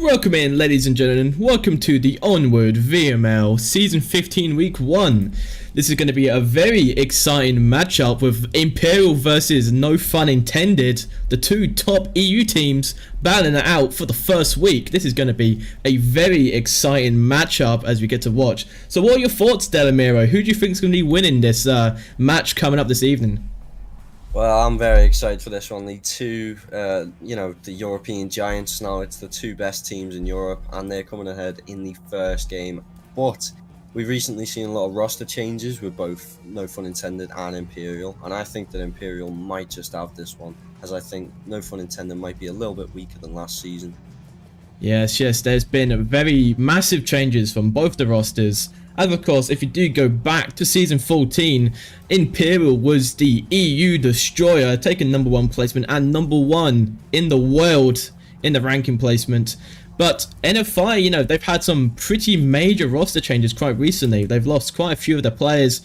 Welcome in, ladies and gentlemen. Welcome to the Onward VRML Season 15 Week 1. This is going to be a very exciting matchup with Imperial versus No Fun Intended, the two top EU teams battling it out for the first week. This is going to be a very exciting matchup as we get to watch. So what are your thoughts, Delamiro? Who do you think is going to be winning this match coming up this evening? Well, I'm very excited for this one. The two, the European giants now. It's the two best teams in Europe, and they're coming ahead in the first game. But we've recently seen a lot of roster changes with both No Fun Intended and Imperial, and I think that Imperial might just have this one, as I think No Fun Intended might be a little bit weaker than last season. Yes, there's been very massive changes from both the rosters. And of course, if you do go back to Season 14, Imperial was the EU Destroyer, taking #1 placement and #1 in the world in the ranking placement. But NFI, they've had some pretty major roster changes quite recently. They've lost quite a few of their players.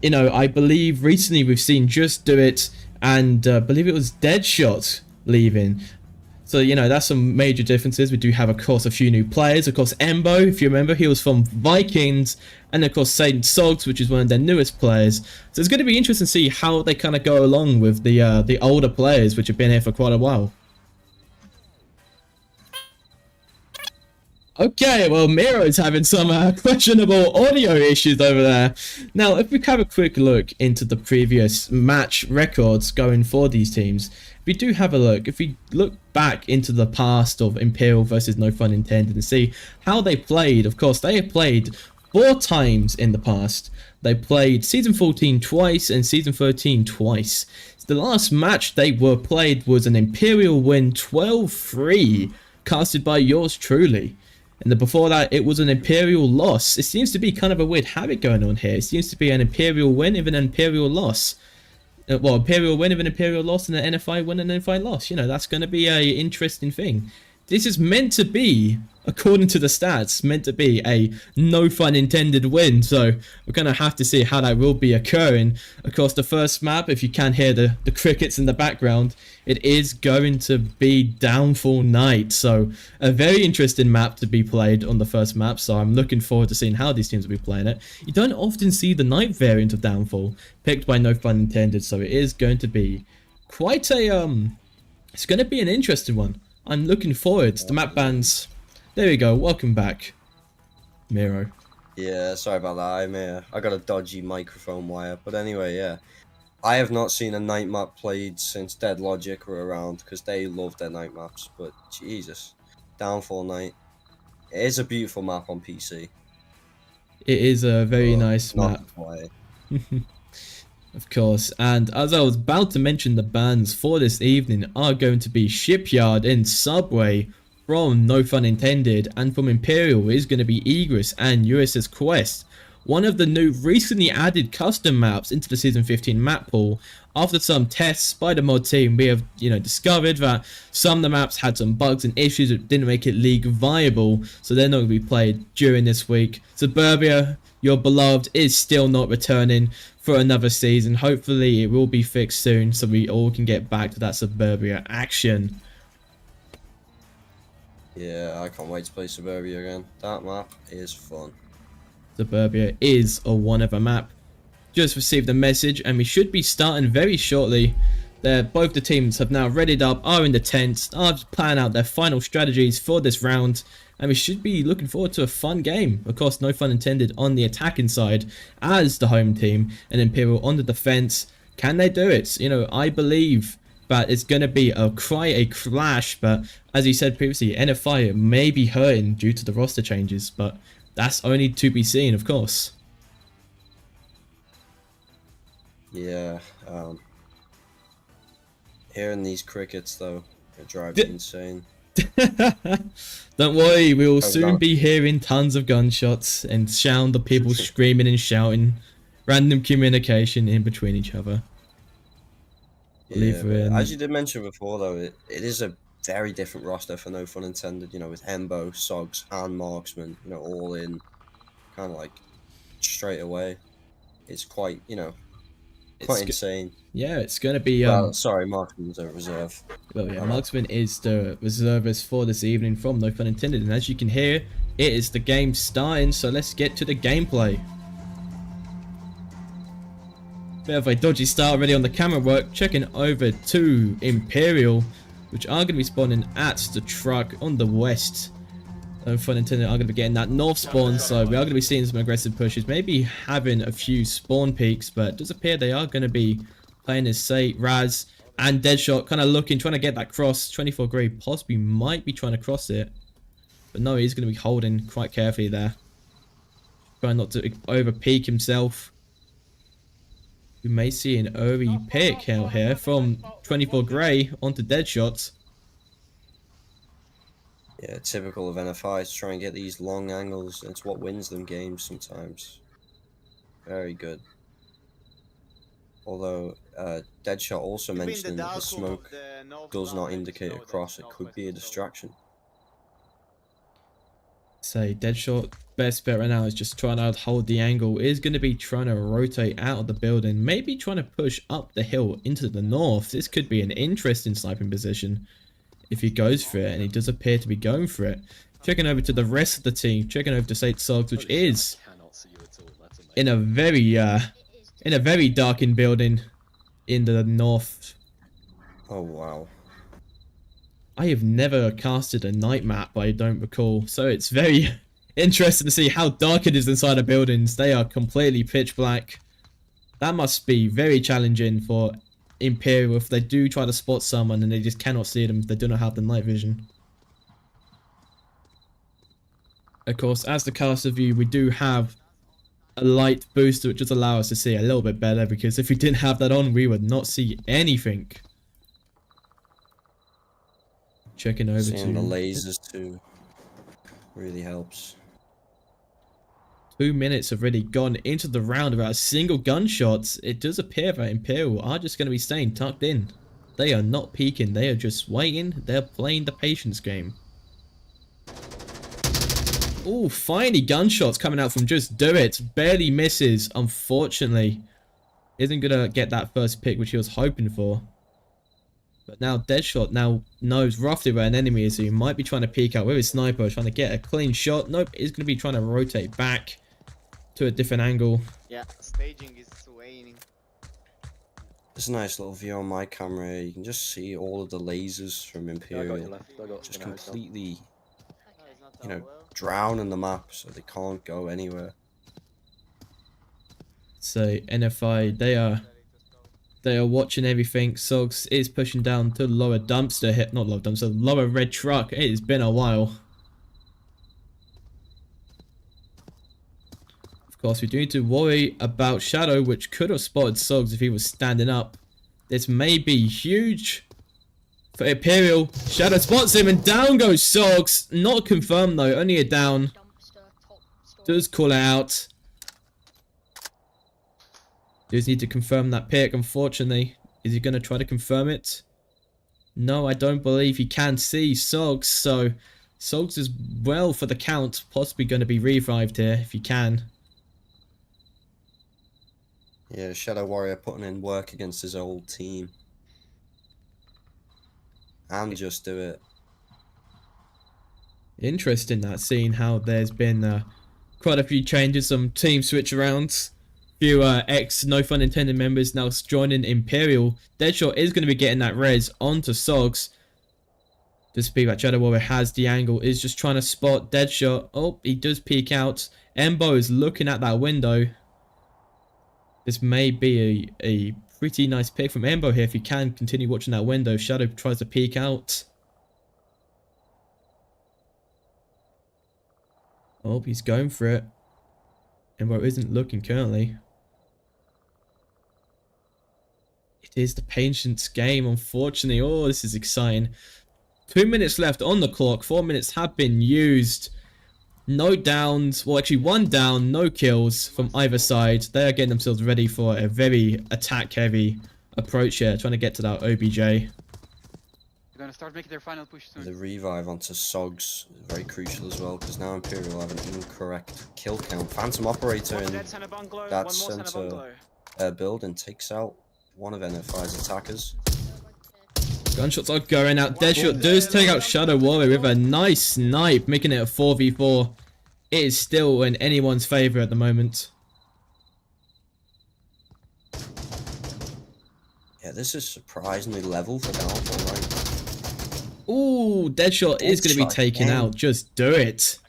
I believe recently we've seen Just Do It and I believe it was Deadshot leaving. So, that's some major differences. We do have, of course, a few new players. Of course, Embo, if you remember, he was from Vikings. And, of course, Saint Soggs, which is one of their newest players. So it's going to be interesting to see how they kind of go along with the older players, which have been here for quite a while. Okay, well, Miro's having some questionable audio issues over there. Now, if we have a quick look into the previous match records going for these teams, we do have a look. If we look back into the past of Imperial versus No Fun Intended and see how they played, of course, they have played 4 times in the past. They played Season 14 twice and Season 13 twice. The last match they were played was an Imperial win 12-3, casted by yours truly. And then before that, it was an Imperial loss. It seems to be kind of a weird habit going on here. It seems to be an Imperial win with an Imperial loss. Well, Imperial win with an Imperial loss and an NFI win and an NFI loss. That's going to be an interesting thing. This is meant to be, according to the stats, meant to be a No Fun Intended win. So we're going to have to see how that will be occurring. Of course, the first map, if you can hear the crickets in the background, it is going to be Downfall Night. So a very interesting map to be played on the first map. So I'm looking forward to seeing how these teams will be playing it. You don't often see the night variant of Downfall picked by No Fun Intended. So it is going to be quite a, it's going to be an interesting one. I'm looking forward to the map bans. There we go. Welcome back, Miro. Yeah, sorry about that. I got a dodgy microphone wire, but anyway, yeah. I have not seen a night map played since Dead Logic were around, because they love their night maps. But Jesus, Downfall Night. It is a beautiful map on PC. It is a very nice map. Of course, and as I was about to mention, the bans for this evening are going to be Shipyard and Subway from No Fun Intended, and from Imperial is going to be Egress and USS Quest. One of the new recently added custom maps into the Season 15 map pool. After some tests by the mod team, we have discovered that some of the maps had some bugs and issues that didn't make it league viable, so they're not going to be played during this week. Suburbia, your beloved, is still not returning for another season. Hopefully it will be fixed soon so we all can get back to that Suburbia action. Yeah, I can't wait to play Suburbia again. That map is fun. Suburbia is a one-ever map. Just received a message and we should be starting very shortly. Both the teams have now readied up, are in the tents, are planning out their final strategies for this round, and we should be looking forward to a fun game. Of course, No Fun Intended on the attacking side as the home team, and Imperial on the defense. Can they do it? I believe that it's going to be quite a clash, but as you said previously, NFI may be hurting due to the roster changes, but that's only to be seen, of course. Yeah, hearing these crickets though, it drives me insane. Don't worry, we will soon be hearing tons of gunshots and sound of people screaming and shouting, random communication in between each other. Yeah, as you did mention before though, it is a very different roster for No Fun Intended, with Embo, Sogs and Marksman, all in kind of like straight away. It's quite, Quite insane. Yeah, it's going to be Well, sorry, Marksman's a reserve. well, yeah, Marksman is the reservist for this evening from No Pun Intended, and as you can hear, it is the game starting, so let's get to the gameplay. Bit of a dodgy start already on the camera work, checking over to Imperial, which are going to be spawning at the truck on the west. No Pun Intended are going to be getting that north spawn, so we are going to be seeing some aggressive pushes, maybe having a few spawn peaks, but it does appear they are going to be playing as say Raz and Deadshot, kind of looking, trying to get that cross. 24 grade possibly might be trying to cross it, but no, he's going to be holding quite carefully there, trying not to over peak himself. We may see an early pick out here from 24 grey onto Deadshot. Yeah, typical of NFI to try and get these long angles. It's what wins them games sometimes. Very good. Although Deadshot also mentioned that the smoke does not indicate a cross. It could be a distraction. Say Deadshot, best bet right now is just trying to hold the angle. Is going to be trying to rotate out of the building, maybe trying to push up the hill into the north. This could be an interesting sniping position if he goes for it, and he does appear to be going for it. Checking over to the rest of the team, checking over to Sate Sogs, which is in a very darkened building in the north. Oh wow. I have never casted a night map, I don't recall, so it's very interesting to see how dark it is inside the buildings. They are completely pitch black. That must be very challenging for Imperial if they do try to spot someone and they just cannot see them. They do not have the night vision. Of course, as the caster view, we do have a light booster which does allow us to see a little bit better, because if we didn't have that on, we would not see anything. Checking over Seeing to the lasers too really helps. 2 minutes have already gone into the round without a single gunshot. It does appear that Imperial are just going to be staying tucked in. They are not peeking. They are just waiting. They're playing the patience game. Oh, finally gunshots coming out from Just Do It. Barely misses, unfortunately. Isn't going to get that first pick, which he was hoping for. But now Deadshot now knows roughly where an enemy is, so he might be trying to peek out with his sniper, trying to get a clean shot. Nope, he's going to be trying to rotate back to a different angle. Yeah, staging is waning. There's a nice little view on my camera. You can just see all of the lasers from Imperial just completely, you know, drown in the map, so they can't go anywhere. So NFI, they are watching everything. Sogs is pushing down to lower dumpster hit, not lower dumpster, lower red truck. It has been a while. Of course, we do need to worry about Shadow, which could have spotted Sogs if he was standing up. This may be huge for Imperial. Shadow spots him and down goes Sogs. Not confirmed though, only a down. Does call it out. Does need to confirm that pick, unfortunately. Is he going to try to confirm it? No, I don't believe he can see Sogs, so Sogs is well for the count. Possibly going to be revived here if he can. Yeah, Shadow Warrior putting in work against his old team. And Just Do It. Interesting that, seeing how there's been quite a few changes, some team switch arounds. Few ex No Fun Intended members now joining Imperial. Deadshot is going to be getting that res onto Sogs. Just speak that Shadow Warrior has the angle, is just trying to spot Deadshot. Oh, he does peek out. Embo is looking at that window. This may be a pretty nice pick from Embo here if he can continue watching that window. Shadow tries to peek out. Oh, he's going for it. Embo isn't looking currently. It is the patience game, unfortunately. Oh, this is exciting. 2 minutes left on the clock. 4 minutes have been used. No downs. Well, actually, one down. No kills from either side. They are getting themselves ready for a very attack-heavy approach here. Trying to get to that OBJ. They're going to start making their final push soon. The revive onto Sogs is very crucial as well, because now Imperial have an incorrect kill count. Phantom Operator in that center. build and takes out one of NFI's attackers. Gunshots are going out. Deadshot does take out Shadow Warrior with a nice snipe, making it a 4v4. It is still in anyone's favor at the moment. Yeah, this is surprisingly level for Downfall, right? Ooh, Deadshot is going to be taken out. Just do it.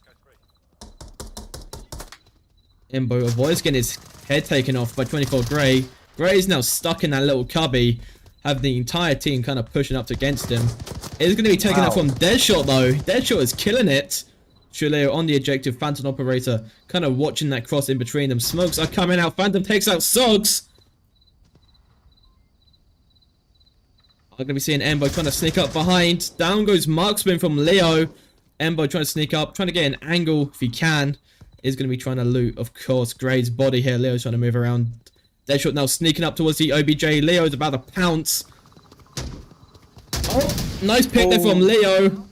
Imbo avoids getting his head taken off by 24 Grey. Grey is now stuck in that little cubby. Have the entire team kind of pushing up against him. It is going to be taken out from Deadshot though. Deadshot is killing it. Chuleo on the objective. Phantom Operator kind of watching that cross in between them. Smokes are coming out. Phantom takes out Sogs. I'm going to be seeing Embo trying to sneak up behind. Down goes Marksman from Leo. Embo trying to sneak up, trying to get an angle if he can. Is going to be trying to loot, of course, Gray's body here. Leo's trying to move around. Deadshot now sneaking up towards the OBJ. Leo's about to pounce. Oh, nice pick there from Leo.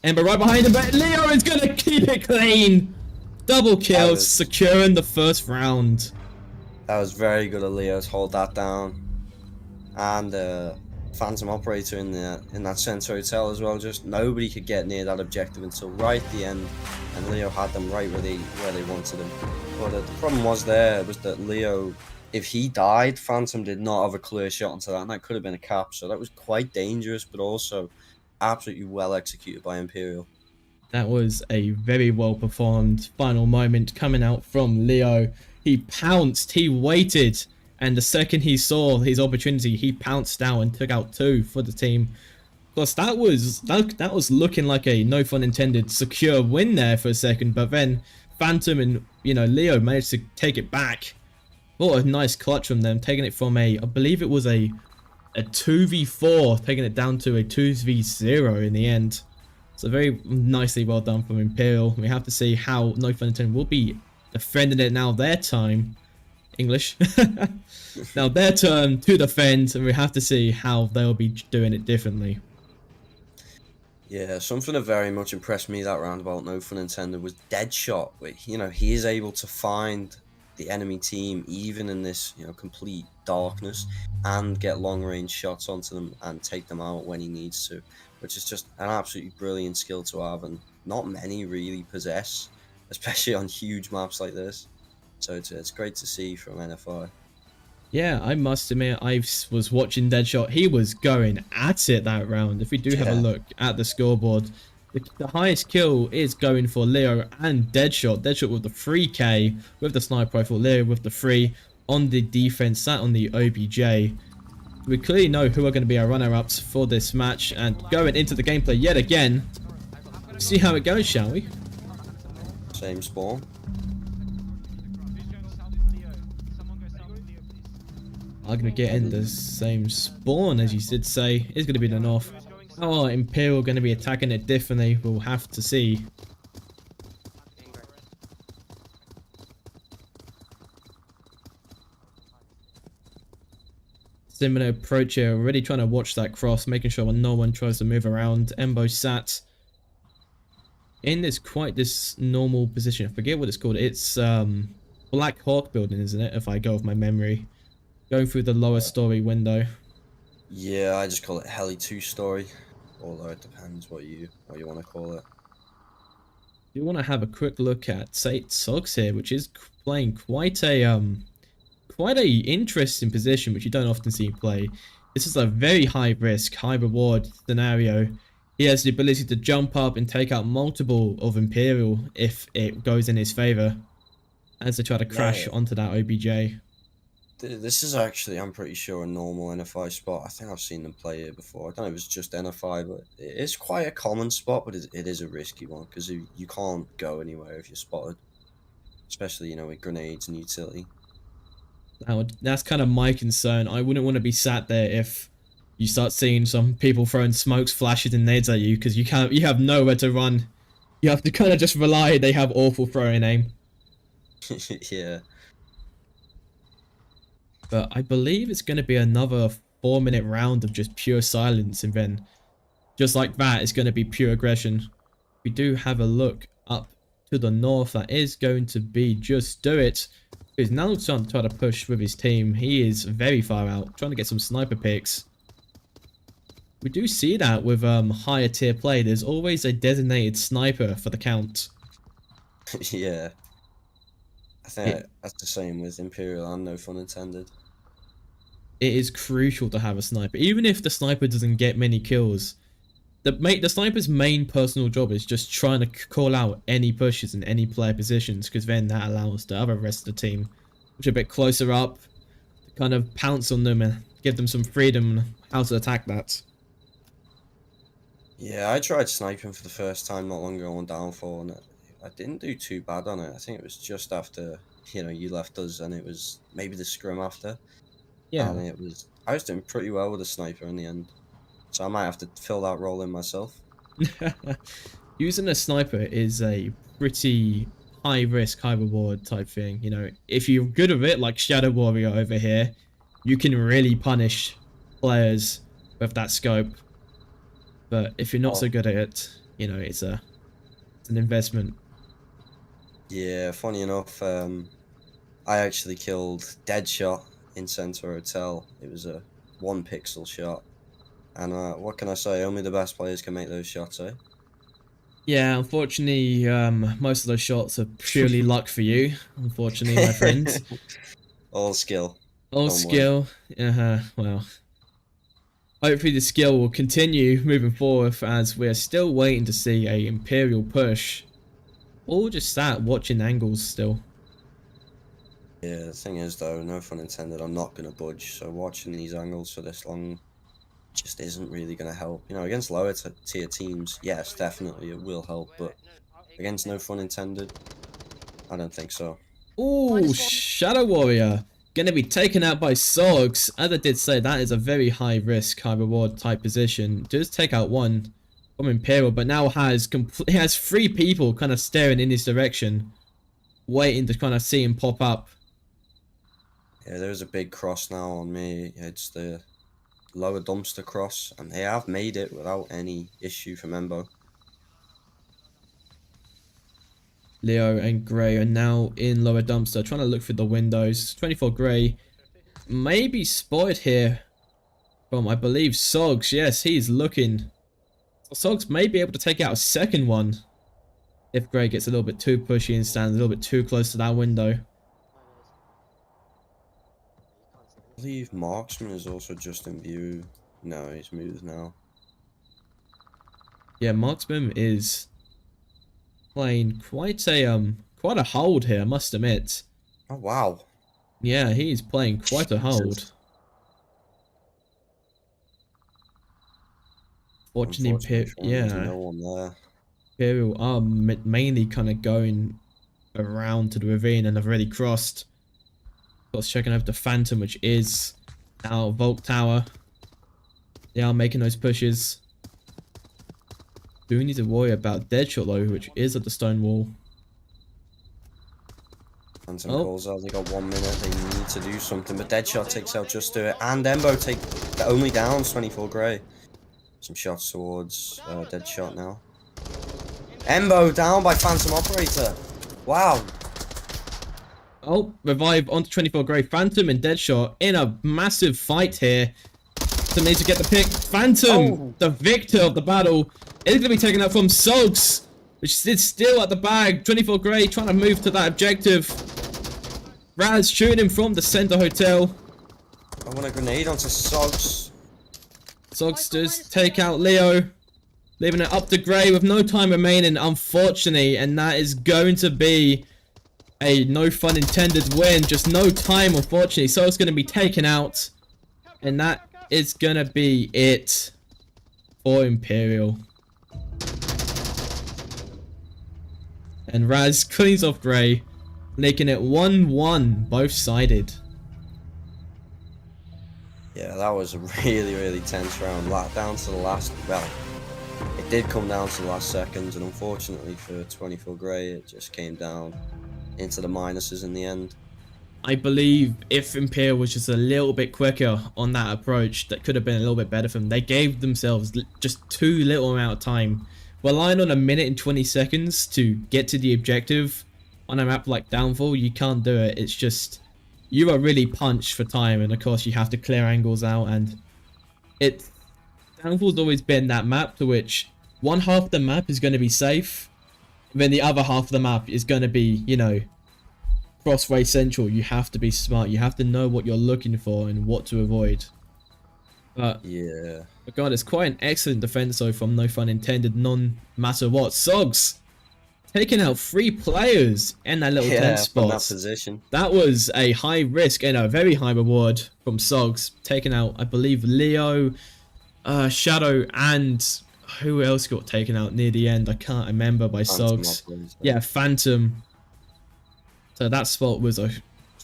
Ember right behind him, but Leo is going to keep it clean. Double kill, securing the first round. That was very good of Leo to hold that down. And Phantom Operator in that center hotel as well. Just nobody could get near that objective until right at the end, and Leo had them right where they wanted them. But the problem was that Leo, if he died, Phantom did not have a clear shot onto that, and that could have been a cap. So that was quite dangerous, but also absolutely well executed by Imperial. That was a very well performed final moment coming out from Leo. He pounced, he waited, and the second he saw his opportunity, he pounced out and took out 2 for the team. Of course, that was looking like a, no fun intended, secure win there for a second, but then Phantom and, Leo managed to take it back. What a nice clutch from them, taking it from I believe it was a 2v4, taking it down to a 2v0 in the end. So very nicely well done from Imperial. We have to see how No Fun Intended will be defending it now their time. English. Now their turn to defend, and we have to see how they'll be doing it differently. Yeah, something that very much impressed me that roundabout, no fun intended, was Deadshot. He is able to find the enemy team even in this complete darkness and get long range shots onto them and take them out when he needs to, which is just an absolutely brilliant skill to have, and not many really possess, especially on huge maps like this. So it's great to see from NFI. Yeah, I must admit, I was watching Deadshot. He was going at it that round. If we do have a look at the scoreboard, the highest kill is going for Leo and Deadshot. Deadshot with the 3k with the sniper rifle. Leo with the 3 on the defense, sat on the OBJ. We clearly know who are going to be our runner-ups for this match, and going into the gameplay yet again. See how it goes, shall we? Same spawn. I'm going to get in the same spawn, as you did say. It's going to be the north. How are Imperial going to be attacking it differently? We'll have to see. Similar approach here. Already trying to watch that cross, making sure no one tries to move around. Embo sat in this normal position. I forget what it's called. It's Black Hawk building, isn't it? If I go with my memory. Going through the lower story window. Yeah, I just call it Heli 2-story, although it depends what you want to call it. You want to have a quick look at Sogs here, which is playing quite a interesting position, which you don't often see play. This is a very high risk, high reward scenario. He has the ability to jump up and take out multiple of Imperial if it goes in his favor, as they try to crash onto that OBJ. This is actually, I'm pretty sure, a normal NFI spot. I think I've seen them play here before. I don't know if it's just NFI, but it's quite a common spot, but it is a risky one, because you can't go anywhere if you're spotted. Especially, with grenades and utility. That's kind of my concern. I wouldn't want to be sat there if you start seeing some people throwing smokes, flashes, and nades at you, because you have nowhere to run. You have to kind of just rely they have awful throwing aim. Yeah. But I believe it's going to be another 4-minute round of just pure silence, and then just like that, it's going to be pure aggression. We do have a look up to the north. That is going to be Just Do It. He's now trying to push with his team. He is very far out, trying to get some sniper picks. We do see that with higher tier play. There's always a designated sniper for the count. Yeah. I think that's the same with Imperial and No Fun Intended. It is crucial to have a sniper, even if the sniper doesn't get many kills. The sniper's main personal job is just trying to call out any pushes in any player positions, because then that allows the other rest of the team, which are a bit closer up, to kind of pounce on them and give them some freedom on how to attack that. Yeah, I tried sniping for the first time not long ago on Downfall, and I didn't do too bad on it. I think it was just after, you left us, and it was maybe the scrim after. Yeah. And I was doing pretty well with a sniper in the end. So I might have to fill that role in myself. Using a sniper is a pretty high risk, high reward type thing. If you're good with it, like Shadow Warrior over here, you can really punish players with that scope. But if you're not so good at it, it's an investment. Yeah, funny enough, I actually killed Deadshot in Center Hotel. It was a 1 pixel shot. And what can I say? Only the best players can make those shots, eh? Yeah, unfortunately, most of those shots are purely luck for you. Unfortunately, my friend. All skill. All skill. Well, hopefully the skill will continue moving forward, as we're still waiting to see a Imperial push. Or just that, watching angles still. Yeah, the thing is though, No Fun Intended, I'm not going to budge. So watching these angles for this long just isn't really going to help. Against lower tier teams, yes, definitely it will help, but against No Fun Intended, I don't think so. Ooh, Shadow Warrior gonna be taken out by Sogs. As I did say, that is a very high risk, high reward type position. Just take out one from Imperial, but now has 3 people kind of staring in his direction, waiting to kind of see him pop up. Yeah, there's a big cross now on me. It's the lower dumpster cross, and they have made it without any issue from Embo. Leo and Gray are now in lower dumpster, trying to look through the windows. 24 Gray may be spotted here from, I believe, Sogs. Yes, he's looking. Sogs may be able to take out a second one if Gray gets a little bit too pushy and stands a little bit too close to that window. I believe Marksman is also just in view. No, he's moved now. Yeah, Marksman is playing quite a hold here, I must admit. Oh wow. Yeah, he's playing quite a hold. Watching Imperial, yeah. No one there. Imperial are mainly kind of going around to the ravine and have already crossed. Of course, checking over the Phantom, which is now Vault Tower. They are making those pushes. Do we need to worry about Deadshot though, which is at the stone wall? Phantom calls out, they got 1 minute, they need to do something, but Deadshot takes out Just Do It, and Embo only downs 24 Grey. Some shots towards Deadshot now. Embo down by Phantom Operator. Wow. Oh, revive onto 24 Grey. Phantom and Deadshot in a massive fight here. So needs to get the pick. Phantom, the victor of the battle, is going to be taken out from Sogs, which is still at the bag. 24 Grey trying to move to that objective. Raz shooting him from the center hotel. I want a grenade onto Sogs. Sogs does take out Leo, leaving it up to Grey with no time remaining, unfortunately, and that is going to be a No Fun Intended win. Just no time, unfortunately. So it's going to be taken out, and that is going to be it for Imperial. And Raz cleans off Grey, making it 1-1, both-sided. Yeah, that was a really, really tense round. Down to the last, well, it did come down to the last seconds, and unfortunately for 24 Grey, it just came down into the minuses in the end. I believe if Imperial was just a little bit quicker on that approach, that could have been a little bit better for them. They gave themselves just too little amount of time. Relying on 1 minute and 20 seconds to get to the objective on a map like Downfall, you can't do it. It's just, you are really punched for time, and of course you have to clear angles out, and Downfall's always been that map to which one half of the map is going to be safe, then the other half of the map is going to be, you know, crossway central. You have to be smart. You have to know what you're looking for and what to avoid. But Yeah. but God, it's quite an excellent defense though from No Fun Intended, non matter what. Sogs taking out 3 players in that little 10 from that spot. position. That was a high risk and a very high reward from Sogs, taking out, I believe, Leo, Shadow, and who else got taken out near the end? I can't remember by Phantom Sogs. operator. Yeah, Phantom. So that spot was a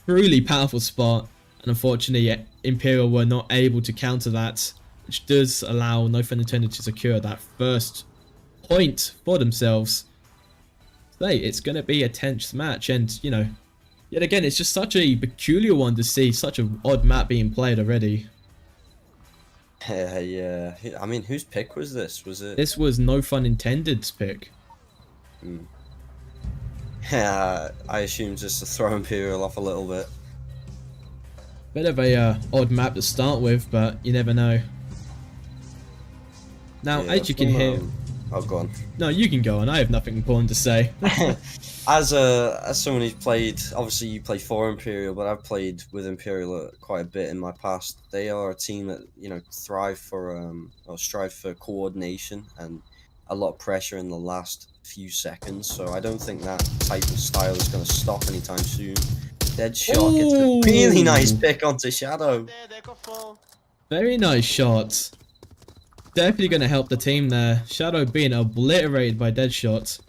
truly powerful spot, and unfortunately Imperial were not able to counter that, which does allow No Fun Intended to secure that first point for themselves. So it's going to be a tense match, and you know, yet again, it's just such a peculiar one to see such an odd map being played already. Yeah. I mean, whose pick was this? Was it? This was No Fun Intended's pick. Yeah, I assume just to throw Imperial off a little bit. Bit of a odd map to start with, but you never know. Now, Yeah, as you can hear, oh, go on. no, you can go on. I have nothing important to say. As someone who's played, obviously you play for Imperial, but I've played with Imperial quite a bit in my past. They are a team that, you know, strive for coordination and a lot of pressure in the last few seconds. So I don't think that type of style is going to stop anytime soon. Deadshot gets a really nice pick onto Shadow. Dead, echo fall. Very nice shot. Definitely going to help the team there. Shadow being obliterated by Deadshot.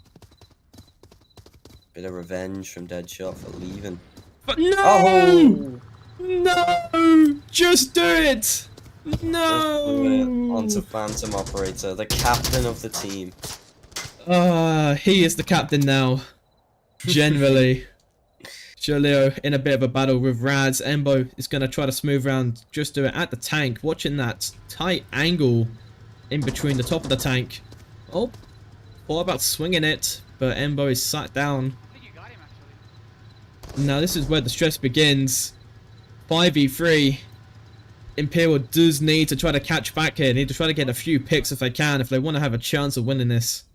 Bit of revenge from Deadshot for leaving. But no! Oh! No! Just do it! No! Just blew it onto Phantom Operator, the captain of the team. He is the captain now. Generally. Leo in a bit of a battle with Raz. Embo is going to try to smooth around, just do it at the tank. Watching that tight angle in between the top of the tank. Oh, thought about swinging it, but Embo is sat down. I think you got him actually. Now this is where the stress begins. 5v3. Imperial does need to try to catch back here. Need to try to get a few picks if they can, if they want to have a chance of winning this.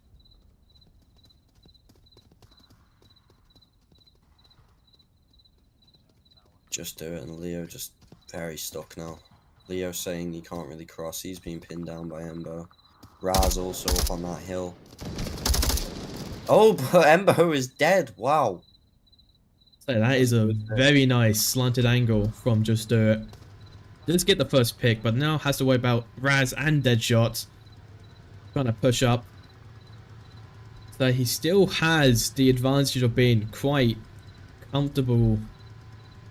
Just do it, and Leo just very stuck now. Leo saying he can't really cross. He's being pinned down by Embo. Raz also up on that hill. Oh, but Embo is dead. Wow. So that is a very nice slanted angle from Just Do It. Does get the first pick, but now has to worry about Raz and Deadshot. Trying to push up. So he still has the advantage of being quite comfortable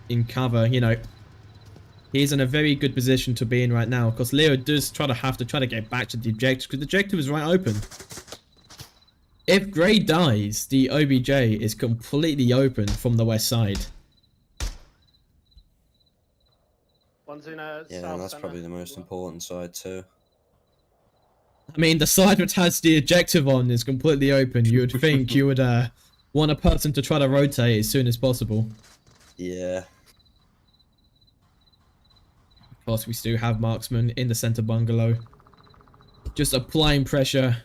in cover, you know. He's in a very good position to be in right now, because Leo does have to try to get back to the objective, because the objective is right open. If Grey dies, the OBJ is completely open from the west side. One's in Yeah, south that's center. probably the most important side too. I mean, the side which has the objective on is completely open. You would think you would want a person to try to rotate as soon as possible. Yeah. Of course, we still have Marksman in the center bungalow. Just applying pressure.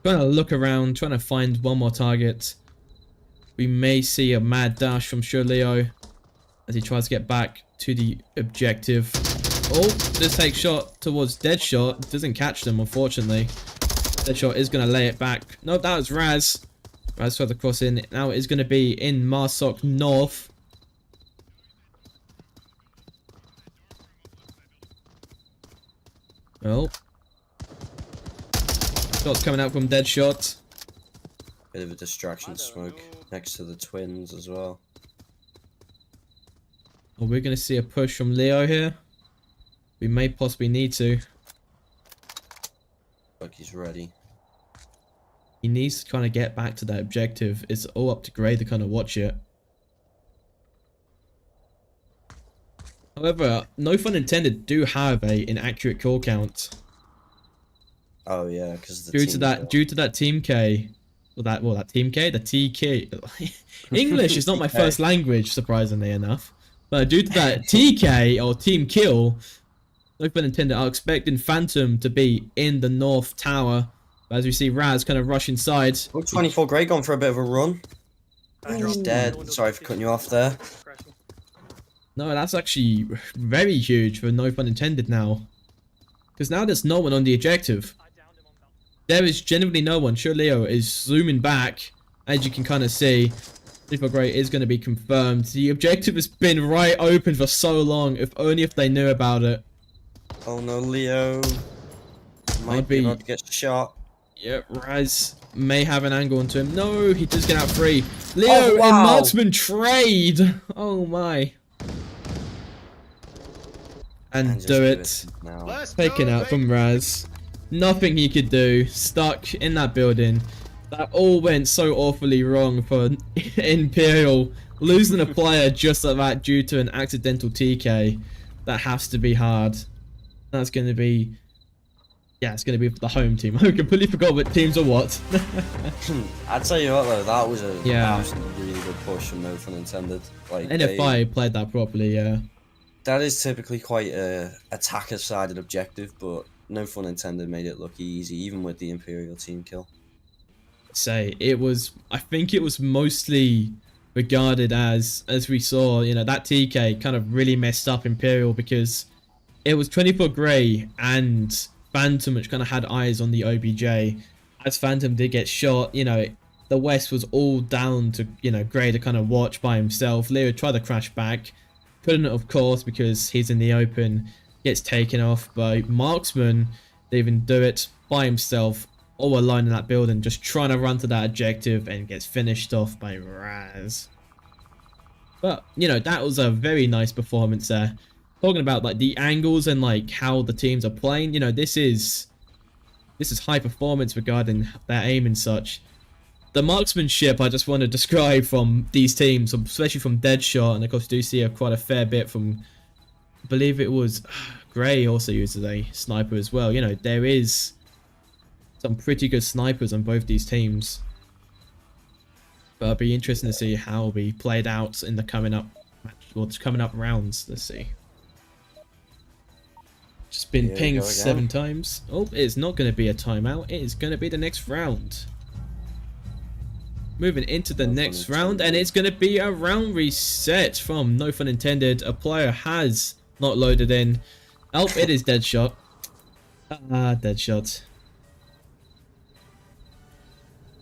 Trying to look around, trying to find one more target. We may see a mad dash from Leo as he tries to get back to the objective. Oh, this takes shot towards Deadshot. Doesn't catch them, unfortunately. Deadshot is going to lay it back. No, that was Raz. Raz tried to cross in. Now it is going to be in Marsok North. Oh. Shots coming out from Deadshot. Bit of a distraction smoke next to the twins as well. Oh, we're going to see a push from Leo here. We may possibly need to. Like he's ready. He needs to kind of get back to that objective. It's all up to Grey to kind of watch it. However, No Fun Intended do have a inaccurate kill count. Oh yeah, because Due to that team K, that Team K, the TK. English is not my TK. first language, surprisingly enough. But due to that TK or Team Kill, no pun intended, are expecting Phantom to be in the North Tower. But as we see Raz kind of rush inside. Oh, 24 Grey gone for a bit of a run. He's Ooh. dead. Sorry for cutting you off there. No, that's actually very huge for no pun intended now. Because now there's no one on the objective. There is genuinely no one. Sure, Leo is zooming back. As you can kind of see, 24 Grey is going to be confirmed. The objective has been right open for so long. If only if they knew about it. Oh no, Leo. Might be about to get shot. Yep, Raz may have an angle onto him. No, he does get out free. Leo Oh, wow. and Marksman trade. Oh my. And just do it. now. Let's Taken go, out from Raz. Nothing he could do. Stuck in that building. That all went so awfully wrong for Imperial. Losing a player just like that due to an accidental TK. That has to be hard. That's going to be... Yeah, it's going to be the home team. I completely forgot what teams are what. I'd tell you what though, that was a Yeah. absolutely really good push from no fun intended. Like NFI played that properly, yeah. that is typically quite a attacker-sided objective, but no fun intended made it look easy, even with the Imperial team kill. Say it was, I think it was mostly regarded as we saw, you know, that TK kind of really messed up Imperial because it was 24 Grey and Phantom which kind of had eyes on the OBJ. As Phantom did get shot, you know, the West was all down to, you know, Grey to kind of watch by himself. Leo tried to crash back, couldn't of course because he's in the open, gets taken off by Marksman. They even do it by himself, all alone in that building, just trying to run to that objective and gets finished off by Raz. But, you know, that was a very nice performance there. Talking about like the angles and like how the teams are playing, you know, this is high performance regarding their aim and such. The marksmanship I just want to describe from these teams, especially from Deadshot, and of course do see quite a fair bit from, I believe it was Grey also uses a sniper as well. You know, there is some pretty good snipers on both these teams. But it'll be interesting to see how it'll be played out in the coming up rounds. Let's see. Just been Here we pinged go again. 7 times. Oh, it's not going to be a timeout. It is going to be the next round. Moving into the next round, and it's going to be a round reset from no fun intended. A player has not loaded in. Oh, it is Deadshot. Deadshot.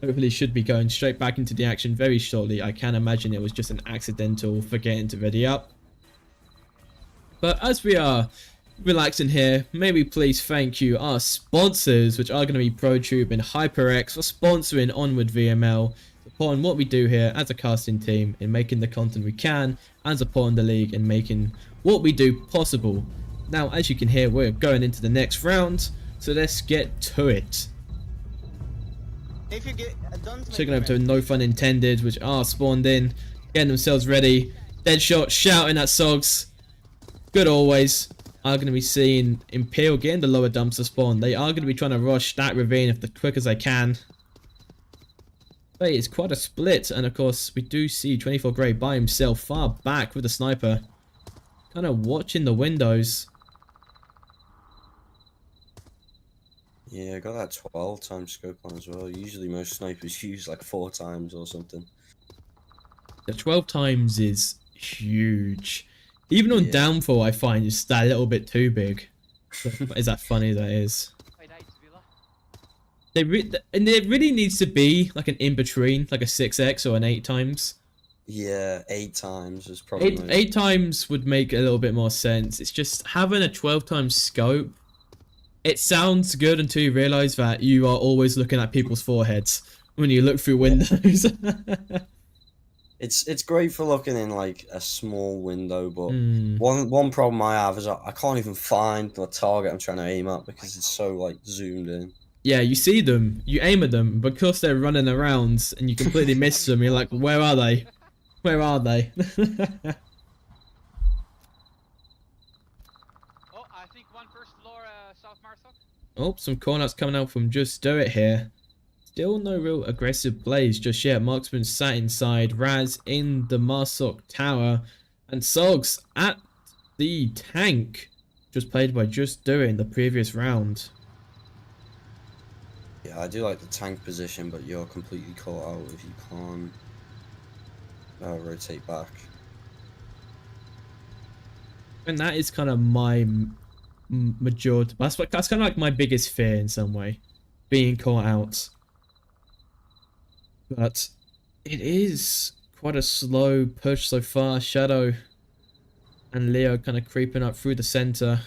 Hopefully should be going straight back into the action very shortly. I can imagine it was just an accidental forgetting to ready up. But as we are relaxing here, may we please thank you, our sponsors, which are going to be ProTube and HyperX, for sponsoring Onward VRML, supporting what we do here as a casting team in making the content we can, and supporting the league and making what we do possible. Now, as you can hear, we're going into the next round, so let's get to it. If you get done to Checking over to No Fun Intended, which are spawned in, getting themselves ready. Deadshot shouting at Sogs. Good always. Are going to be seeing Imperial getting the lower dumpster spawn. They are going to be trying to rush that ravine as quick as they can. But it's quite a split, and of course we do see 24 Grey by himself far back with the sniper. Kind of watching the windows. Yeah, I got that 12 times scope on as well. Usually most snipers use like 4 times or something. The 12 times is huge. Even on Yeah. downfall, I find it's that little bit too big. Is that funny? That is. Played 8 Villa. And there really needs to be like an in between, like a 6x or an 8 times. Yeah, 8 times is probably most- 8 times would make a little bit more sense. It's just having a 12 times scope. It sounds good until you realize that you are always looking at people's foreheads when you look through windows. It's great for looking in like a small window, but Hmm. one problem I have is I can't even find the target I'm trying to aim at because it's so like zoomed in. Yeah, you see them, you aim at them, because they're running around and you completely miss them. You're like, where are they? Where are they? Oh, I think one first floor, South Marsoc. Oh, some cornouts coming out from Just Do It here. Still no real aggressive plays just yet. Marksman sat inside, Raz in the Marsok tower, and Sogs at the tank. Just played by Just Do It in the previous round. Yeah, I do like the tank position, but you're completely caught out if you can't rotate back. And that is kind of my majority. That's kind of like my biggest fear in some way, being caught out. But it is quite a slow push so far. Shadow and Leo kind of creeping up through the center.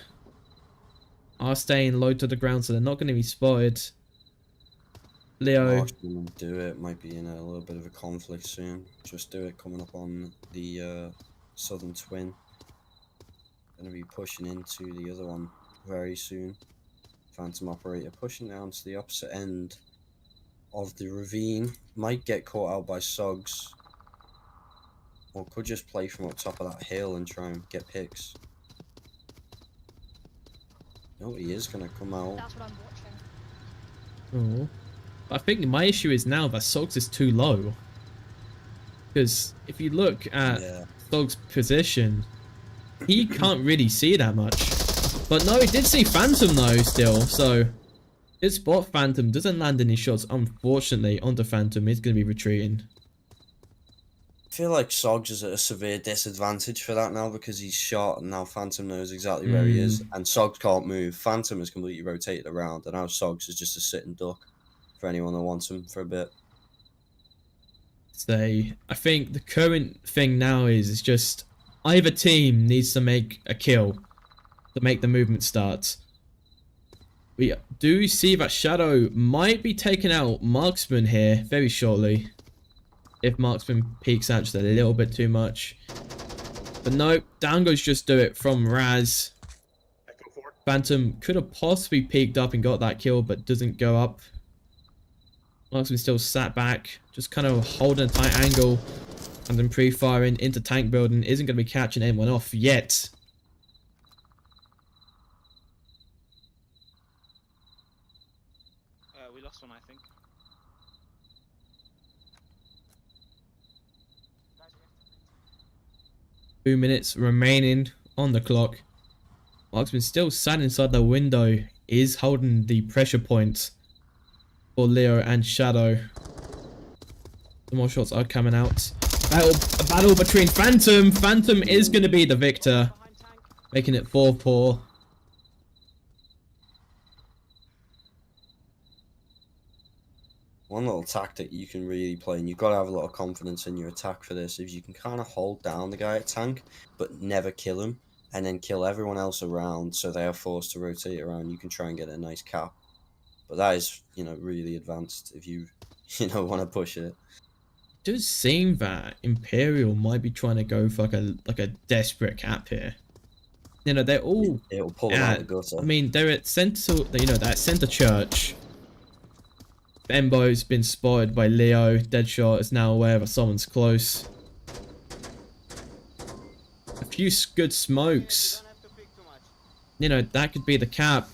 Are staying low to the ground, so they're not going to be spotted. Leo. Marksman and Do It might be in a little bit of a conflict soon. Just Do It coming up on the southern twin. Going to be pushing into the other one very soon. Phantom Operator pushing down to the opposite end of the ravine. Might get caught out by Sogs. Or could just play from up top of that hill and try and get picks. No, he is going to come out. That's what I'm watching. Oh. I think my issue is now that Sogs is too low. Because if you look at Sogs' position, he can't really see that much. But no, he did see Phantom though still, so his spot Phantom doesn't land any shots, unfortunately, onto Phantom. He's going to be retreating. I feel like Sogs is at a severe disadvantage for that now because he's shot and now Phantom knows exactly where he is and Sogs can't move. Phantom is completely rotated around and now Sogs is just a sitting duck for anyone that wants him for a bit. I think the current thing now is just either team needs to make a kill to make the movement start. We do see that Shadow might be taking out Marksman here very shortly. If Marksman peeks out just a little bit too much. But no, down goes Just Do It from Raz. Phantom could have possibly peeked up and got that kill, but doesn't go up. Marksman still sat back, just kind of holding a tight angle. And then pre-firing into tank building. Isn't going to be catching anyone off yet. We lost one, I think. 2 minutes remaining on the clock. Marksman still sat inside the window, is holding the pressure point for Leo and Shadow. Some more shots are coming out. A battle between Phantom. Phantom is going to be the victor, making it 4-4. One little tactic you can really play, and you've got to have a lot of confidence in your attack for this, is you can kind of hold down the guy at tank, but never kill him, and then kill everyone else around, so they are forced to rotate around. You can try and get a nice cap. But that is, you know, really advanced if you, want to push it. It does seem that Imperial might be trying to go for like a desperate cap here. They're all... It'll pull them out of the gutter. I mean, they're at center, they're at center church. Embo's been spotted by Leo. Deadshot is now aware that someone's close. A few good smokes. That could be the cap.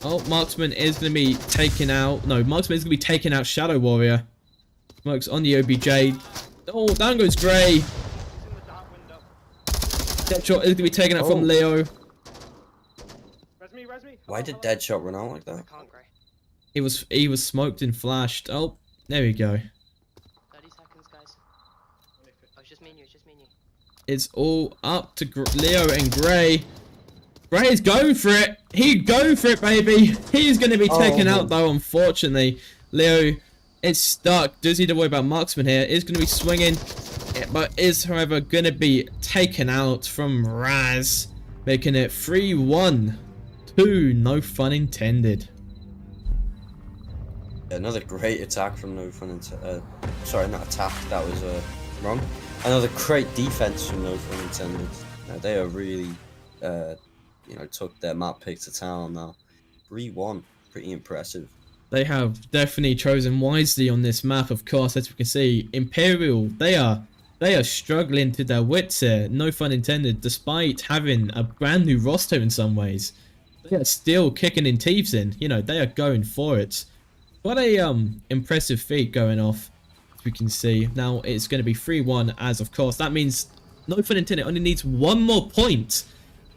Oh, Marksman is going to be taken out. No, Marksman is going to be taking out Shadow Warrior. Smokes on the OBJ. Oh, down goes Grey. Deadshot is going to be taken out from Leo. Res me. Why did Deadshot run out like that? He was smoked and flashed. Oh, there we go. 30 seconds, guys. Oh, it's just me and you, It's all up to Leo and Grey. Grey is going for it. He's going for it, baby. He's going to be taken out, though, unfortunately. Leo is stuck. Does need to worry about Marksman here. Is going to be swinging, but is, however, going to be taken out from Raz, making it 3-1. 2, no fun intended. Another great attack from No Fun Intended. Sorry, not attack. That was wrong. Another great defense from No Fun Intended. They are really, took their map pick to town now. 3-1, pretty impressive. They have definitely chosen wisely on this map. Of course, as we can see, Imperial. They are struggling to their wits here. No fun intended. Despite having a brand new roster in some ways, they are still kicking in teeth in. They are going for it. Quite a impressive feat going off, as we can see. Now it's going to be 3-1, as of course that means, no pun intended, only needs one more point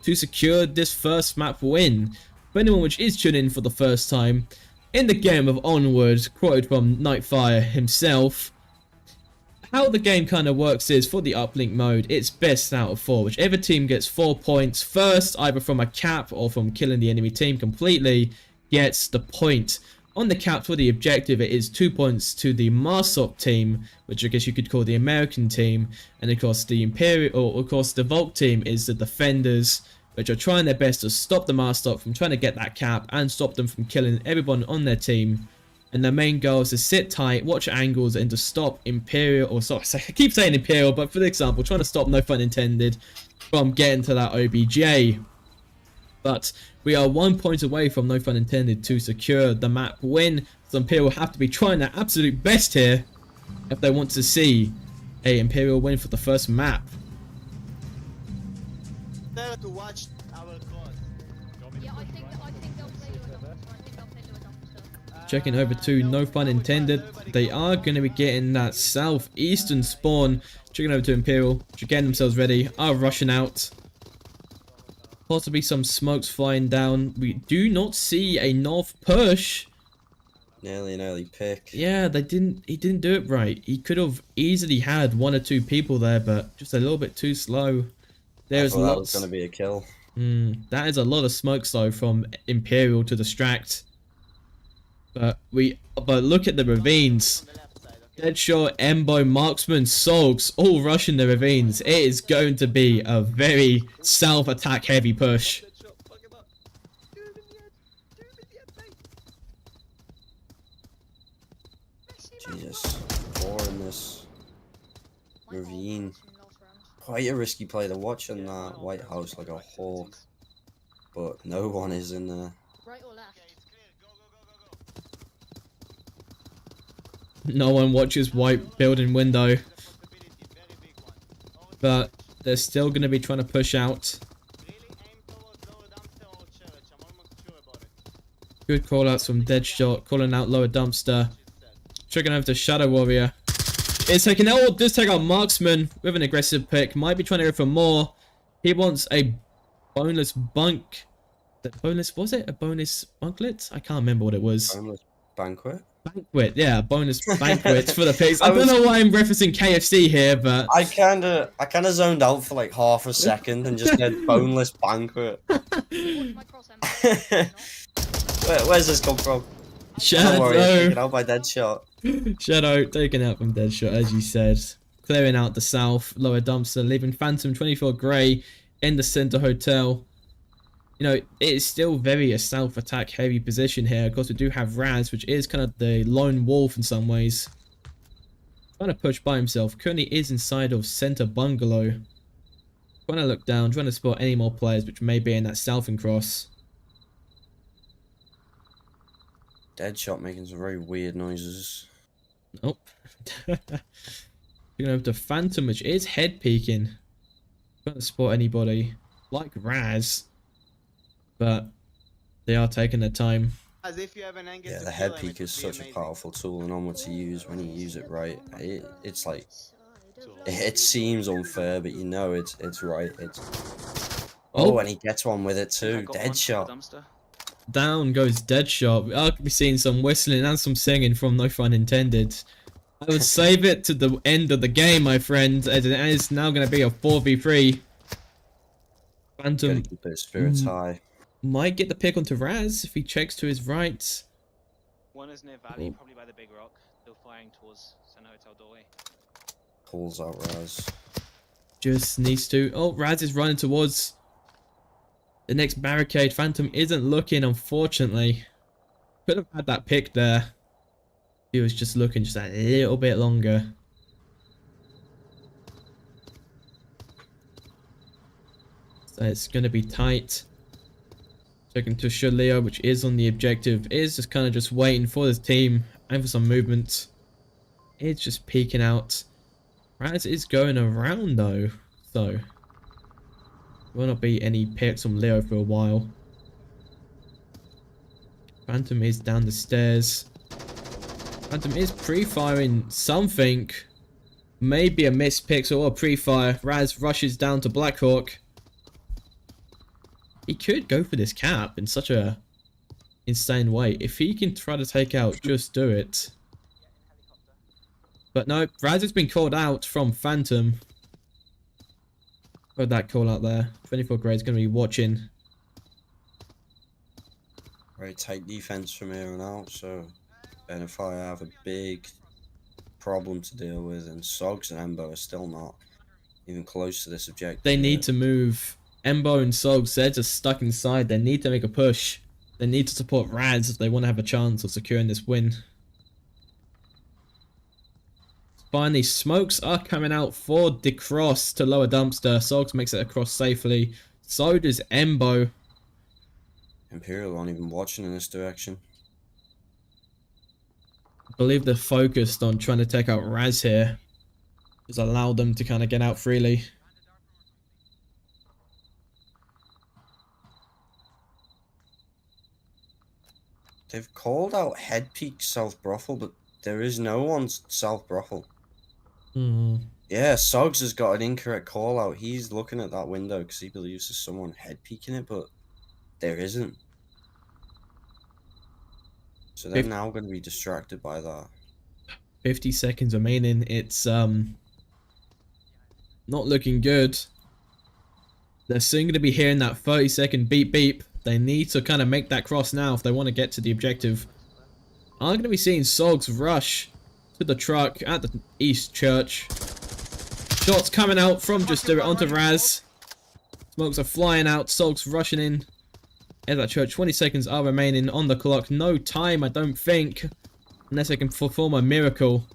to secure this first map win. For anyone which is tuning in for the first time, in the game of Onward, quoted from Nightfire himself, how the game kind of works is, for the uplink mode, it's best out of 4. Whichever team gets 4 points first, either from a cap or from killing the enemy team completely, gets the point. On the cap, for the objective, it is 2 points to the Marsop team, which I guess you could call the American team, and of course the Imperial, or of course the Volk team is the defenders, which are trying their best to stop the Marsop from trying to get that cap and stop them from killing everyone on their team. And their main goal is to sit tight, watch angles, and to stop Imperial, or sorry, I keep saying Imperial, but for example, trying to stop, no pun intended, from getting to that OBJ. But we are 1 point away from, no pun intended, to secure the map win. So Imperial have to be trying their absolute best here if they want to see a Imperial win for the first map. There to watch our cause. Yeah, I think they'll play you a dumpster. I think they'll play you a dumpster. Checking over to, no pun intended, they are going to be getting that southeastern spawn. Checking over to Imperial, getting themselves ready, are rushing out. Possibly some smokes flying down. We do not see a north push. Nearly an early pick. Yeah, he didn't do it right. He could have easily had 1 or 2 people there, but just a little bit too slow. There's That was lots. going to be a kill. That is a lot of smokes though from Imperial to distract. But look at the ravines. Deadshot, Embo, Marksman, Sogs, all rushing the ravines. It is going to be a very self-attack heavy push. Jesus. 4 in this ravine. Quite a risky play. They're watching that White House like a hawk. But no one is in there. Right or left? No one watches white building window. But they're still going to be trying to push out. Good call outs from Deadshot, calling out lower dumpster. Tricking over to Shadow Warrior. It's taking out, oh, does take out Marksman with an aggressive pick. Might be trying to go for more. He wants a boneless bunk. Was it a bonus bunklet? I can't remember what it was. Boneless banquet? Banquet, yeah, bonus banquet for the pigs. I don't know why I'm referencing KFC here, but I kinda zoned out for like half a second and just said boneless banquet. My cross Emma. Where's this come from? Shadow. Don't worry, taken out by Deadshot. Shadow taken out from Deadshot, as you said. Clearing out the south, lower dumpster, leaving Phantom 24 Grey in the center hotel. You know, it is still very a self-attack heavy position here. Of course, we do have Raz, which is kind of the lone wolf in some ways. Trying to push by himself. Currently is inside of center bungalow. Trying to look down, trying to spot any more players, which may be in that southern cross. Deadshot making some very weird noises. Nope. Going over to Phantom, which is head peeking. Trying to spot anybody like Raz. But they are taking their time. As if you have an angle Yeah, to the kill head him, peek it would is be such a amazing. powerful tool and Onward to use when you use it right. It's like, it seems unfair, but you know it's right. Oh, and he gets one with it too. Deadshot. Down goes Deadshot. We are be seeing some whistling and some singing from No Fun Intended. I would save it to the end of the game, my friend, as it is now going to be a 4v3. Phantom Gotta keep his spirits high. might get the pick onto Raz if he checks to his right. One is near Valley, probably by the big rock. Still firing towards Center Hotel doorway. Pulls out Raz. Just needs to... Oh, Raz is running towards the next barricade. Phantom isn't looking, unfortunately. Could have had that pick there. He was just looking just a little bit longer. So it's going to be tight. Checking to Shaleo, which is on the objective, is just kind of just waiting for his team and for some movement. It's just peeking out. Raz is going around though, so will not be any picks from Leo for a while. Phantom is down the stairs. Phantom is pre-firing something. Maybe a missed pixel or a pre-fire. Raz rushes down to Blackhawk. He could go for this cap in such a insane way. If he can try to take out, just do it. But no, Raz has been called out from Phantom. Heard that call out there. 24 Gray's going to be watching. Very tight defense from here on out, so Benefire have a big problem to deal with, and Sogs and Embo are still not even close to this objective. They need to move. Embo and Sogs, they're just stuck inside. They need to make a push. They need to support Raz if they want to have a chance of securing this win. Finally, smokes are coming out for Decross to lower dumpster. Sogs makes it across safely. So does Embo. Imperial aren't even watching in this direction. I believe they're focused on trying to take out Raz here. Just allow them to kind of get out freely. They've called out Head Peak South Brothel, but there is no one South Brothel. Yeah, Sogs has got an incorrect call out. He's looking at that window because he believes there's someone head peeking it, but there isn't. So they're now going to be distracted by that. 50 seconds remaining. It's not looking good. They're soon going to be hearing that 30-second beep beep. They need to kind of make that cross now if they want to get to the objective. I'm going to be seeing Sogs rush to the truck at the East Church. Shots coming out from Just Do It onto Raz. Smokes are flying out. Sogs rushing in at that church. 20 seconds are remaining on the clock. No time, I don't think. Unless they can perform a miracle.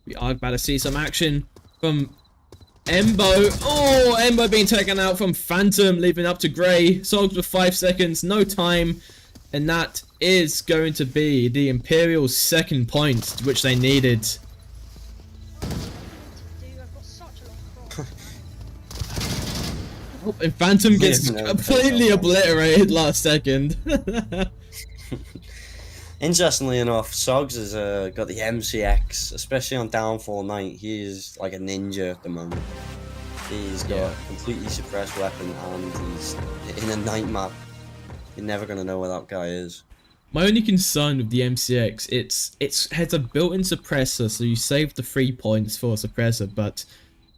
We are about to see some action from Embo. Oh, Embo being taken out from Phantom, leaving up to Grey. Sogs with 5 seconds, no time. And that is going to be the Imperial's second point, which they needed. Oh, and Phantom gets completely obliterated last second. Interestingly enough, Sogs has got the MCX, especially on Downfall Night. He is like a ninja at the moment. He's got a completely suppressed weapon and he's in a night map. You're never going to know where that guy is. My only concern with the MCX, it has a built-in suppressor, so you save the 3 points for a suppressor, but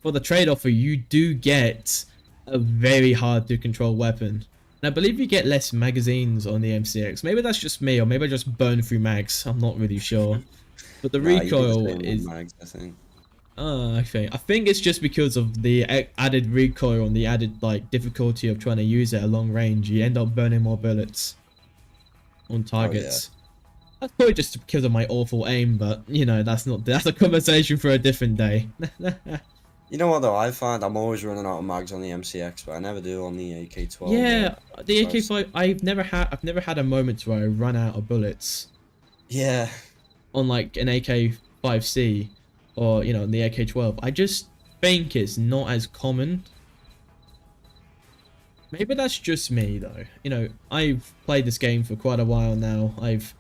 for the trade-offer, you do get a very hard-to-control weapon. And I believe you get less magazines on the MCX. Maybe that's just me, or maybe I just burn through mags. I'm not really sure. But the recoil is... mags, I think. Okay. I think it's just because of the added recoil and the added difficulty of trying to use it at long range. You end up burning more bullets on targets. Oh, yeah. That's probably just because of my awful aim, but you know, that's a conversation for a different day. You know what though? I find I'm always running out of mags on the MCX, but I never do on the AK-12. Yeah, the AK-5. I've never had a moment where I run out of bullets. Yeah. On like an AK-5C. Or, you know, the AK-12. I just think it's not as common. Maybe that's just me, though. You know, I've played this game for quite a while now. I've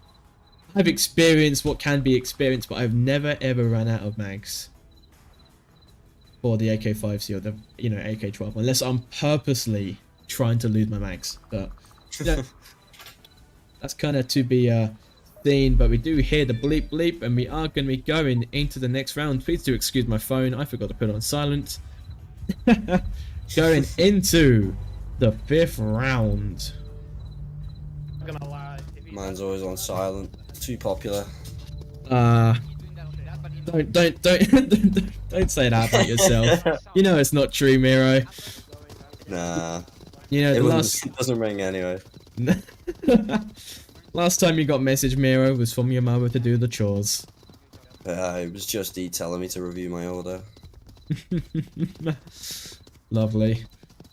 experienced what can be experienced, but I've never, ever run out of mags. For the AK-5C or the, you know, AK-12. Unless I'm purposely trying to lose my mags. But, yeah, that's kind of to be, seen, but we do hear the bleep bleep and we are going to be going into the next round. Please do excuse my phone, I forgot to put it on silent. Going into the 5th round. I'm gonna lie. Mine's always on silent. Too popular. Don't don't say that about yourself. You know it's not true, Miro. Nah. You know it doesn't ring anyway. Last time you got message, Miro, was from your mother to do the chores. It was just E telling me to review my order. Lovely.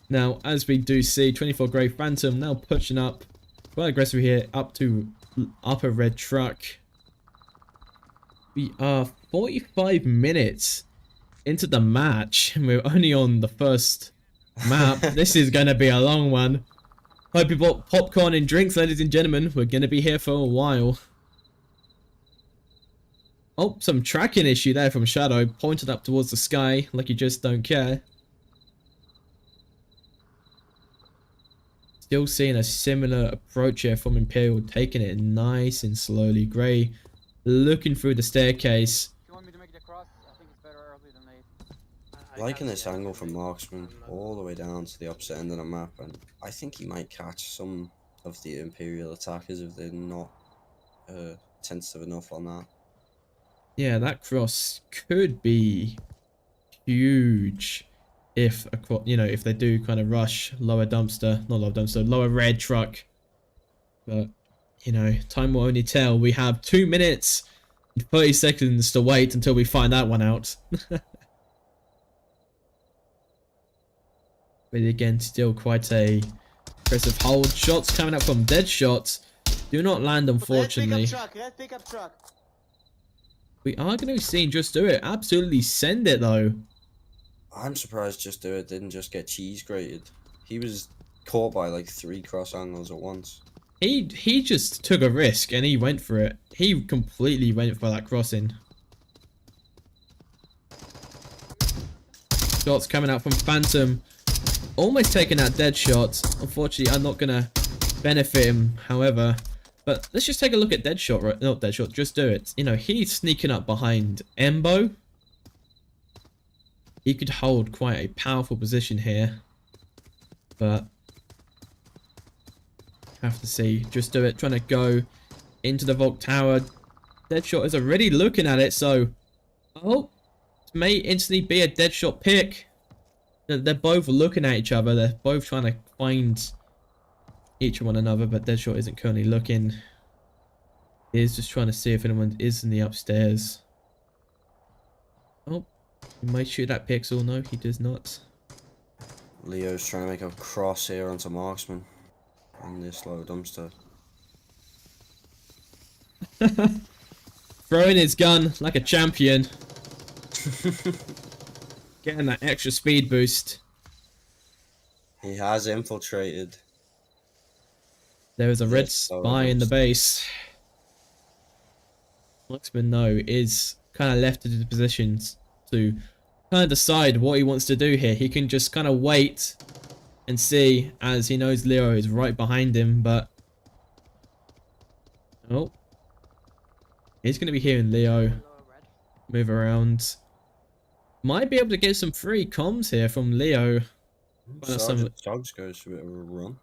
Now, as we do see, 24 Grey Phantom now pushing up quite aggressively here, up to upper red truck. We are 45 minutes into the match, and we're only on the first map. This is going to be a long one. Hope you bought popcorn and drinks, ladies and gentlemen. We're gonna be here for a while. Oh, some tracking issue there from Shadow, pointed up towards the sky like you just don't care. Still seeing a similar approach here from Imperial, taking it nice and slowly. Grey looking through the staircase. If you want me to make the cross, I think it's better early than late. Liking this angle from Marksman all the way down to the opposite end of the map, and I think he might catch some of the Imperial attackers if they're not tentative enough on that. Yeah, that cross could be huge if if they do kind of rush lower dumpster, not lower dumpster, lower red truck. But time will only tell. We have 2 minutes and 30 seconds to wait until we find that one out. But again, still quite a impressive hold. Shots coming up from Deadshot do not land, unfortunately. Red pickup truck. We are going to see Just Do It absolutely send it though. I'm surprised Just Do It didn't just get cheese grated. He was caught by like 3 cross angles at once. He just took a risk and he went for it. He completely went for that crossing. Shots coming out from Phantom. Almost taking that dead shot. Unfortunately, I'm not going to benefit him, however. But let's just take a look at Deadshot, right? Not Deadshot, Just Do It. He's sneaking up behind Embo. He could hold quite a powerful position here. But have to see. Just Do It trying to go into the Vault Tower. Deadshot is already looking at it, so it may instantly be a Deadshot pick. They're both looking at each other. They're both trying to find each one another, but Deadshot isn't currently looking. He is just trying to see if anyone is in the upstairs. Oh, he might shoot that pixel. No, he does not. Leo's trying to make a cross here onto Marksman on this low dumpster. Throwing his gun like a champion. Getting that extra speed boost. He has infiltrated. There is a red spy in the base. Marksman, though, is kind of left in the positions to kind of decide what he wants to do here. He can just kind of wait and see, as he knows Leo is right behind him, but he's going to be hearing Leo move around. Might be able to get some free comms here from Leo. Dogs goes for a bit of a run.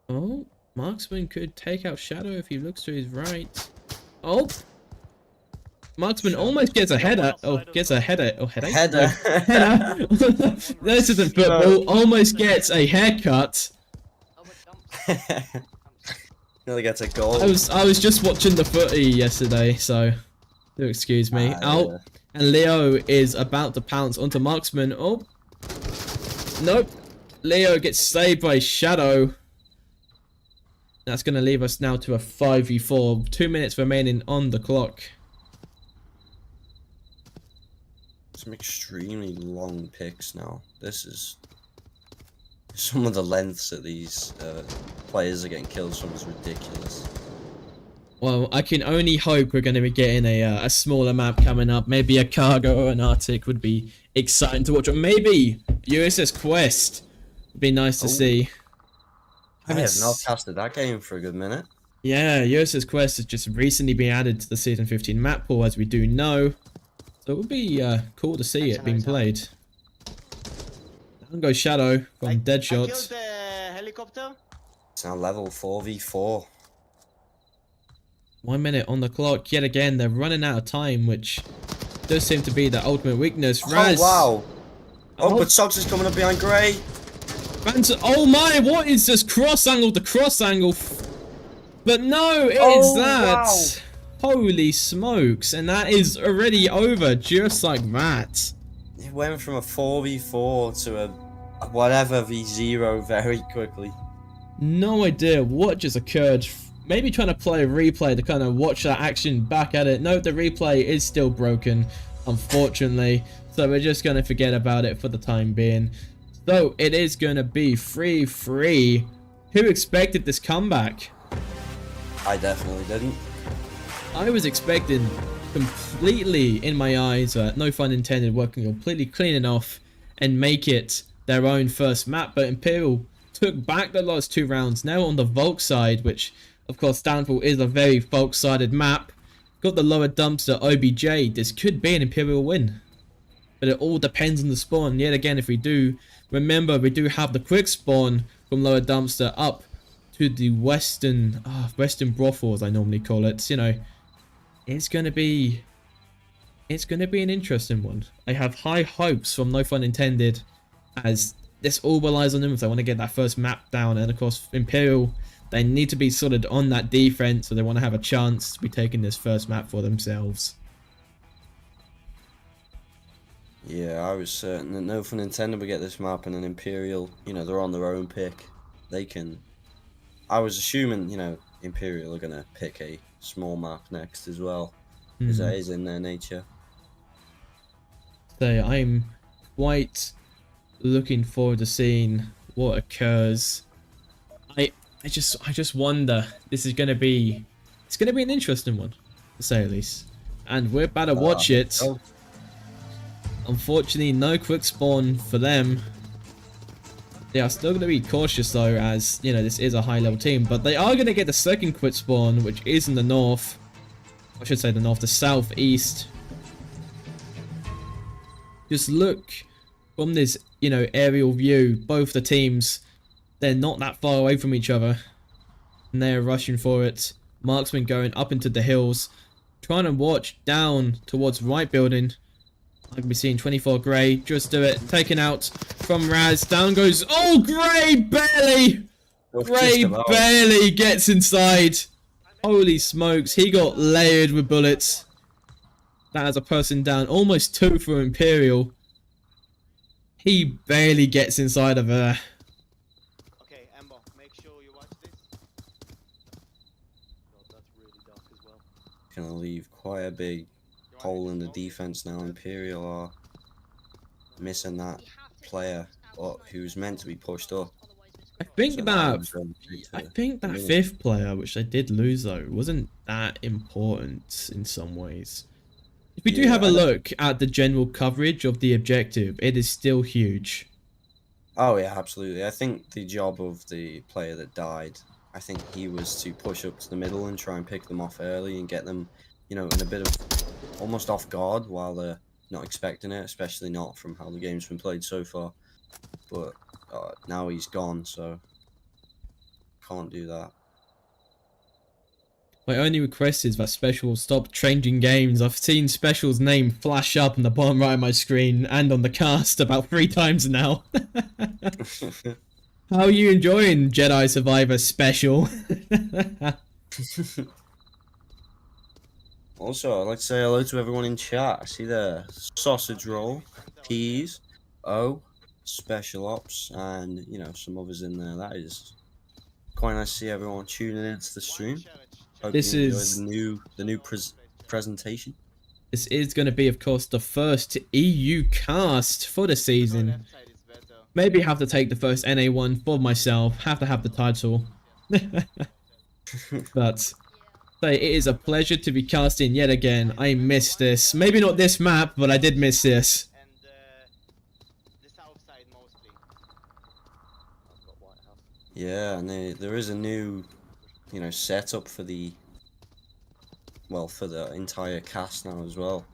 Oh, Marksman could take out Shadow if he looks to his right. Marksman almost gets a header. Gets a header. Header. This isn't football. Almost gets a haircut. Nearly gets a goal. I was just watching the footy yesterday, so do excuse me. Yeah. And Leo is about to pounce onto Marksman. Nope. Leo gets saved by Shadow. That's going to leave us now to a 5v4. 2 minutes remaining on the clock. Some extremely long picks now. This is... Some of the lengths that these players are getting kills from is ridiculous. Well, I can only hope we're going to be getting a smaller map coming up. Maybe a Cargo or an Arctic would be exciting to watch. Or maybe USS Quest would be nice to see. I have not casted that game for a good minute. Yeah, USS Quest has just recently been added to the Season 15 map pool, as we do know. So it would be cool to see it being played. Down goes Shadow from Deadshot. I killed the helicopter. It's now level 4v4. 1 minute on the clock. Yet again, they're running out of time, which does seem to be the ultimate weakness. Raz. Oh, wow. But Sox is coming up behind Grey. Oh my, what is this cross angle? The cross angle. But no, it is that. Wow. Holy smokes. And that is already over just like that. It went from a 4v4 to a whatever v0 very quickly. No idea what just occurred. Maybe trying to play a replay to kind of watch that action back at it. No, the replay is still broken, unfortunately. So we're just going to forget about it for the time being. So it is going to be 3-3 Who expected this comeback? I definitely didn't. I was expecting completely, in my eyes, no fun intended, working completely clean enough and make it their own first map, but Imperial took back the last 2 rounds. Now on the Volk side, which of course Downfall is a very Volk-sided map, got the lower dumpster OBJ. This could be an Imperial win, but it all depends on the spawn. Yet again, if we do, remember we do have the quick spawn from lower dumpster up to the western brothel, as I normally call it. You know, it's gonna be an interesting one. I have high hopes from No Fun Intended, as this all relies on them if they want to get that first map down. And of course, Imperial, they need to be solid on that defense, so they want to have a chance to be taking this first map for themselves. Yeah, I was certain that No Fun Intended would get this map, and an Imperial, you know, they're on their own pick. They can... I was assuming, you know, Imperial are going to pick a small map next as well, because that is in their nature. So I'm quite looking forward to seeing what occurs. I just wonder, it's gonna be an interesting one, to say the least. And we're about to watch it. Oh. Unfortunately, no quick spawn for them. They are still going to be cautious though, as you know, this is a high level team, but they are going to get the second quick spawn, which is in the north. I should say the southeast. Just look from this, you know, aerial view. Both the teams, they're not that far away from each other, and they're rushing for it. Marksman going up into the hills, trying to watch down towards right building. I can be seeing 24 Grey, just do it, taken out from Raz, down goes, oh, Grey barely! Grey barely gets inside. Holy smokes, he got layered with bullets. That has a person down, almost 2 for Imperial. He barely gets inside of her. Okay, Ember, make sure you watch this. God, that's really dark as well. Gonna leave quite a big hole in the defense now. Imperial are missing that player who's meant to be pushed up. I think So that fifth player, which they did lose though, wasn't that important in some ways. If we do have a look at the general coverage of the objective, it is still huge. Oh yeah, absolutely. I think the job of the player that died, I think he was to push up to the middle and try and pick them off early and get them, you know, in a bit of almost off guard while they're not expecting it, especially not from how the game's been played so far. But now he's gone, so can't do that. My only request is that Special stop changing games. I've seen Special's name flash up in the bottom right of my screen and on the cast about 3 times now. How are you enjoying Jedi Survivor Special? Also, I'd like to say hello to everyone in chat. I see there Sausage Roll, Peas, O, Special Ops, and you know, some others in there. That is quite nice to see everyone tuning into the stream. Hope This you enjoy is the new presentation. This is going to be, of course, the first EU cast for the season. Maybe have to take the first NA one for myself. Have to have the title. But it is a pleasure to be casting yet again. I missed this. Maybe not this map, but I did miss this. And the south side mostly. I've got White House. Yeah, and there is a new, you know, setup for the entire cast now as well,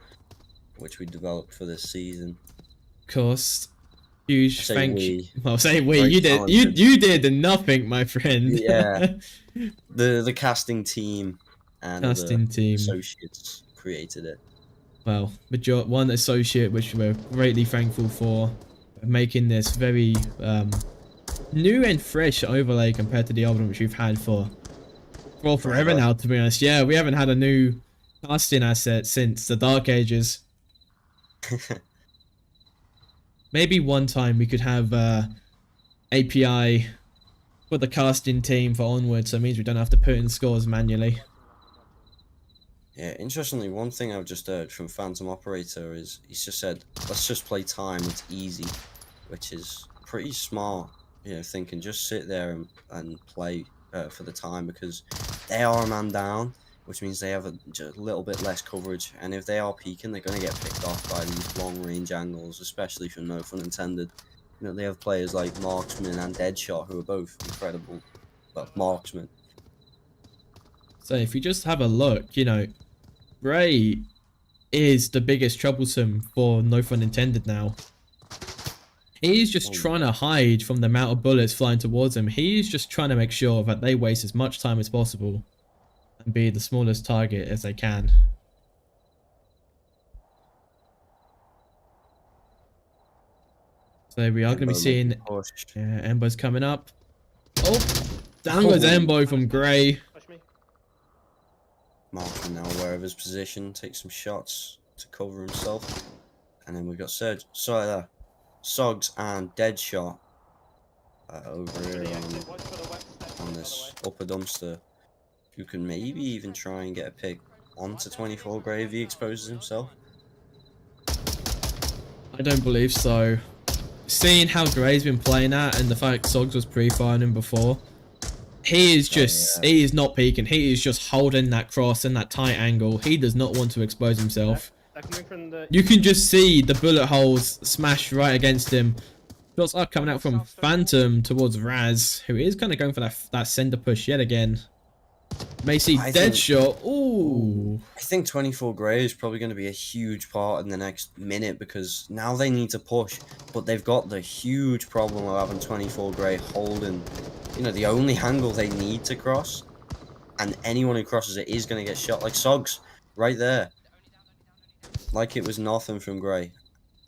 which we developed for this season. Of course. Huge thank you. Well, say we. Very You did. talented. You did nothing, my friend. Yeah. The casting team and Casting team. associates created it. Well, one associate, which we're greatly thankful for, making this very new and fresh overlay compared to the old one which we've had for forever now. To be honest, yeah, we haven't had a new casting asset since the Dark Ages. Maybe one time we could have API for the casting team for Onward, so it means we don't have to put in scores manually. Yeah, interestingly, one thing I've just heard from Phantom Operator is he's just said, let's just play time, it's easy, which is pretty smart thinking just sit there and play for the time, because they are a man down, which means they have just a little bit less coverage. And if they are peeking, they're going to get picked off by these long range angles, especially from No Fun Intended. You know, they have players like Marksman and Deadshot who are both incredible, but Marksman. So if you just have a look, you know, Gray is the biggest troublesome for No Fun Intended now. He's just trying to hide from the amount of bullets flying towards him. He's just trying to make sure that they waste as much time as possible and be the smallest target as they can. So we are going to be seeing Embo's coming up. Oh, down goes Embo from Gray. Push me. Marksman now aware of his position, takes some shots to cover himself. And then we've got Serge. Sorry there. Sogs and Deadshot over here on this upper dumpster, who can maybe even try and get a pick onto 24 Gray if he exposes himself. I don't believe so. Seeing how Gray's been playing at and the fact Sogs was pre-firing him before, he is just, he is not peeking. He is just holding that cross in that tight angle. He does not want to expose himself. You can just see the bullet holes smash right against him. Shots are coming out from Phantom towards Raz, who is kind of going for that center push yet again. May see Deadshot. Ooh. I think 24 Gray is probably going to be a huge part in the next minute, because now they need to push, but they've got the huge problem of having 24 Gray holding, you know, the only angle they need to cross, and anyone who crosses it is going to get shot. Like Sogs, right there. Like it was nothing from Gray.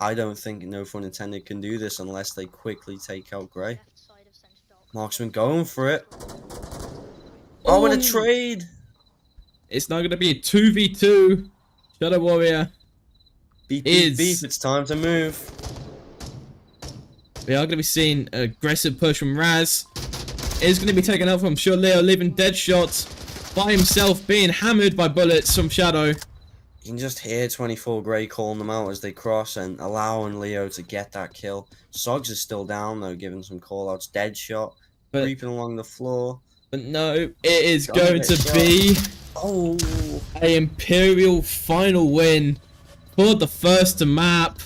I don't think No Fun Intended can do this unless they quickly take out Gray. Marksman going for it. Oh, what a trade! It's not going to be a 2v2. Shadow Warrior beep, beep, beep. It's time to move. We are going to be seeing an aggressive push from Raz. It's going to be taken out from Leo, leaving Deadshot by himself, being hammered by bullets from Shadow. You can just hear 24 Gray calling them out as they cross and allowing Leo to get that kill. Sogs is still down though, giving some call-outs. Deadshot creeping along the floor. But no, it is going to be an Imperial final win for the first map.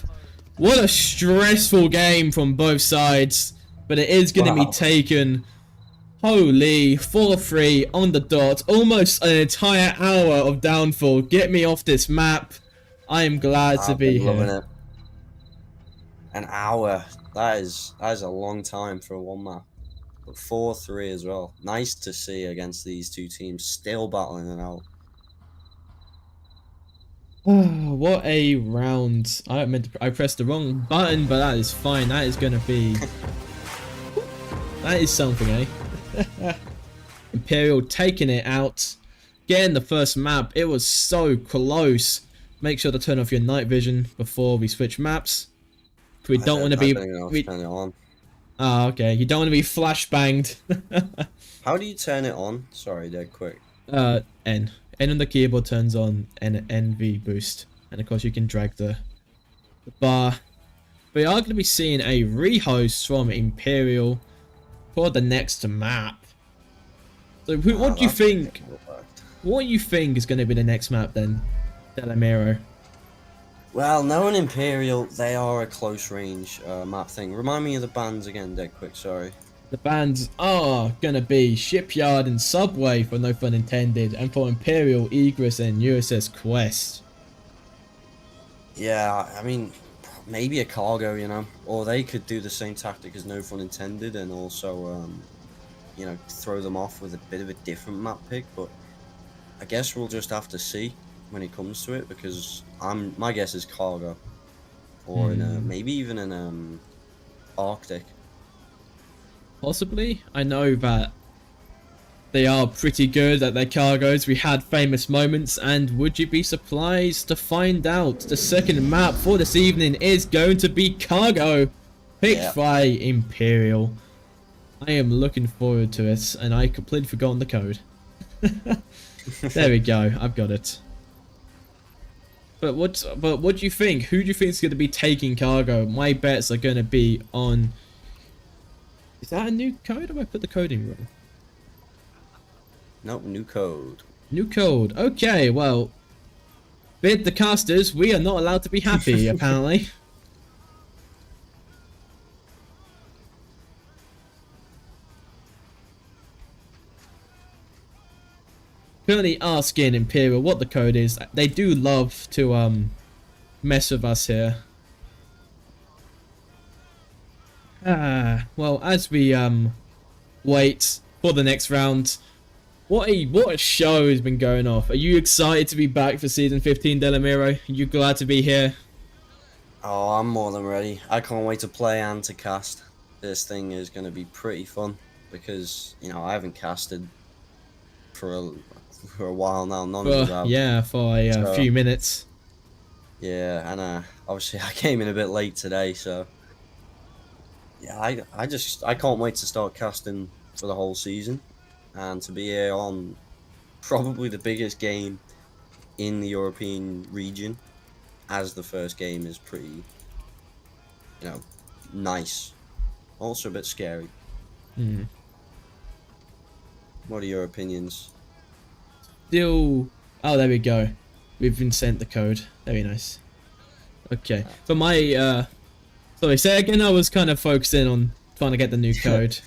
What a stressful game from both sides, but it is going to be taken. Holy, 4-3 on the dot. Almost an entire hour of downfall. Get me off this map. I am glad to be here. It. An hour. That is a long time for one map. But 4-3 as well. Nice to see against these two teams still battling it out. What a round. I pressed the wrong button, but that is fine. That is going to be... that is something, eh? Imperial taking it out, getting the first map. It was so close. Make sure to turn off your night vision before we switch maps. We don't want to be. Turn it on. Oh, okay. You don't want to be flashbanged. How do you turn it on? Sorry, dead quick. N on the keyboard turns on NV boost, and of course you can drag the bar. We are going to be seeing a rehost from Imperial for the next map. So what do you think? What do you think is going to be the next map then, Delamero? Well, knowing Imperial, they are a close range map thing. Remind me of the bands again, dead quick. Sorry. The bands are going to be Shipyard and Subway for No Fun Intended, and for Imperial, Egress and USS Quest. Yeah, I mean, maybe a cargo, you know, or they could do the same tactic as No Fun Intended and also, you know, throw them off with a bit of a different map pick. But I guess we'll just have to see when it comes to it, because my guess is cargo, or in a, maybe even in Arctic. Possibly. I know that they are pretty good at their cargoes. We had famous moments, and would you be surprised to find out the second map for this evening is going to be cargo, picked by Imperial. I am looking forward to it, and I completely forgotten the code. There we go. I've got it. But what do you think? Who do you think is going to be taking cargo? My bets are going to be on Is that a new code, or have I put the coding wrong? Nope, new code. New code. Okay, well, bid the casters, we are not allowed to be happy, apparently. Currently asking Imperial what the code is. They do love to mess with us here. Well, as we wait for the next round, what a show has been going off. Are you excited to be back for season 15, Delamiro? Are you glad to be here? Oh, I'm more than ready. I can't wait to play and to cast. This thing is going to be pretty fun because, you know, I haven't casted for a while now. None of us have. Yeah, for a few minutes. Yeah, and obviously I came in a bit late today, so yeah, I can't wait to start casting for the whole season and to be here on probably the biggest game in the European region, as the first game is pretty, you know, nice. Also a bit scary. Hmm. What are your opinions? Still... Oh, there we go. We've been sent the code. Very nice. Okay. For my... Sorry, say again, I was kind of focusing on trying to get the new code.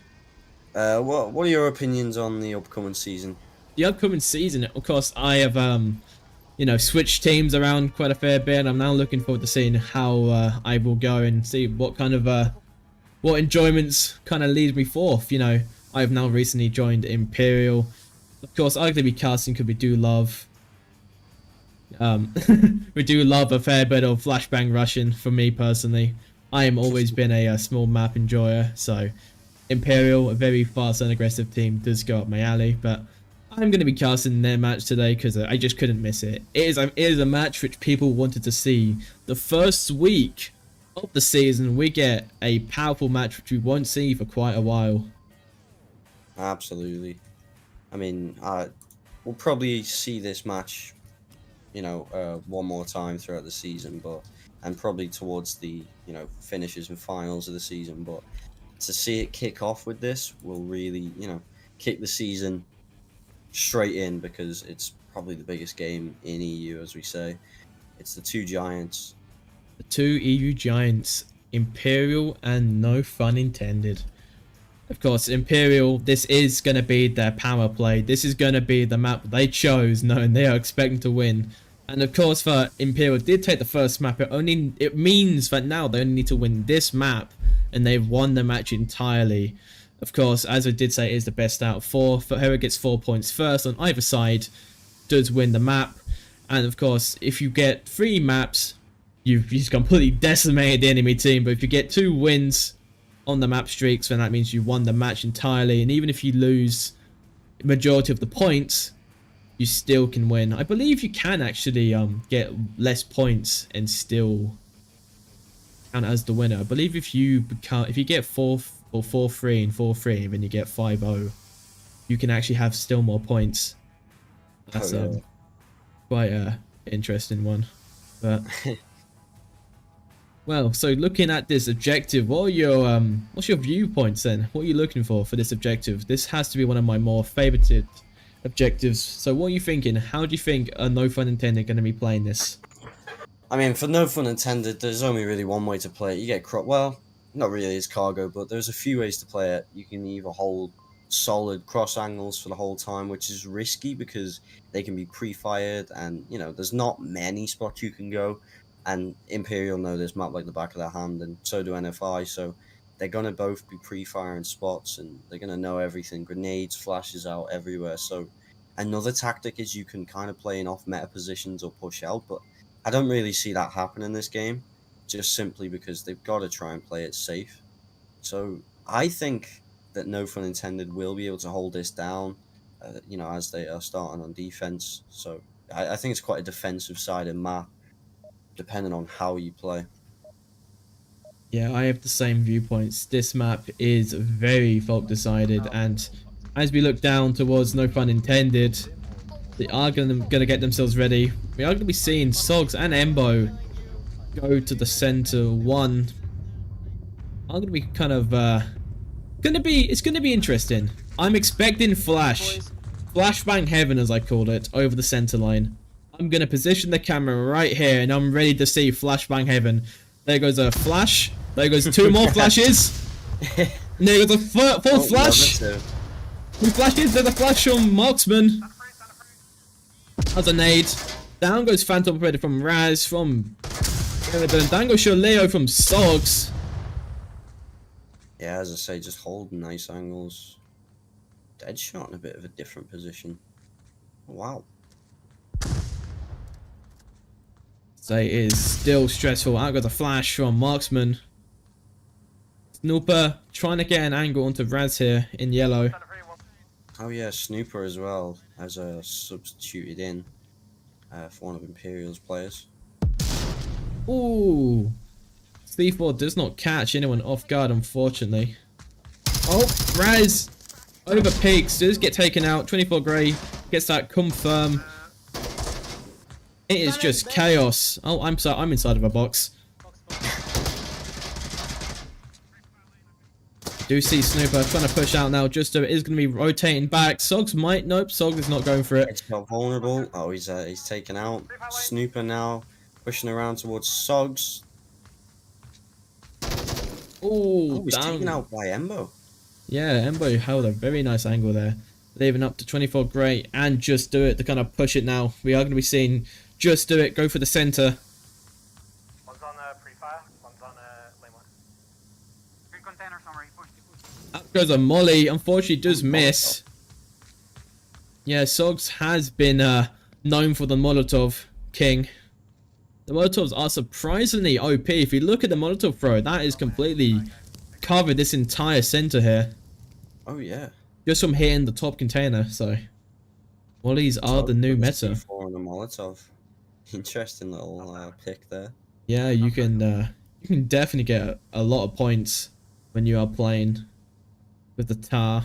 What are your opinions on the upcoming season? The upcoming season, of course, I have, you know, switched teams around quite a fair bit. I'm now looking forward to seeing how I will go and see what kind of, what enjoyments kind of lead me forth. You know, I've now recently joined Imperial. Of course, I could be casting because we do love, we do love a fair bit of flashbang rushing for me personally. I am always been a small map enjoyer, so Imperial, a very fast and aggressive team, does go up my alley, but I'm going to be casting their match today because I just couldn't miss it. It is a match which people wanted to see. The first week of the season, we get a powerful match which we won't see for quite a while. Absolutely. I mean, we'll probably see this match, you know, one more time throughout the season, and probably towards the, you know, finishes and finals of the season, but to see it kick off with this will really, you know, kick the season straight in because it's probably the biggest game in EU, as we say. It's the two giants. The two EU giants, Imperial and No Fun Intended. Of course, Imperial, this is going to be their power play. This is going to be the map they chose, knowing they are expecting to win. And of course, for Imperial did take the first map, it means that now they only need to win this map, and they've won the match entirely. Of course, as I did say, it is the best out of 4. For whoever gets 4 points first on either side does win the map. And of course, if you get 3 maps, you've just completely decimated the enemy team. But if you get 2 wins on the map streaks, then that means you won the match entirely. And even if you lose the majority of the points, you still can win. I believe you can actually get less points and still count as the winner. I believe if you get 4-3 and 4-3, then you get 5-0, you can actually have still more points. That's quite a interesting one. But well, so looking at this objective, what are your what's your viewpoints then? What are you looking for this objective? This has to be one of my more favorited objectives. So what are you thinking? How do you think No Fun Intended going to be playing this? I mean, for No Fun Intended, there's only really one way to play it. You get well, not really as cargo, but there's a few ways to play it. You can either hold solid cross angles for the whole time, which is risky because they can be pre-fired, and you know there's not many spots you can go. And Imperial know this map like the back of their hand, and so do NFI. So they're gonna both be pre-firing spots, and they're gonna know everything. Grenades, flashes out everywhere. So another tactic is you can kind of play in off-meta positions or push out, but I don't really see that happen in this game, just simply because they've got to try and play it safe. So I think that No Fun Intended will be able to hold this down, you know, as they are starting on defense. So I think it's quite a defensive-sided map, depending on how you play. Yeah, I have the same viewpoints. This map is very fault decided, and as we look down towards No Fun Intended, they are gonna get themselves ready. We are gonna be seeing Sogs and Embo go to the center. One are gonna be kind of It's gonna be interesting. I'm expecting flash. Flashbang heaven, as I call it, over the center line. I'm gonna position the camera right here, and I'm ready to see flashbang heaven. There goes a flash. There goes 2 more flashes. And there goes a full flash. 2 flashes. There's a flash from Marksman. That's a nade. Down goes Phantom Predator from Raz. Down goes Leo from Sogs. Yeah, as I say, just holding nice angles. Deadshot in a bit of a different position. Wow. So it is still stressful. Out goes a flash from Marksman. Snooper trying to get an angle onto Raz here in yellow. Oh yeah, Snooper as well as substituted in for one of Imperial's players. Ooh. C4 does not catch anyone off guard, unfortunately. Oh, Raz over peaks, does get taken out. 24 Grey gets that confirm. It is just chaos. Oh, I'm sorry, I'm inside of a box. Do see Snooper trying to push out now. Just it is going to be rotating back. Sogs might. Nope, Sogs is not going for it. It's got vulnerable. Oh, he's taken out. Snooper now pushing around towards Sogs. Ooh, Oh, he's down. taken out by Embo. Yeah, Embo held a very nice angle there. Leaving up to 24 Grey and Just Do It to kind of push it now. We are going to be seeing Just Do It go for the center. One's on pre-fire, one's on lane 1. Green container somewhere, he pushed. Up goes a Molly. Unfortunately, does miss. Yeah, Sogs has been known for the Molotov King. The Molotovs are surprisingly OP. If you look at the Molotov throw, that is completely covered this entire center here. Oh yeah. Just from hitting the top container, so Mollies are the new meta. On the Molotov. Interesting little pick there. Yeah, you can definitely get a lot of points when you are playing with the tar.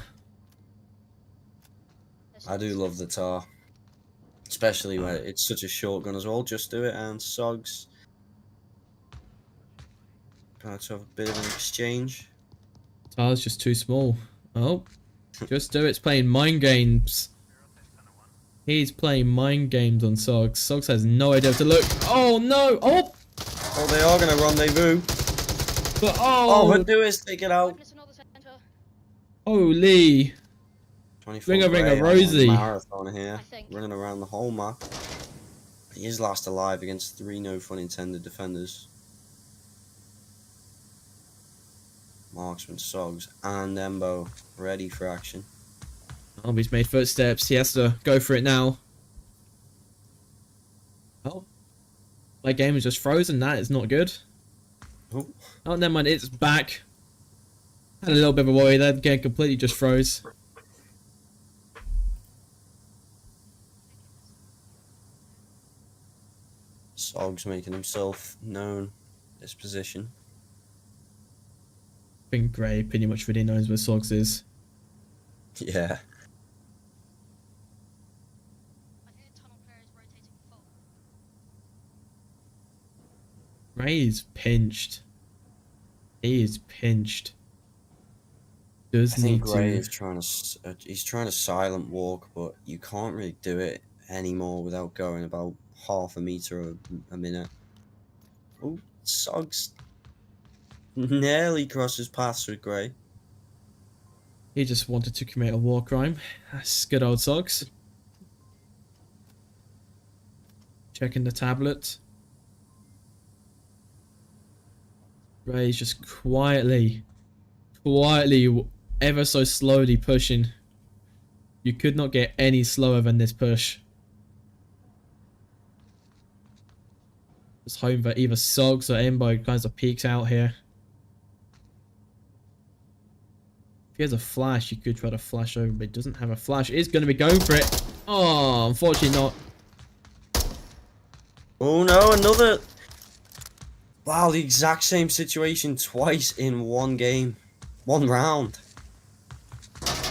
I do love the tar. Especially when it's such a short gun as well. Just Do It and Sogs. Trying to have a bit of an exchange. Tar's just too small. Oh, Just Do It's playing mind games. He's playing mind games on Sogs. Sogs has no idea where to look. Oh no! Oh! Oh, they are going to rendezvous. But Oh, but Do It's take it out. It's another center. Holy! 24 Ringer, Grey Rosie. Marathon here, I think. running around the whole map. He is last alive against 3 no fun intended defenders. Marksman, Sogs, and Embo ready for action. Oh, he's made footsteps. He has to go for it now. Oh. My game is just frozen. That is not good. Oh, Oh, never mind. It's back. Had a little bit of a worry there. The game completely just froze. Sogs making himself known this position. I think Grey pretty much really knows where Sogs is. Yeah. I think the tunnel player is rotating full. Grey is pinched. He is pinched. Does I think need Grey to. is he's trying to silent walk, but you can't really do it anymore without going about half a meter a minute. Oh, Sogs nearly crosses paths with Grey. He just wanted to commit a war crime. That's good old Sogs. Checking the tablet. Grey's just quietly, ever so slowly pushing. You could not get any slower than this push. Just hoping that either Sogs or Embo kinds of peeks out here. If he has a flash, you could try to flash over, but he doesn't have a flash. He's going to be going for it. Oh, unfortunately not. Oh no, another. Wow, the exact same situation twice in one game. One round.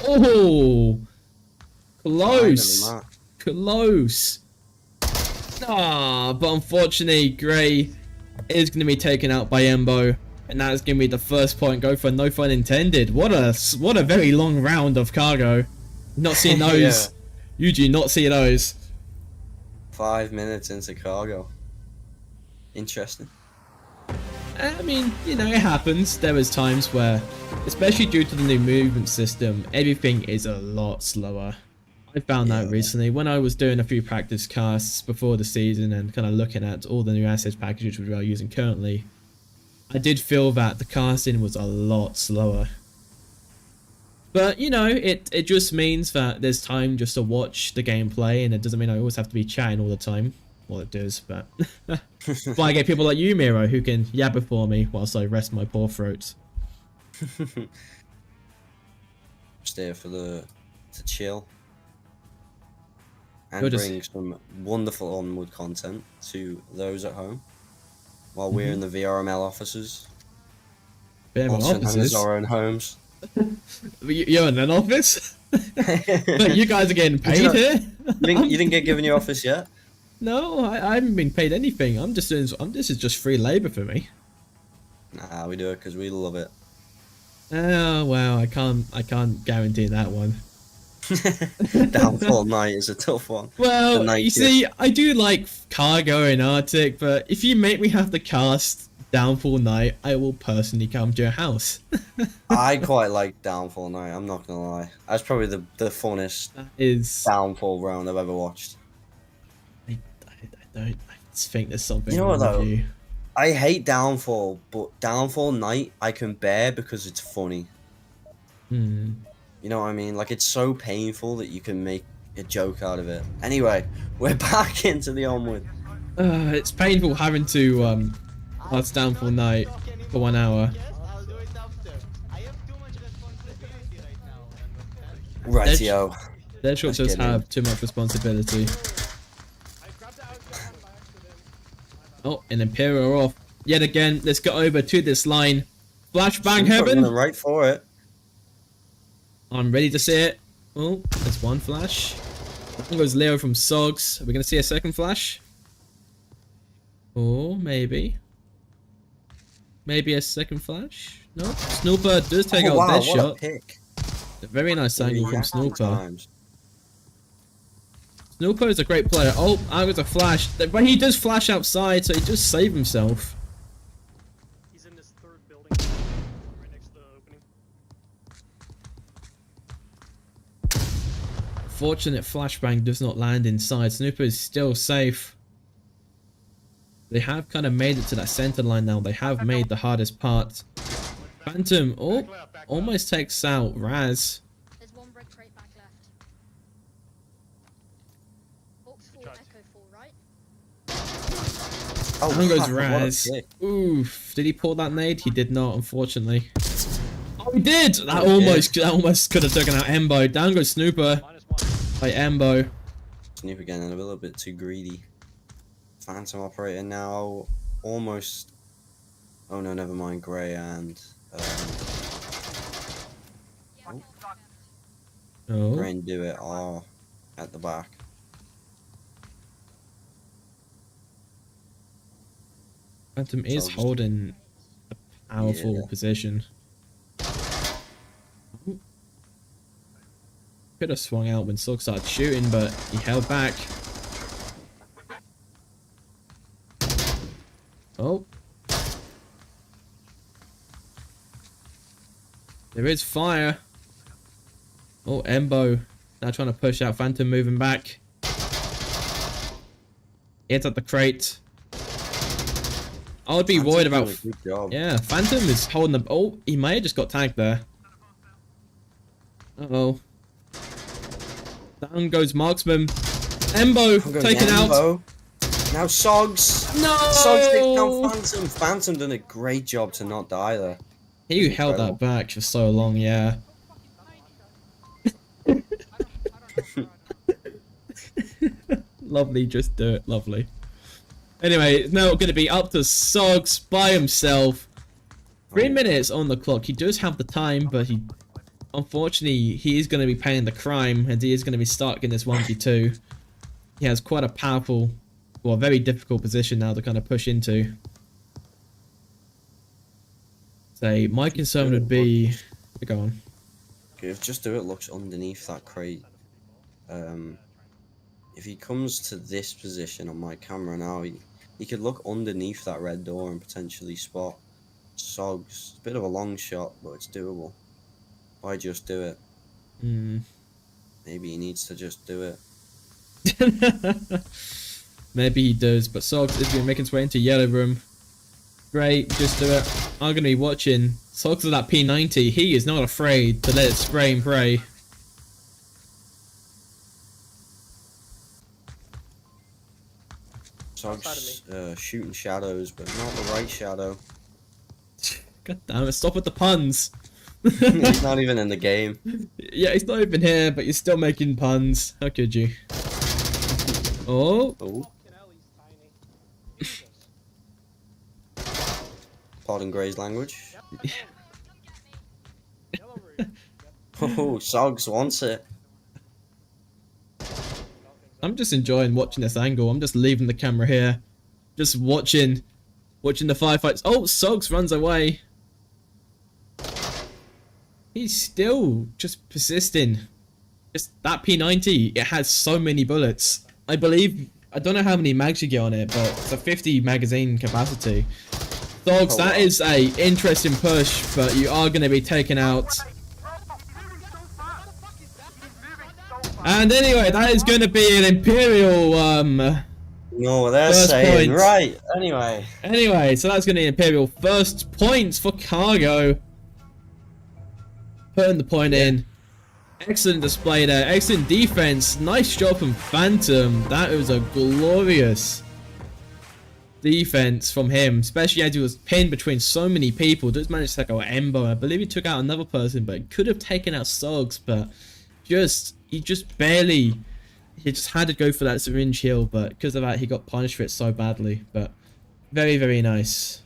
Oh, close. Finally, Matt. Close. Ah, but unfortunately, Grey is going to be taken out by Embo. And now it's giving me the first point. Go for no fun intended. What a very long round of cargo. Not seeing those. Yeah. You do not see those. 5 minutes into cargo. Interesting. I mean, you know, it happens. There was times where, especially due to the new movement system, everything is a lot slower. I found that recently when I was doing a few practice casts before the season and kind of looking at all the new assets packages which we are using currently. I did feel that the casting was a lot slower. But, you know, it just means that there's time just to watch the gameplay, and it doesn't mean I always have to be chatting all the time. Well, it does, but... But I get people like you, Miro, who can yabber for me whilst I rest my poor throat. Just there for to chill. And You're just- bring some wonderful Onward content to those at home. While we're in the VRML offices. Bit of an Also known as offices. our own homes. You're in an office? But you guys are getting paid not- here? You didn't get given your office yet? No, I haven't been paid anything. I'm just doing. this is just free labor for me. Nah, we do it because we love it. Oh well, I can't guarantee that one. Downfall night is a tough one. The Well, night you shift. see, I do like cargo and Arctic, but if you make me have to cast Downfall Night, I will personally come to your house. I quite like Downfall night, I'm not gonna lie. That's probably the funnest That is. Downfall round I've ever watched. I don't. I just think there's something You know what, wrong though? with you. I hate Downfall, but Downfall night I can bear because it's funny. Hmm. You know what I mean? Like, it's so painful that you can make a joke out of it. Anyway, we're back into the Onward. It's painful having to cast Downfall Night for 1 hour. Yes, I'll do it after. I have too much responsibility right now. Understand? Rightio. Deadshot Let's does get in. have too much responsibility. Oh, an Imperial off. Yet again, let's get over to this line. Flashbang Super heaven. running right for it. I'm ready to see it. Oh, there's one flash. There goes Leo from Sogs. Are we going to see a second flash? Or maybe. Maybe a second flash? No. Snooper does take Oh, out wow, this what a shot. pick. A very nice angle from Yeah, Snooper. times. Snooper is a great player. Oh, I was a flash. But he does flash outside, so he does save himself. He's in this third building, right next to the opening. Fortunate flashbang does not land inside. Snooper is still safe. They have kind of made it to that center line now. They have made the hardest part. Phantom, oh, almost takes out Raz. There's one brick crate back left. Box full, echo full, right? Oh, Down goes what a Raz. pick. Oof, did he pull that nade? He did not, unfortunately. Oh, he did! That Oh, he almost could have taken out Embo. Down goes Snooper by Embo. Snoop again, and a little bit too greedy. Phantom operator now, almost. Oh no, never mind. Grey and Oh, Grey and Do It are at the back. Phantom is So just- holding a powerful Yeah. position. Could have swung out when Silk started shooting, but he held back. Oh. There is fire. Oh, Embo now trying to push out. Phantom moving back. Hits at the crate. I would be Phantom's worried doing about. a good job. Yeah, Phantom is holding the. Oh, he may have just got tagged there. Uh-oh. Down goes Marksman. Embo I'm going taken out. Embo. Now Sogs. No! Sogs taking down Phantom. Phantom done a great job to not die there. He held that Incredible. back for so long, yeah. Lovely, just do it, lovely. Anyway, it's now going to be up to Sogs by himself. 3 minutes on the clock. He does have the time, but unfortunately, he is going to be paying the crime, and he is going to be stuck in this 1v2. He has quite a powerful, well, very difficult position now to kind of push into. Say, my concern would be... Go on. If Just Do It looks underneath that crate, if he comes to this position on my camera now, he could look underneath that red door and potentially spot Sogs. It's a bit of a long shot, but it's doable. Why Just Do It? Hmm. Maybe he needs to just do it. Maybe he does, but Sogs is going to make his way into yellow room. Great, Just Do It. I'm going to be watching Sogs with that P90. He is not afraid to let it spray and pray. Sogs shooting shadows, but not the right shadow. God damn it, stop with the puns. He's not even in the game. Yeah, he's not even here, but you're still making puns. How could you? Oh. Oh. Pardon Gray's language. Oh, Sogs wants it. I'm just enjoying watching this angle. I'm just leaving the camera here. Just watching the firefights. Oh, Sogs runs away. He's still just persisting. Just that P90, it has so many bullets. I believe, I don't know how many mags you get on it, but it's a 50 magazine capacity. Sogs, Oh, that wow. is a interesting push, but you are going to be taken out. And anyway, that is going to be an Imperial, No, they're First saying. point. Right, anyway. so that's going to be Imperial first points for Cargo. Putting the point in. Excellent display there. Excellent defense. Nice job from Phantom. That was a glorious defense from him, especially as he was pinned between so many people. Just managed to take out Embo. I believe he took out another person, but could have taken out Sogs, but he just barely. He just had to go for that syringe heal, but because of that, he got punished for it so badly. But very, very nice.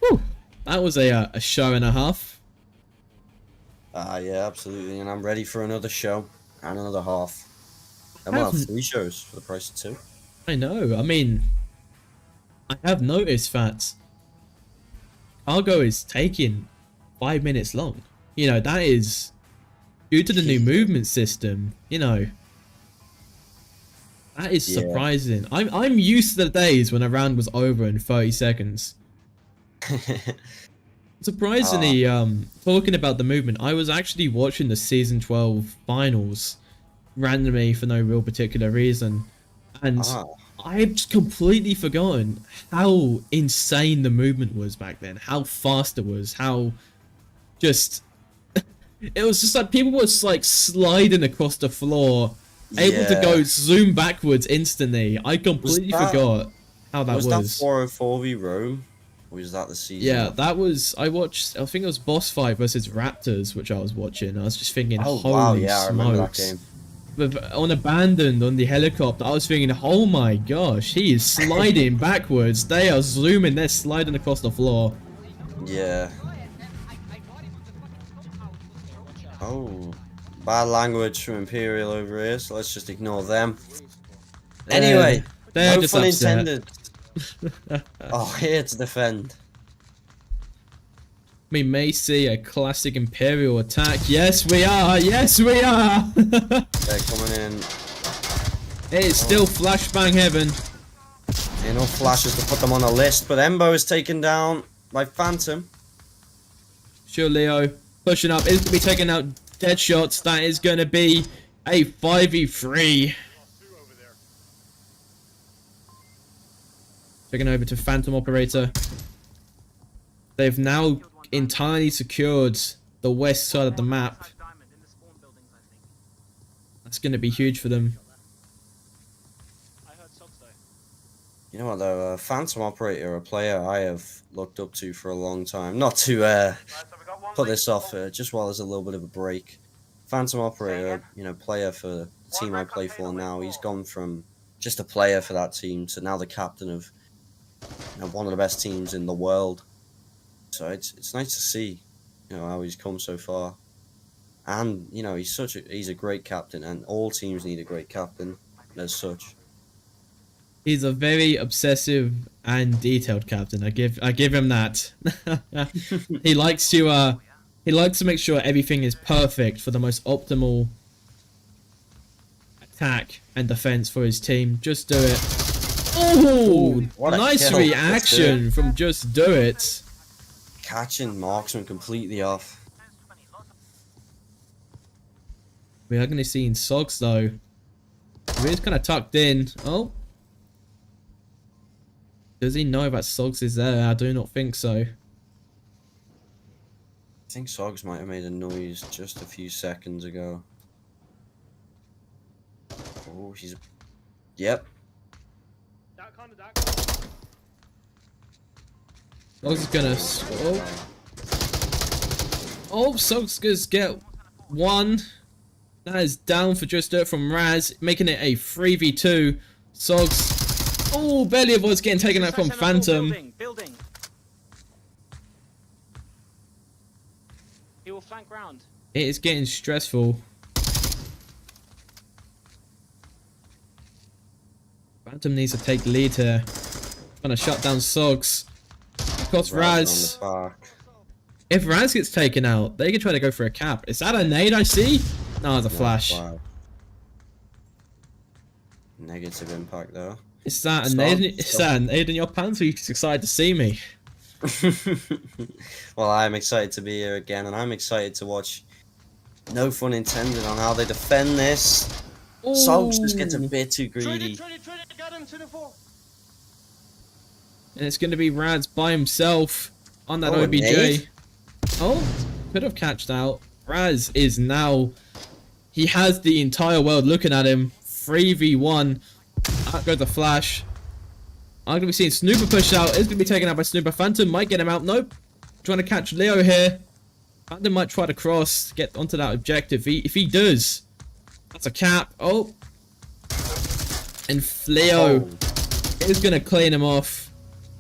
Whew. That was a show and a half. Yeah, absolutely. And I'm ready for another show and another half. And we'll have 3 shows for the price of 2. I know. I mean, I have noticed that Cargo is taking 5 minutes long. You know, that is due to the new movement system. You know, that is Yeah. surprising. I'm used to the days when a round was over in 30 seconds. Surprisingly, talking about the movement, I was actually watching the season 12 finals randomly for no real particular reason, and I've just completely forgotten how insane the movement was back then, how fast it was, how just it was just like people were like sliding across the floor, able to go zoom backwards instantly. I completely forgot how that was. Was that 404v Rome? Or was that the season? Yeah, that was. I think it was Boss Fight versus Raptors, which I was watching. I was just thinking, Oh holy wow, yeah, I remember that smokes. game. But on Abandoned, on the helicopter, I was thinking, oh my gosh, he is sliding backwards. They are zooming, they're sliding across the floor. Yeah. Oh, bad language from Imperial over here, so let's just ignore them. Anyway, they're no just fun upset. intended. Oh, here to defend. We may see a classic Imperial attack. Yes, we are. Yes, we are. They're coming in. It is still flashbang heaven. Enough flashes to put them on a list, but Embo is taken down by Phantom. Sure, Leo pushing up. Is going to be taking out dead shots. That is going to be a 5v3. Taking over to Phantom Operator. They've now entirely secured the west side of the map. That's going to be huge for them. I heard Sogs though. You know what though, Phantom Operator, a player I have looked up to for a long time. Not to put this off, just while there's a little bit of a break. Phantom Operator, you know, player for the team I play for now. He's gone from just a player for that team to now the captain of, you know, one of the best teams in the world. So it's nice to see, you know, how he's come so far. And, you know, he's a great captain, and all teams need a great captain as such. He's a very obsessive and detailed captain. I give him that. He likes to make sure everything is perfect for the most optimal attack and defense for his team. Just do it. Oh, what a nice kill. reaction from Just Do It. Catching marksman completely off. We are going to see in Sogs though. He is kind of tucked in. Oh. Does he know that Sogs is there? I do not think so. I think Sogs might have made a noise just a few seconds ago. Oh, he's... Yep. Sogs is gonna... Oh, Sogs does get one. That is down for Just Do It from Raz, making it a 3v2. Sogs... Oh, barely avoids getting taken out from Phantom. Building. He will flank round. It is getting stressful. Phantom needs to take the lead here. Gonna shut down Sogs. Of course, Raz. If Raz gets taken out, they can try to go for a cap. Is that a nade I see? No, it's a flash. Wow. Negative impact though. Is that a nade? Is that a nade in your pants, or are you just excited to see me? Well, I'm excited to be here again, and I'm excited to watch. No fun intended on how they defend this. Sogs just gets a bit too greedy. Got him to the fore. And it's going to be Raz by himself on that Oh, a OBJ. nade? Oh, could have catched out. Raz is now... He has the entire world looking at him. 3v1. Out goes the flash. I'm going to be seeing Snooper push out. It's going to be taken out by Snooper. Phantom might get him out. Nope. Trying to catch Leo here. Phantom might try to cross, get onto that objective. If he does, that's a cap. Oh. And Leo is going to clean him off,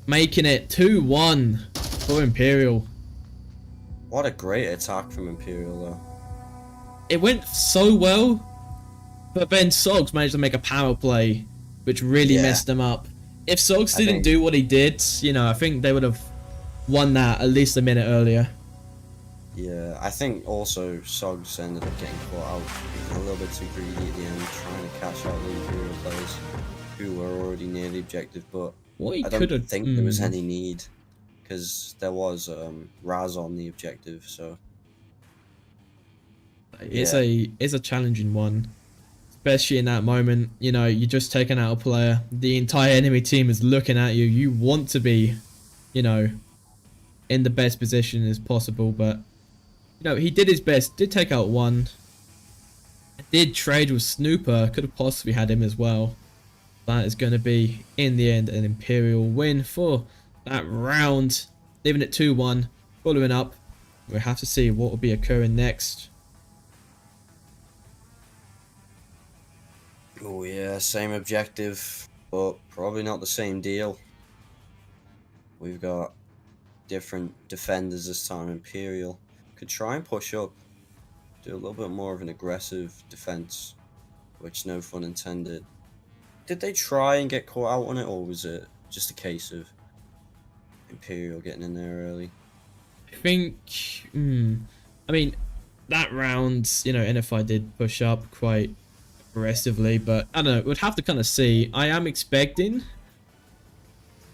making it 2-1 for Imperial. What a great attack from Imperial though. It went so well, but then Sogs managed to make a power play, which really messed them up. If Sogs didn't do what he did, you know, I think they would have won that at least a minute earlier. Yeah, I think also Sogs ended up getting caught out. He was a little bit too greedy at the end, trying to catch out the Imperial players who were already near the objective, but What he I could don't have... think there was any need, because there was Raz on the objective, so... It's a challenging one, especially in that moment. You know, you're just taking out a player. The entire enemy team is looking at you. You want to be, you know, in the best position as possible. But you know, he did his best. Did take out one. Did trade with Snooper. Could have possibly had him as well. That is going to be in the end an Imperial win for that round, leaving it 2-1. Following up, we have to see what will be occurring next. Oh yeah, same objective, but probably not the same deal. We've got different defenders this time. Imperial could try and push up, do a little bit more of an aggressive defense, which no fun intended. Did they try and get caught out on it, or was it just a case of Imperial getting in there early? I think, I mean, that round, you know, NFI did push up quite aggressively, but I don't know, we'd have to kind of see. I am expecting,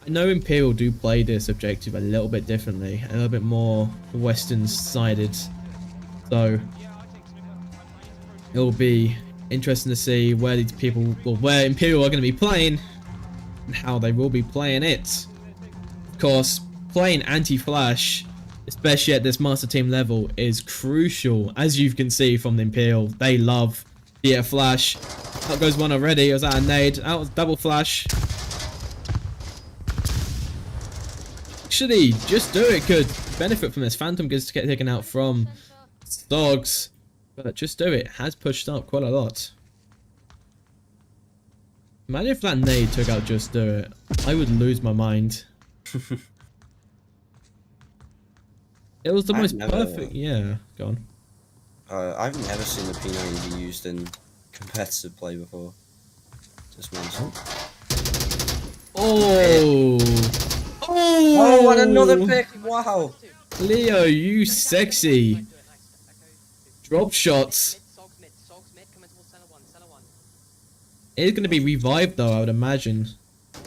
I know Imperial do play this objective a little bit differently, a little bit more western sided, so it'll be interesting to see where these people, well, where Imperial are going to be playing and how they will be playing it. Of course, playing anti-flash, especially at this master team level, is crucial. As you can see from the Imperial, they love the flash. Out goes one already. Was that a nade? Out was double flash. Actually, Just Do It could benefit from this. Phantom gets to get taken out from Dogs, but Just Do It has pushed up quite a lot. Imagine if that nade took out Just Do It. I would lose my mind. It was the most perfect. Yeah, go on. I've never seen the P90 be used in competitive play before. Just mentioned. Oh. Oh, and another pick. Wow. Leo, you sexy. Drop shots. Sogs mid, coming towards center one. It's going to be revived though, I would imagine.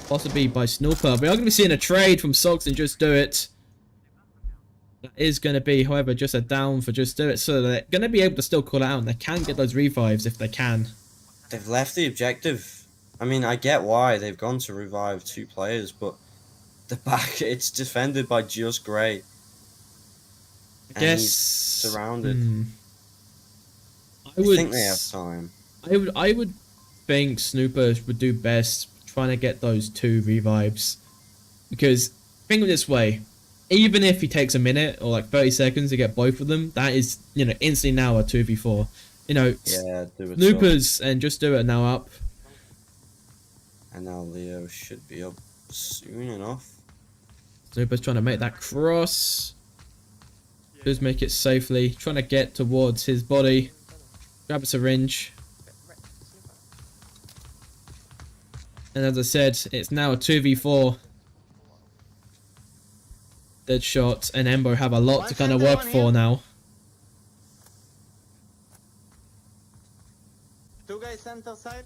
Possibly by Snooper. We are going to be seeing a trade from Sogs and Just Do It. That is going to be, however, just a down for Just Do It. So they're going to be able to still call it out and they can get those revives if they can. They've left the objective. I mean, I get why they've gone to revive 2 players, but the back, it's defended by just Grey. I guess... He's surrounded. I would think they have time. I would think Snooper would do best trying to get those 2 revives. Because, think of it this way. Even if he takes a minute or like 30 seconds to get both of them, that is, you know, instantly now a 2v4. You know, Yeah, do it. Snoopers and Just Do It are now up. And now Leo should be up soon enough. Snoopers trying to make that cross. Does make it safely. Trying to get towards his body. Grab a syringe. And as I said, it's now a 2v4. Deadshot and Embo have a lot to kind of work for now. 2 guys center side.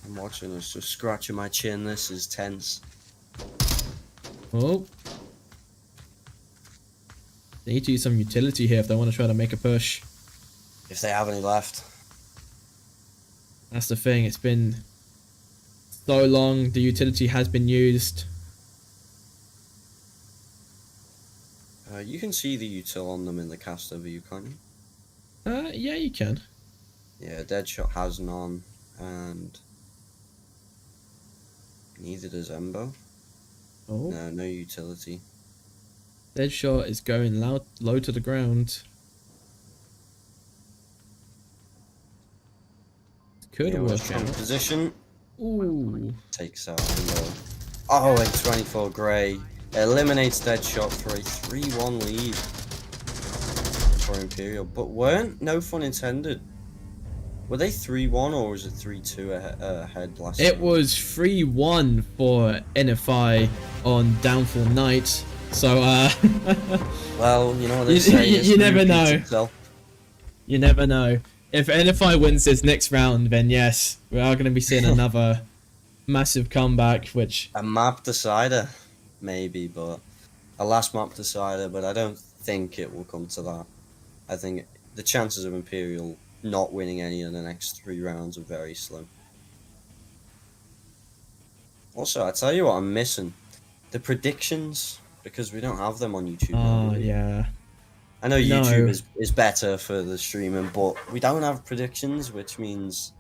I'm watching this, just scratching my chin. This is tense. Oh. They need to use some utility here if they want to try to make a push. If they have any left. That's the thing, it's been so long, the utility has been used. You can see the util on them in the caster view, can't you? Yeah, you can. Yeah, Deadshot has none, and neither does Embo. Oh, No, no utility. Deadshot is going low to the ground. Could Yeah, work from out. position. Ooh. Takes out Embo. Oh, and 24 Grey eliminates Deadshot for a 3-1 lead for Imperial. But weren't, no fun intended. Were they 3-1 or was it 3-2 ahead last It time? was 3-1 for NFI on Downfall Night. So, Well, you know what they You- say. you history never repeats know. itself. you never know. If NFI wins this next round, then yes, we are going to be seeing another massive comeback, which... A map decider, maybe, but a last map decider, but I don't think it will come to that. I think the chances of Imperial not winning any of the next 3 rounds are very slim. Also, I tell you what I'm missing. The predictions, because we don't have them on YouTube. Oh, do we? yeah. I know No. YouTube is better for the streaming, but we don't have predictions, which means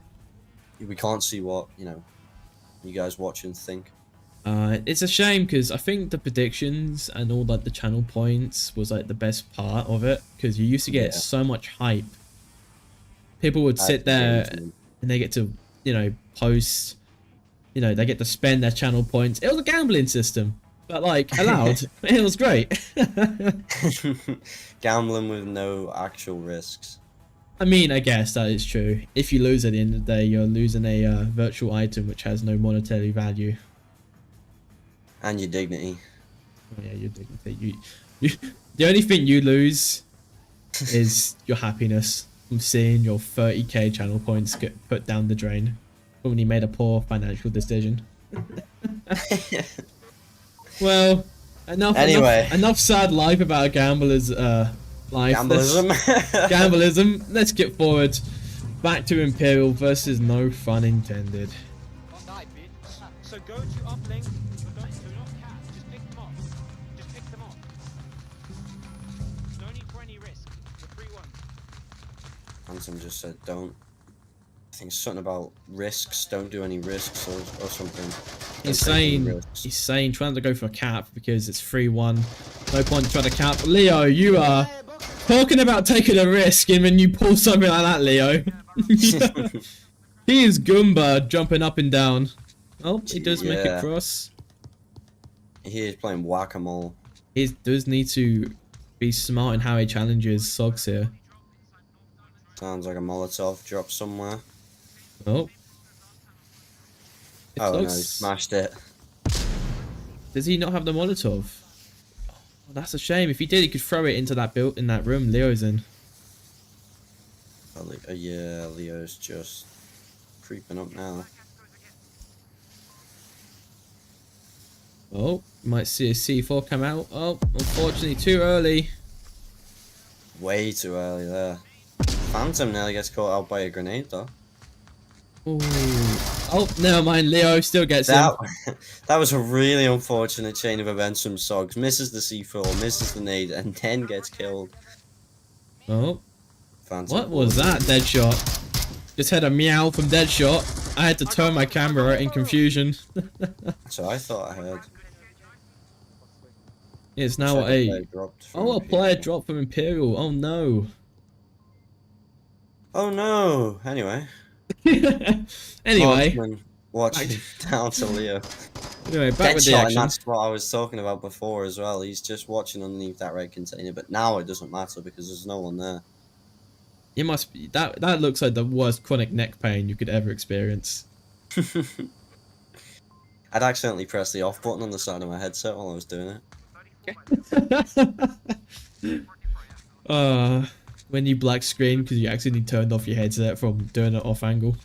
we can't see what, you know, you guys watching think. It's a shame because I think the predictions and all like the channel points was like the best part of it because you used to get Yeah. so much hype. People would sit there and they get to, you know, post, you know, they get to spend their channel points. It was a gambling system, but like allowed. It was great. Gambling with no actual risks. I mean, I guess that is true. If you lose at the end of the day, you're losing a virtual item which has no monetary value. And your dignity. Oh, yeah, your dignity. The only thing you lose is your happiness from seeing your 30k channel points get put down the drain when you made a poor financial decision. Well, enough sad life about a gambler's life. Gamblerism. Gamblerism. Let's get forward. Back to Imperial versus No Fun Intended. So go to uplink, but do not cap, just pick them off. Just pick them off. No need for any risk. You're 3-1. Hanson just said don't. I think something about risks, don't do any risks or something. He's Don't take any saying, risks. trying to go for a cap because it's 3-1. No point trying to cap. Leo, you are talking about taking a risk and then you pull something like that, Leo. He is Goomba jumping up and down. Oh, he does make Yeah. it cross. He is playing whack-a-mole. He does need to be smart in how he challenges Sogs here. Sounds like a Molotov drop somewhere. Oh. It Oh no, he looks... smashed it. Does he not have the Molotov? Oh, that's a shame. If he did, he could throw it into that built in that room Leo's in. Yeah, Leo's just creeping up now. Oh, might see a C4 come out. Oh, unfortunately, too early. Way too early there. Phantom nearly gets caught out by a grenade though. Ooh. Oh, never mind. Leo still gets him. That was a really unfortunate chain of events from Sogs. Misses the C4, misses the nade, and then gets killed. Oh, Phantom what was that? Deadshot. Just had a meow from Deadshot. I had to turn my camera in confusion. So I thought I heard. It's now Check a... player dropped from Oh, a player Imperial. dropped from Imperial. Oh no. Oh no! Anyway. Anyway. Marksman watching down to Leo. Anyway, back with the Deadshot, and action. that's what I was talking about before as well. He's just watching underneath that red container, but now it doesn't matter because there's no one there. It must be... That looks like the worst chronic neck pain you could ever experience. I'd accidentally pressed the off button on the side of my headset while I was doing it. When you black screen because you accidentally turned off your headset from doing it off angle.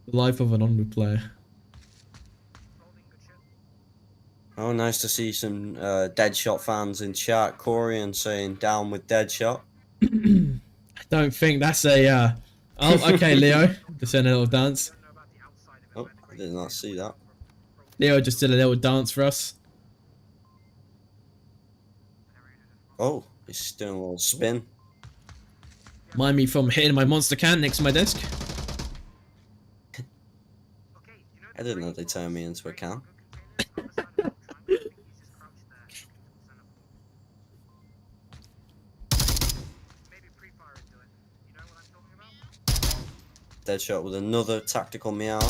The life of an Onward player. Oh, nice to see some Deadshot fans in chat. Corian saying down with Deadshot. I don't think that's a... Oh, okay, Leo. Just doing a little dance. Oh, I did not see that. Leo just did a little dance for us. Oh, he's doing a little spin. Mind me from hitting my monster can next to my desk. I didn't know they turned me into a can. Deadshot with another tactical meow.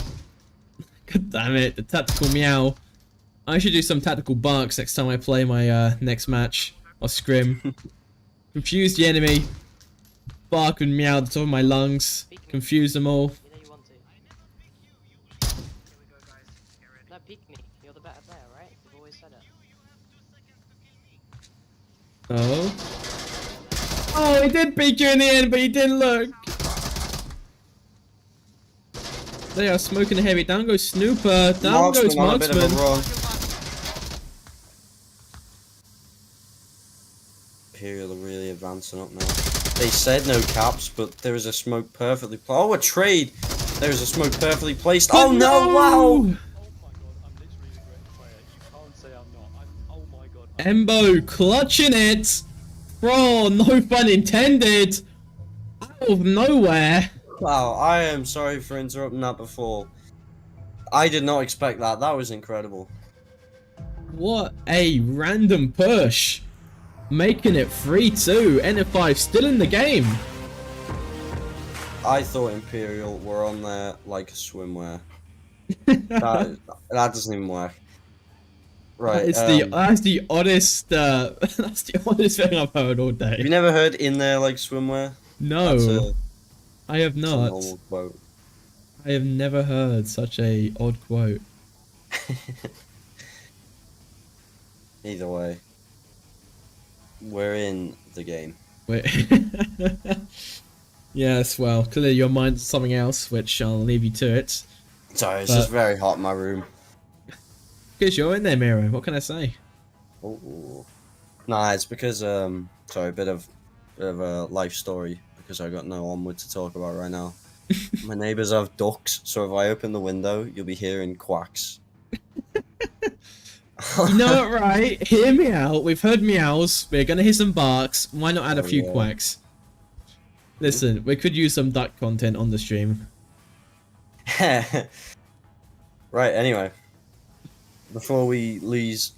God damn it, the tactical meow. I should do some tactical barks next time I play my next match. Or scrim. Confuse the enemy. Bark and meow at the top of my lungs. Confuse them all. You know you want to. No, pick me. You're the better player, right? You've always said it. Oh. Oh, he did peek you in the end, but he didn't look. They are smoking heavy. Down goes Snooper. Down goes on a bit of a Marksman. run. Imperial are really advancing up now. They said no caps, but there is a smoke perfectly placed. Oh, a trade! There is a smoke perfectly placed. But Oh no! Wow! Oh my god, I'm literally a great player. You can't say I'm not. Oh my god. Embo clutching it. Bro, no pun intended. Out of nowhere. Wow, I am sorry for interrupting that before. I did not expect that. That was incredible. What a random push. Making it 3-2. NF5 still in the game. I thought Imperial were on there like a swimwear. that doesn't even work. Right. That's the oddest that's the oddest thing I've heard all Have you day. never heard in there like swimwear? That's No, I have a not. normal quote. I have never heard such a odd quote. Either way, we're in the game. Wait. Yes, well, clearly your mind's on something else, which I'll leave you to it. Sorry, it's But- just very hot in my room. Because you're in there, Miro. What can I say? Oh. Nah, it's because sorry, a bit of a life story because I got no Onward to talk about right now. My neighbours have ducks, so if I open the window, you'll be hearing quacks. You know what, right? Hear me out. We've heard meows. We're gonna hear some barks. Why not add a Oh, few yeah. quacks? Listen, we could use some duck content on the stream. Right. Anyway, before we lose.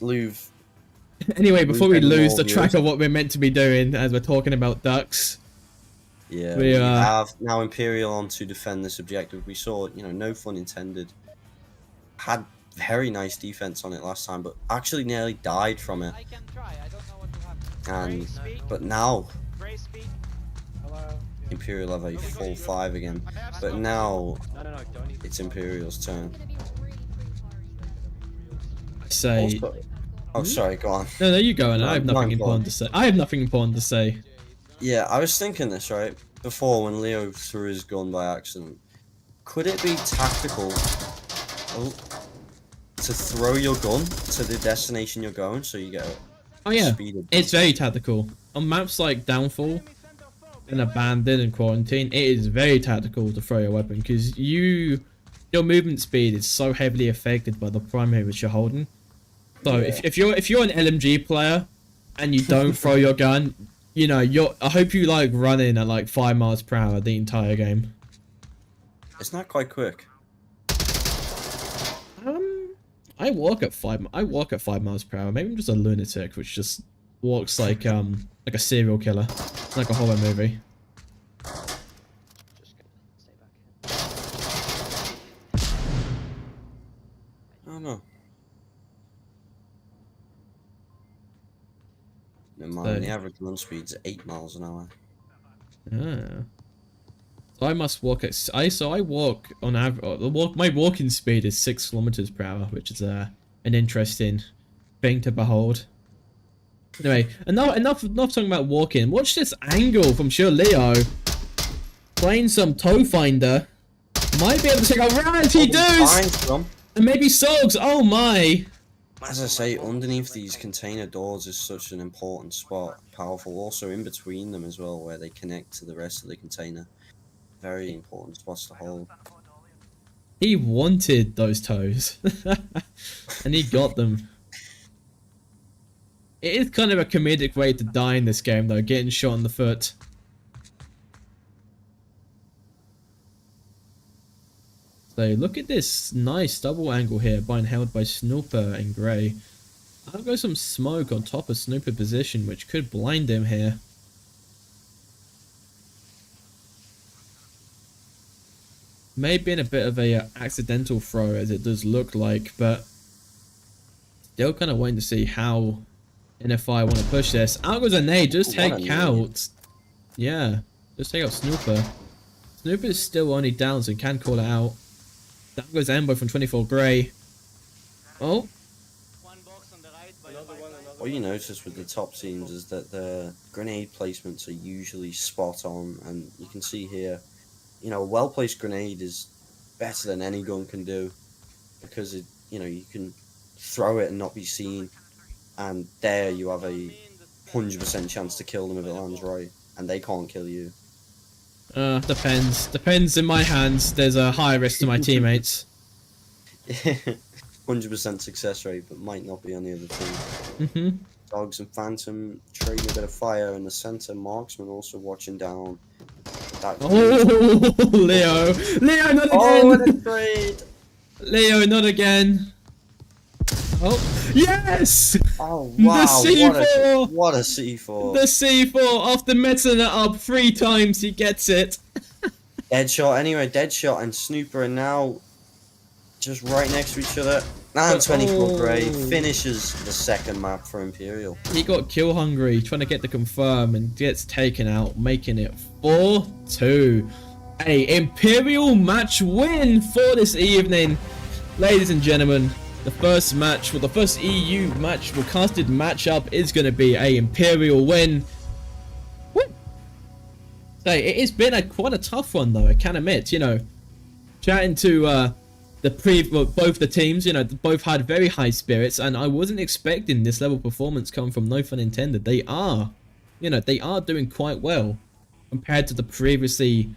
Anyway, before we Lose lose more the track viewers. of what we're meant to be doing as we're talking about ducks. Yeah, We, we uh, have now Imperial on to defend this objective. We saw, no fun intended. Had very nice defense on it last time, but actually nearly died from it. I can try. I don't know what will happen. And Gray, speak. but now, Gray, speak. Hello. Imperial have a full 5 again. But now No, don't even. it's Imperial's turn. I say. Also, oh, sorry, go on. No, you go, and No, I have no, nothing go important on. to say. I have nothing important to say. Yeah, I was thinking this, right? Before, when Leo threw his gun by accident. Could it be tactical to throw your gun to the destination you're going so you get Oh yeah, speeded? it's very tactical. On maps like Downfall and Abandoned and Quarantine, it is very tactical to throw your weapon because your movement speed is so heavily affected by the primary which you're holding. So Yeah. if you're an LMG player and you don't throw your gun, you know I hope you like running at like 5 miles per hour the entire game. It's not quite quick. I walk at 5 miles per hour. Maybe I'm just a lunatic which just walks like a serial killer, like a horror movie. Just gonna stay back here. I don't know. Never mind, the average run speed's 8 miles an hour. Ah. So I must walk at I walk on average. My walking speed is 6 kilometers per hour, which is an interesting thing to behold. Anyway, enough talking about walking. Watch this angle from Sure Leo playing some toe finder. Might be able to take a round. He does, and maybe Sogs. Oh my! As I say, underneath these container doors is such an important spot. Powerful. Also in between them as well, where they connect to the rest of the container. Very important spots to hold. He wanted those toes, and he got them. It is kind of a comedic way to die in this game, though, getting shot in the foot. So look at this nice double angle here, being held by Snooper and Grey. I'll go some smoke on top of Snooper position, which could blind him here. May have been a bit of a accidental throw, as it does look like, but still kind of waiting to see how NFI want to push this. Out goes a nade, just take out. Yeah, just take out Snooper. Snooper is still only down, so he can call it out. Down goes Embo from 24 Grey. Oh. One box on the right by What you notice with the top teams is that the grenade placements are usually spot on, and you can see here, you know, a well-placed grenade is better than any gun can do, because it, you know, you can throw it and not be seen, and there you have a 100% chance to kill them if it lands right, and they can't kill you. Depends. Depends in my hands. There's a high risk to my teammates. 100% success rate, but might not be on the other team. Dogs and Phantom trading a bit of fire in the center. Marksman also watching down. Oh, Leo! Leo, not again! Oh, what a trade! Leo, not again! Oh, yes! Oh, wow, The C4! what a C4. The C4, after messing it up 3 times, he gets it. Deadshot, anyway, Deadshot and Snooper are now just right next to each other. And 24 Grey finishes the second map for Imperial. He got kill hungry, trying to get the confirm, and gets taken out, making it 4-2. A Imperial match win for this evening. Ladies and gentlemen, the first match, well, the first EU match, forecasted matchup is going to be a Imperial win. Woo! So it has been quite a tough one, though, I can admit. You know, chatting to both the teams, you know, both had very high spirits, and I wasn't expecting this level of performance come from No Fun Intended. They are, you know, they are doing quite well compared to the previously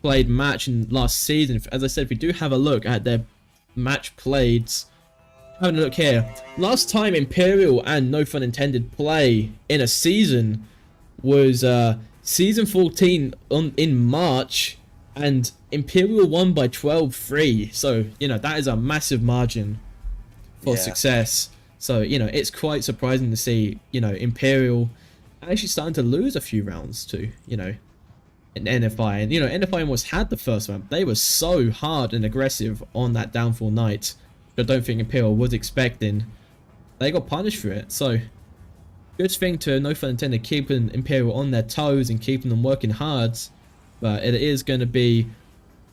played match in last season. As I said, if we do have a look at their match played, having a look here, last time Imperial and No Fun Intended play in a season was season 14 in March, and Imperial won by 12-3. So, you know, that is a massive margin for success. So, you know, it's quite surprising to see, you know, Imperial actually starting to lose a few rounds to, you know, in NFI. And, you know, NFI almost had the first one. They were so hard and aggressive on that downfall night. I don't think Imperial was expecting. They got punished for it. So, good thing to No Fun Intended, keeping Imperial on their toes and keeping them working hard. but it is going to be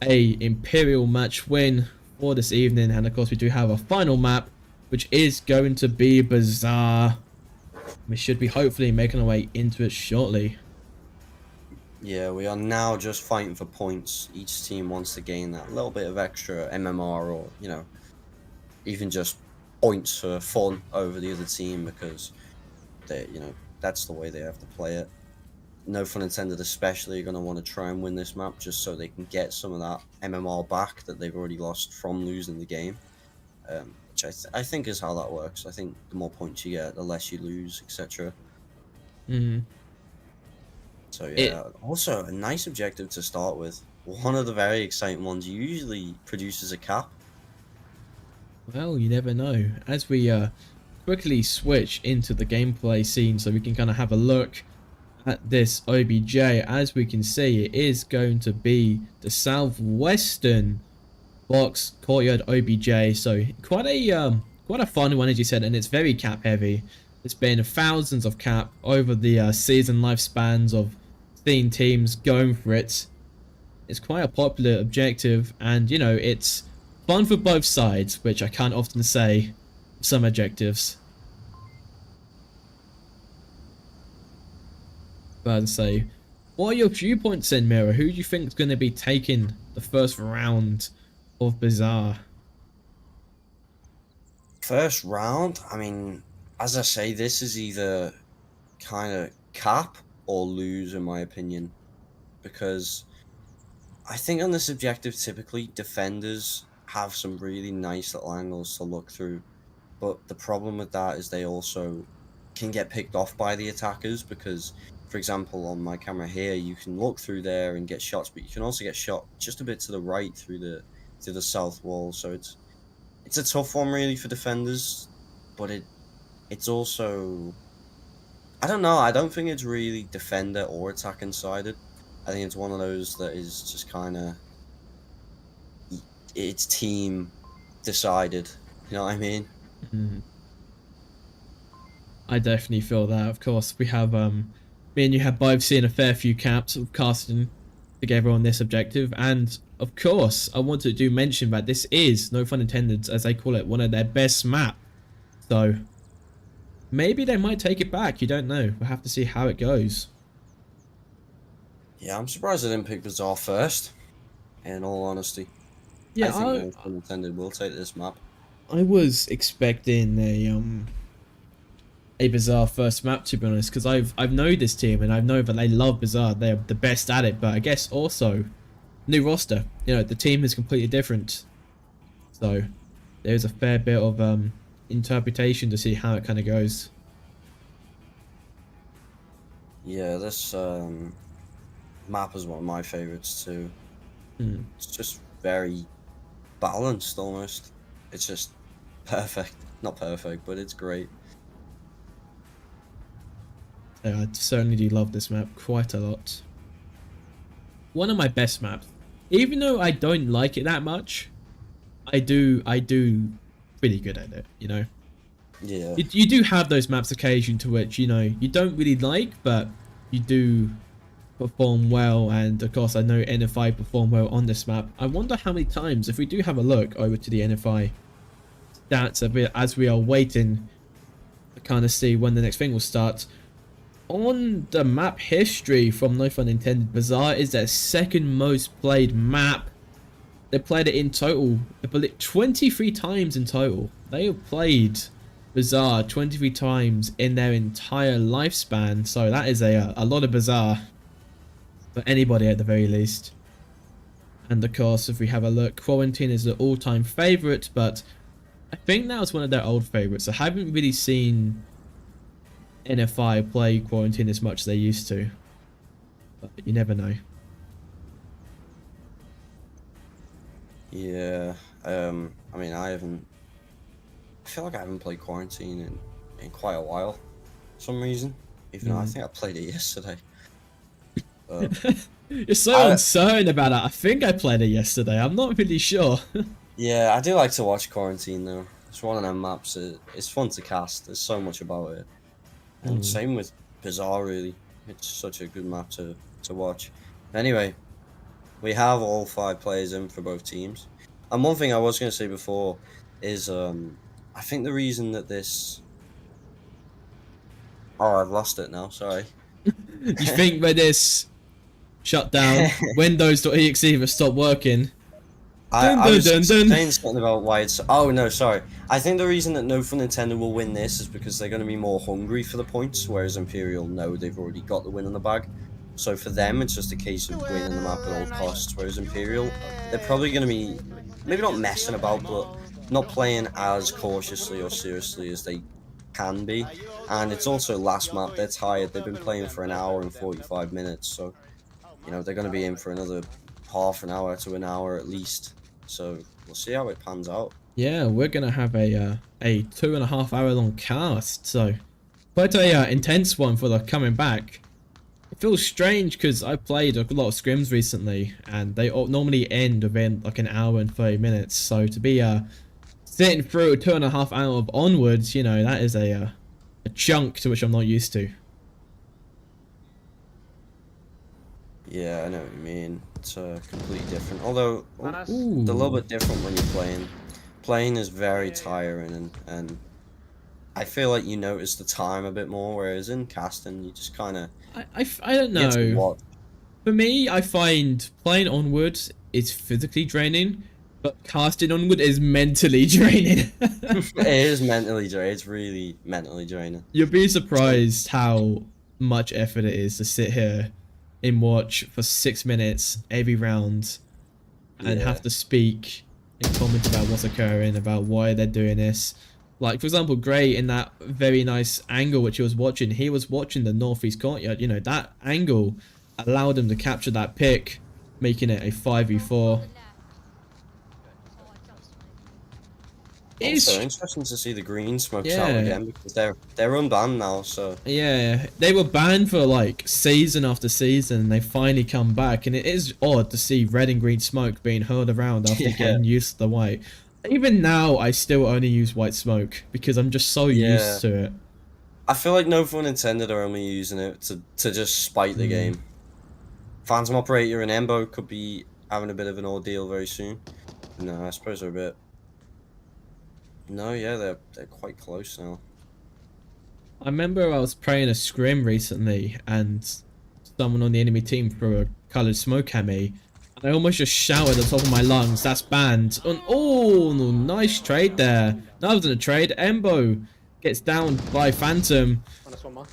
a Imperial match win for this evening. And of course, we do have a final map, which is going to be Bazaar. We should be hopefully making our way into it shortly. Yeah, we are now just fighting for points. Each team wants to gain that little bit of extra MMR, or, you know, even just points for fun over the other team, because they, you know, that's the way they have to play it. No fun intended, especially going to want to try and win this map just so they can get some of that MMR back that they've already lost from losing the game. Which I think is how that works. I think the more points you get, the less you lose, etc. So yeah, also a nice objective to start with. One of the very exciting ones. Usually produces a cap. Well, you never know. As we quickly switch into the gameplay scene so we can kind of have a look at this OBJ, as we can see, it is going to be the southwestern box courtyard OBJ. So quite a fun one, as you said, and it's very cap heavy. It's been thousands of cap over the season lifespans of seeing teams going for it. It's quite a popular objective, and you know, it's fun for both sides, which I can't often say of some objectives. But I'd say, what are your viewpoints then, Mira? Who do you think is going to be taking the first round of Bazaar? First round, I mean, as I say, this is either kind of cap or lose, in my opinion, because I think on this objective, typically defenders have some really nice little angles to look through, but the problem with that is they also can get picked off by the attackers, because, for example, on my camera here, you can look through there and get shots, but you can also get shot just a bit to the right through the south wall. So it's a tough one really for defenders, but it's also, I don't know, I don't think it's really defender or attacking sided. I think it's one of those that is just kind of, it's team decided, you know what I mean? I definitely feel that. Of course, we have me and you have both seen a fair few caps of casting together on this objective, and of course I wanted to mention that this is, no fun intended, as they call it, one of their best map. So maybe they might take it back, you don't know. We'll have to see how it goes. Yeah, I'm surprised I didn't pick Bazaar first, in all honesty. Yeah, I think no fun intended will take this map. I was expecting a Bazaar first map, to be honest, because I've known this team and I know that they love Bazaar. They're the best at it, but I guess also new roster. You know, the team is completely different, so there's a fair bit of interpretation to see how it kind of goes. Yeah, this map is one of my favorites too. It's just very balanced almost. It's just perfect. Not perfect, but it's great. I certainly do love this map quite a lot. One of my best maps. Even though I don't like it that much, I do pretty good at it, you know? Yeah. You do have those maps occasion to which, you know, you don't really like, but you do perform well, and of course I know NFI perform well on this map. I wonder how many times, if we do have a look over to the NFI stats a bit as we are waiting to kind of see when the next thing will start. On the map history from No Fun Intended, Bazaar is their second most played map. They played it in total, I believe, 23 times in total. They have played Bazaar 23 times in their entire lifespan, so that is a lot of Bazaar for anybody at the very least. And of course, if we have a look, Quarantine is the all-time favourite, but I think that was one of their old favourites. I haven't really seen NFI play Quarantine as much as they used to, but you never know. Yeah, I mean, I feel like I haven't played Quarantine in quite a while, for some reason. Even though I think I played it yesterday. You're so uncertain about it. I think I played it yesterday. I'm not really sure. Yeah, I do like to watch Quarantine though. It's one of them maps. It's fun to cast. There's so much about it. And same with Bazaar, really. It's such a good map to watch. Anyway, We have all 5 players in for both teams. And one thing I was going to say before is I think the reason that this... Oh, I've lost it now, sorry. You think when this shut down, Windows.exe will stop working? I was Dun, dun, dun. saying something about why it's... Oh, no, sorry. I think the reason that No Fun Nintendo will win this is because they're going to be more hungry for the points, whereas Imperial know they've already got the win in the bag. So for them, it's just a case of winning the map at all costs, whereas Imperial, they're probably going to be, maybe not messing about, but not playing as cautiously or seriously as they can be. And it's also last map, they're tired, they've been playing for an hour and 45 minutes, so, you know, they're going to be in for another half an hour to an hour at least. So we'll see how it pans out. Yeah, we're gonna have a 2.5 hour long cast, so quite a intense one for the coming back. It feels strange because I played a lot of scrims recently, and they normally end within like an hour and 30 minutes. So to be sitting through a 2.5 hour of Onwards, you know, that is a chunk to which I'm not used to. Yeah, I know what you mean. It's completely different. Although, Ooh. it's a little bit different when you're playing. Playing is very tiring, and I feel like you notice the time a bit more, whereas in casting, you just kind of... I don't know. For me, I find playing Onward is physically draining, but casting Onward is mentally draining. It is mentally draining. It's really mentally draining. You'll be surprised how much effort it is to sit here and watch for 6 minutes every round and have to speak and comment about what's occurring, about why they're doing this. Like, for example, Gray, in that very nice angle which he was watching the northeast courtyard. You know, that angle allowed him to capture that pick, making it a 5v4. It's interesting to see the green smokes out Yeah. again, because they're unbanned now, so... Yeah, they were banned for like season after season, and they finally come back, and it is odd to see red and green smoke being hurled around after getting used to the white. Even now, I still only use white smoke because I'm just so used to it. I feel like No Fun Intended are only using it to just spite the game. Phantom Operator and Embo could be having a bit of an ordeal very soon. No, I suppose they're a bit... No, yeah, they're quite close now. I remember I was playing a scrim recently, and someone on the enemy team threw a coloured smoke at me, and I almost just shouted at the top of my lungs, "That's banned!" And oh, nice trade there. That wasn't a trade. Embo gets down by Phantom,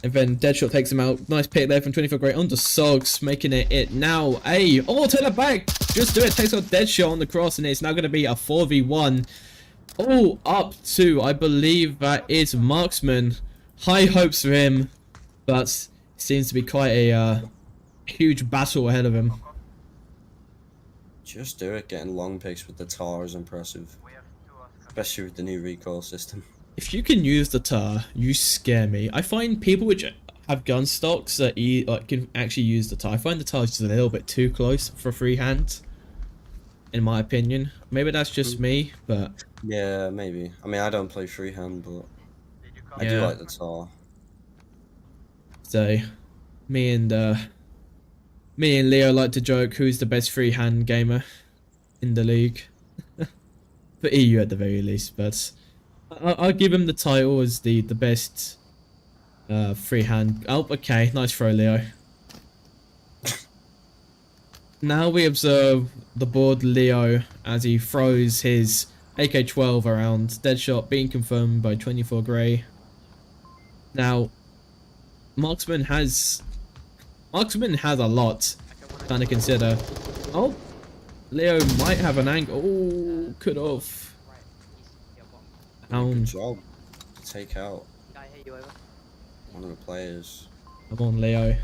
and then Deadshot takes him out. Nice pick there from 24 Great onto Sogs, making it now a... Oh, turn it back! Just do it. Takes out Deadshot on the cross, and it's now going to be a 4v1. Oh, up to, I believe that is Marksman. High hopes for him, but it seems to be quite a huge battle ahead of him. Just do it. Getting long picks with the TAR is impressive. Especially with the new recoil system. If you can use the TAR, you scare me. I find people which have gun stocks that can actually use the TAR. I find the TAR is just a little bit too close for freehand, in my opinion. Maybe that's just me, but... Yeah, maybe. I mean, I don't play freehand, but I do like the TAR. So, me and Leo like to joke who's the best freehand gamer in the league. For EU at the very least, but I'll give him the title as the best freehand. Oh, okay, nice throw, Leo. Now we observe the board Leo as he throws his AK-12 around. Deadshot being confirmed by 24 Grey. Now, Marksman has a lot trying to consider. Oh, Leo might have an angle. Oh, could have. Good job to take out I hit you over. one of the players. Come on, Leo.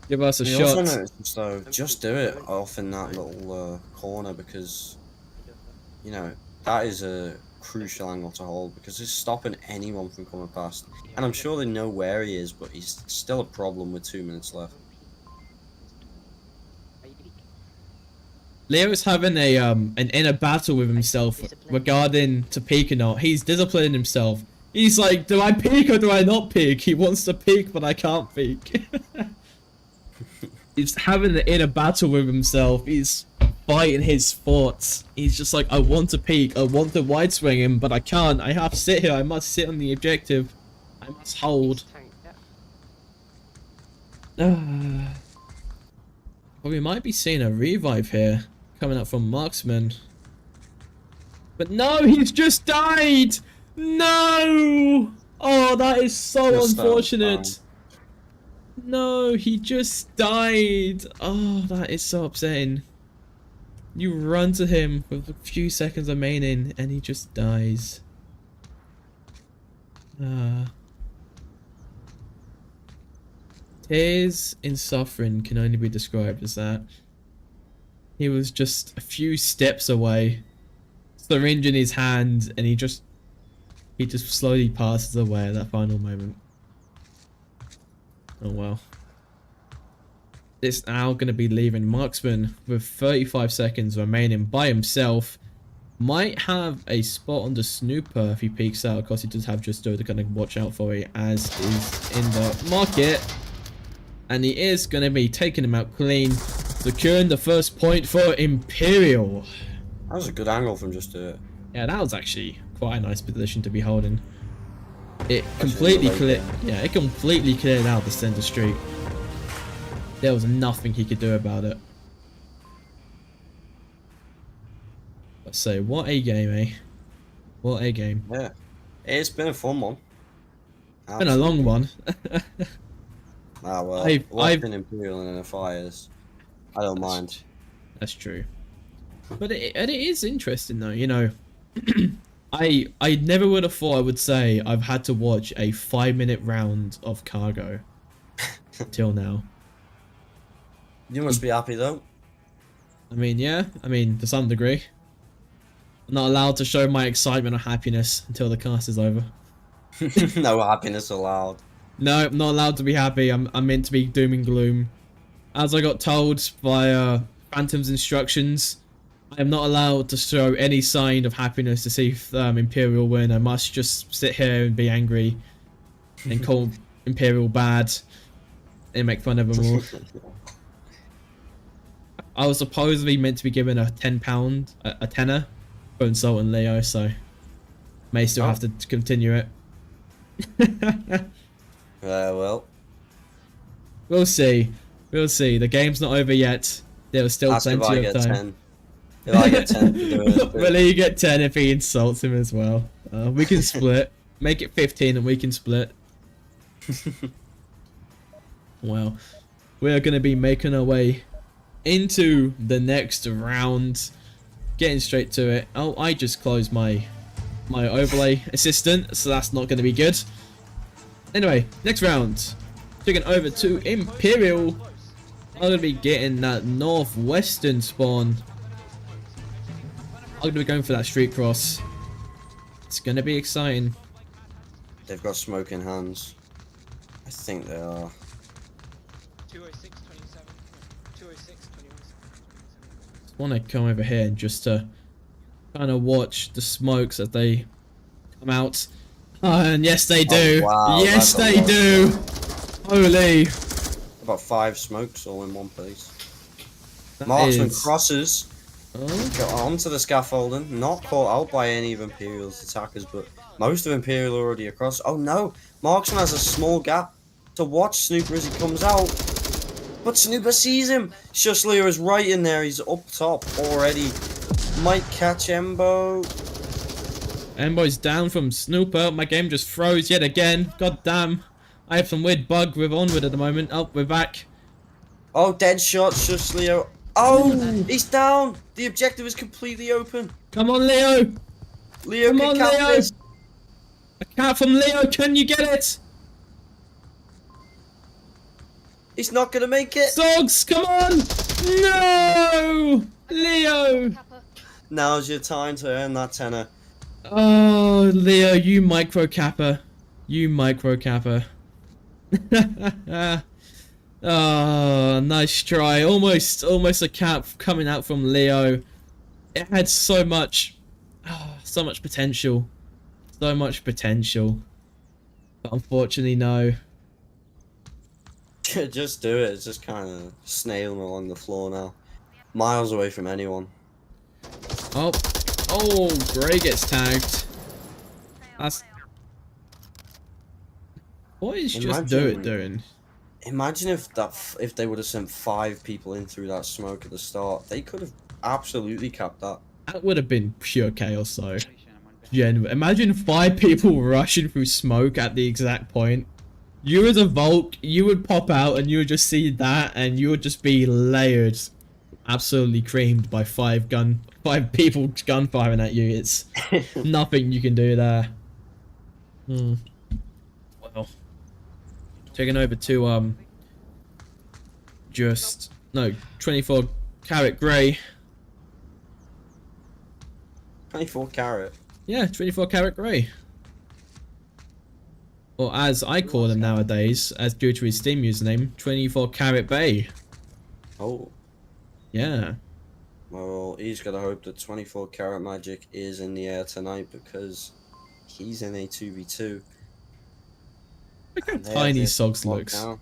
Give us a You shot. also notice, though, just do it off in that little corner, because, you know, that is a crucial angle to hold, because it's stopping anyone from coming past. And I'm sure they know where he is, but he's still a problem with 2 minutes left. Leo's having an inner battle with himself regarding to peek or not. He's disciplining himself. He's like, do I peek or do I not peek? He wants to peek, but I can't peek. He's having an inner battle with himself. He's fighting his thoughts. He's just like, I want to peek, I want to wide swing him, but I can't. I have to sit here. I must sit on the objective. I must hold. Tank, yeah. Well, we might be seeing a revive here coming up from Marksman. But no, he's just died! No! Oh, that is so Just unfortunate. No, he just died. Oh, that is so upsetting. You run to him with a few seconds remaining and he just dies. Tears in suffering can only be described as that. He was just a few steps away, syringe in his hand, and he just slowly passes away at that final moment. Oh well. It's now going to be leaving Marksman with 35 seconds remaining by himself. Might have a spot on the snooper if he peeks out. Of course, he does have Justo to kind of watch out for it, as is in the market. And he is going to be taking him out clean, securing the first point for Imperial. That was a good angle from Justo. Yeah, that was actually quite a nice position to be holding. It completely cleared. Yeah, it completely cleared out the center street. There was nothing he could do about it. Let's say, what a game, eh? What a game. Yeah, it's been a fun one. It's been a long one. Ah well, I've been Imperial in the fires. I don't mind. That's true. But it is interesting though, you know. I never would have thought I would say I've had to watch a 5-minute round of cargo till now. You must be happy though. I mean, yeah. I mean, to some degree. I'm not allowed to show my excitement or happiness until the cast is over. No happiness allowed. No, I'm not allowed to be happy. I'm meant to be doom and gloom. As I got told by Phantom's instructions, I am not allowed to show any sign of happiness to see if Imperial win. I must just sit here and be angry and call Imperial bad and make fun of them all. I was supposedly meant to be given a £10, a tenner, for insulting Leo, so may still have to continue it. Well. We'll see. We'll see. The game's not over yet. There was still Ask if I plenty of get time. 10. If I get 10 to do it. Will you get 10 if he insults him as well? We can split. Make it 15 and we can split. Well, we're going to be making our way into the next round. Getting straight to it. Oh, I just closed my overlay assistant, so that's not going to be good. Anyway, next round. Taking over to Imperial. I'm going to be getting that northwestern spawn. I'm going to be going for that street cross. It's going to be exciting. They've got smoke in hands. I think they are. 206, 27. 206, 21. I want to come over here and just to kind of watch the smokes as they come out. Oh, and yes, they do. Oh, wow, yes, that's a they lot. do. Holy. About 5 smokes all in one place. That Marksman is- crosses. Oh, Got onto the scaffolding. Not caught out by any of Imperial's attackers, but most of Imperial are already across. Oh no! Marksman has a small gap to watch Snooper as he comes out. But Snooper sees him. Shushlier is right in there. He's up top already. Might catch Embo. Embo's down from Snooper. My game just froze yet again. God damn. I have some weird bug with Onward at the moment. Oh, we're back. Oh, dead shot, Shushlier. Oh, he's down. The objective is completely open. Come on, Leo. Leo Come can on, cap Leo. this. A cat from Leo. Can you get it? He's not gonna make it. Dogs, come on. No. Leo. Kappa. Now's your time to earn that tenner. Oh, Leo, you micro capper. You micro capper. Oh, nice try. Almost a cap coming out from Leo. It had so much potential. So much potential. But unfortunately, no. Just do it. It's just kind of snailing along the floor now. Miles away from anyone. Oh, oh, Gray gets tagged. That's... What is just do it doing? Imagine if they would have sent 5 people in through that smoke at the start. They could have absolutely capped that. That would have been pure chaos though. Genuine. Imagine 5 people rushing through smoke at the exact point. You as a Volk, you would pop out and you would just see that and you would just be layered. Absolutely creamed by 5 people gunfiring at you. It's nothing you can do there. Well, taking over to just no 24 carat grey. 24 carat. Yeah, 24 carat grey. Or as I call him nowadays, as due to his Steam username, 24 carat bay. Oh. Yeah. Well, he's got to hope that 24 karat magic is in the air tonight because he's in a 2v2. Look how tiny Sogs looks. Down.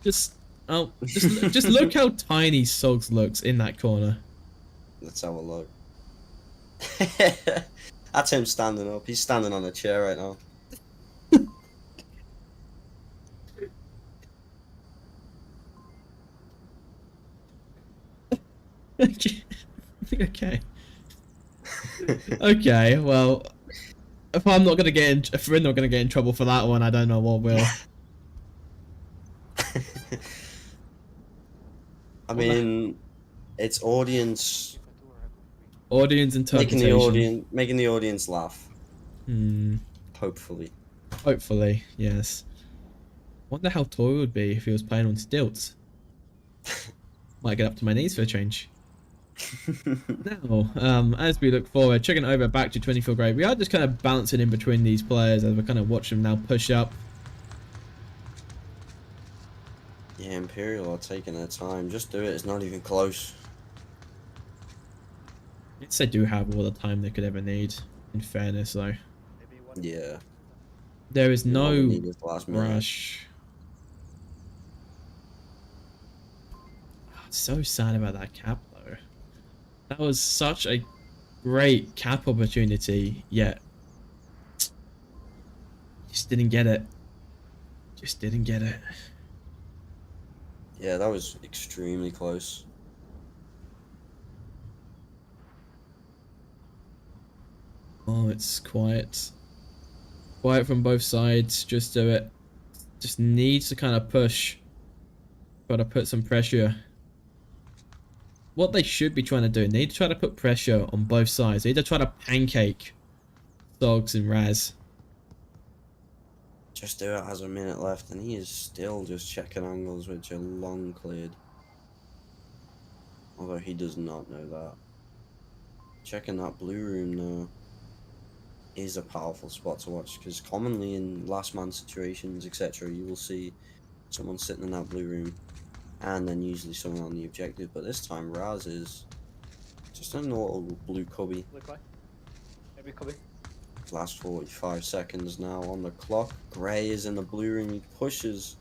Just look how tiny Sogs looks in that corner. Let's have a look. That's him standing up. He's standing on a chair right now. Okay. Okay, well, if we're not gonna get in trouble for that one, I don't know what will. I mean, it's audience interpretation. making the audience laugh. Hopefully. Hopefully, yes. Wonder how Toy would be if he was playing on stilts. Might get up to my knees for a change. Now, as we look forward, checking over back to 24 grade, we are just kind of bouncing in between these players as we kind of watch them now push up. Yeah, Imperial are taking their time. Just do it. It's not even close. Yes, they do have all the time they could ever need, in fairness, though. Yeah. There is no last minute. rush. So sad about that cap, though. That was such a great cap opportunity, yet just didn't get it. Just didn't get it. Yeah, that was extremely close. Oh, it's quiet. Quiet from both sides. Just do it. Just needs to kind of push. Try to put some pressure. What they should be trying to do, they need to try to put pressure on both sides. They need to try to pancake Dogs and Raz. Just do it. Has a minute left, and he is still just checking angles, which are long cleared. Although he does not know that. Checking that blue room now is a powerful spot to watch, because commonly in last man situations, etc., you will see someone sitting in that blue room, and then usually someone on the objective. But this time, Raz is just in a little blue cubby. Maybe cubby. Last 45 seconds now on the clock. Gray is in the blue room. He pushes,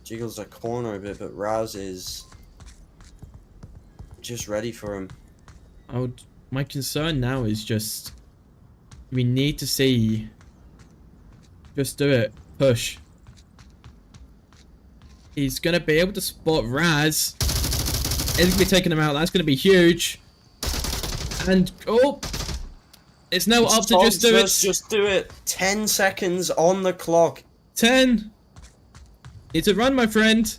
jiggles the corner a bit, but Raz is just ready for him. My concern now is just we need to see. Just do it. Push. He's gonna be able to spot Raz. It's gonna be taking him out. That's gonna be huge. And oh, it's now up to just do it. Just do it. 10 seconds on the clock. 10. It's a run, my friend.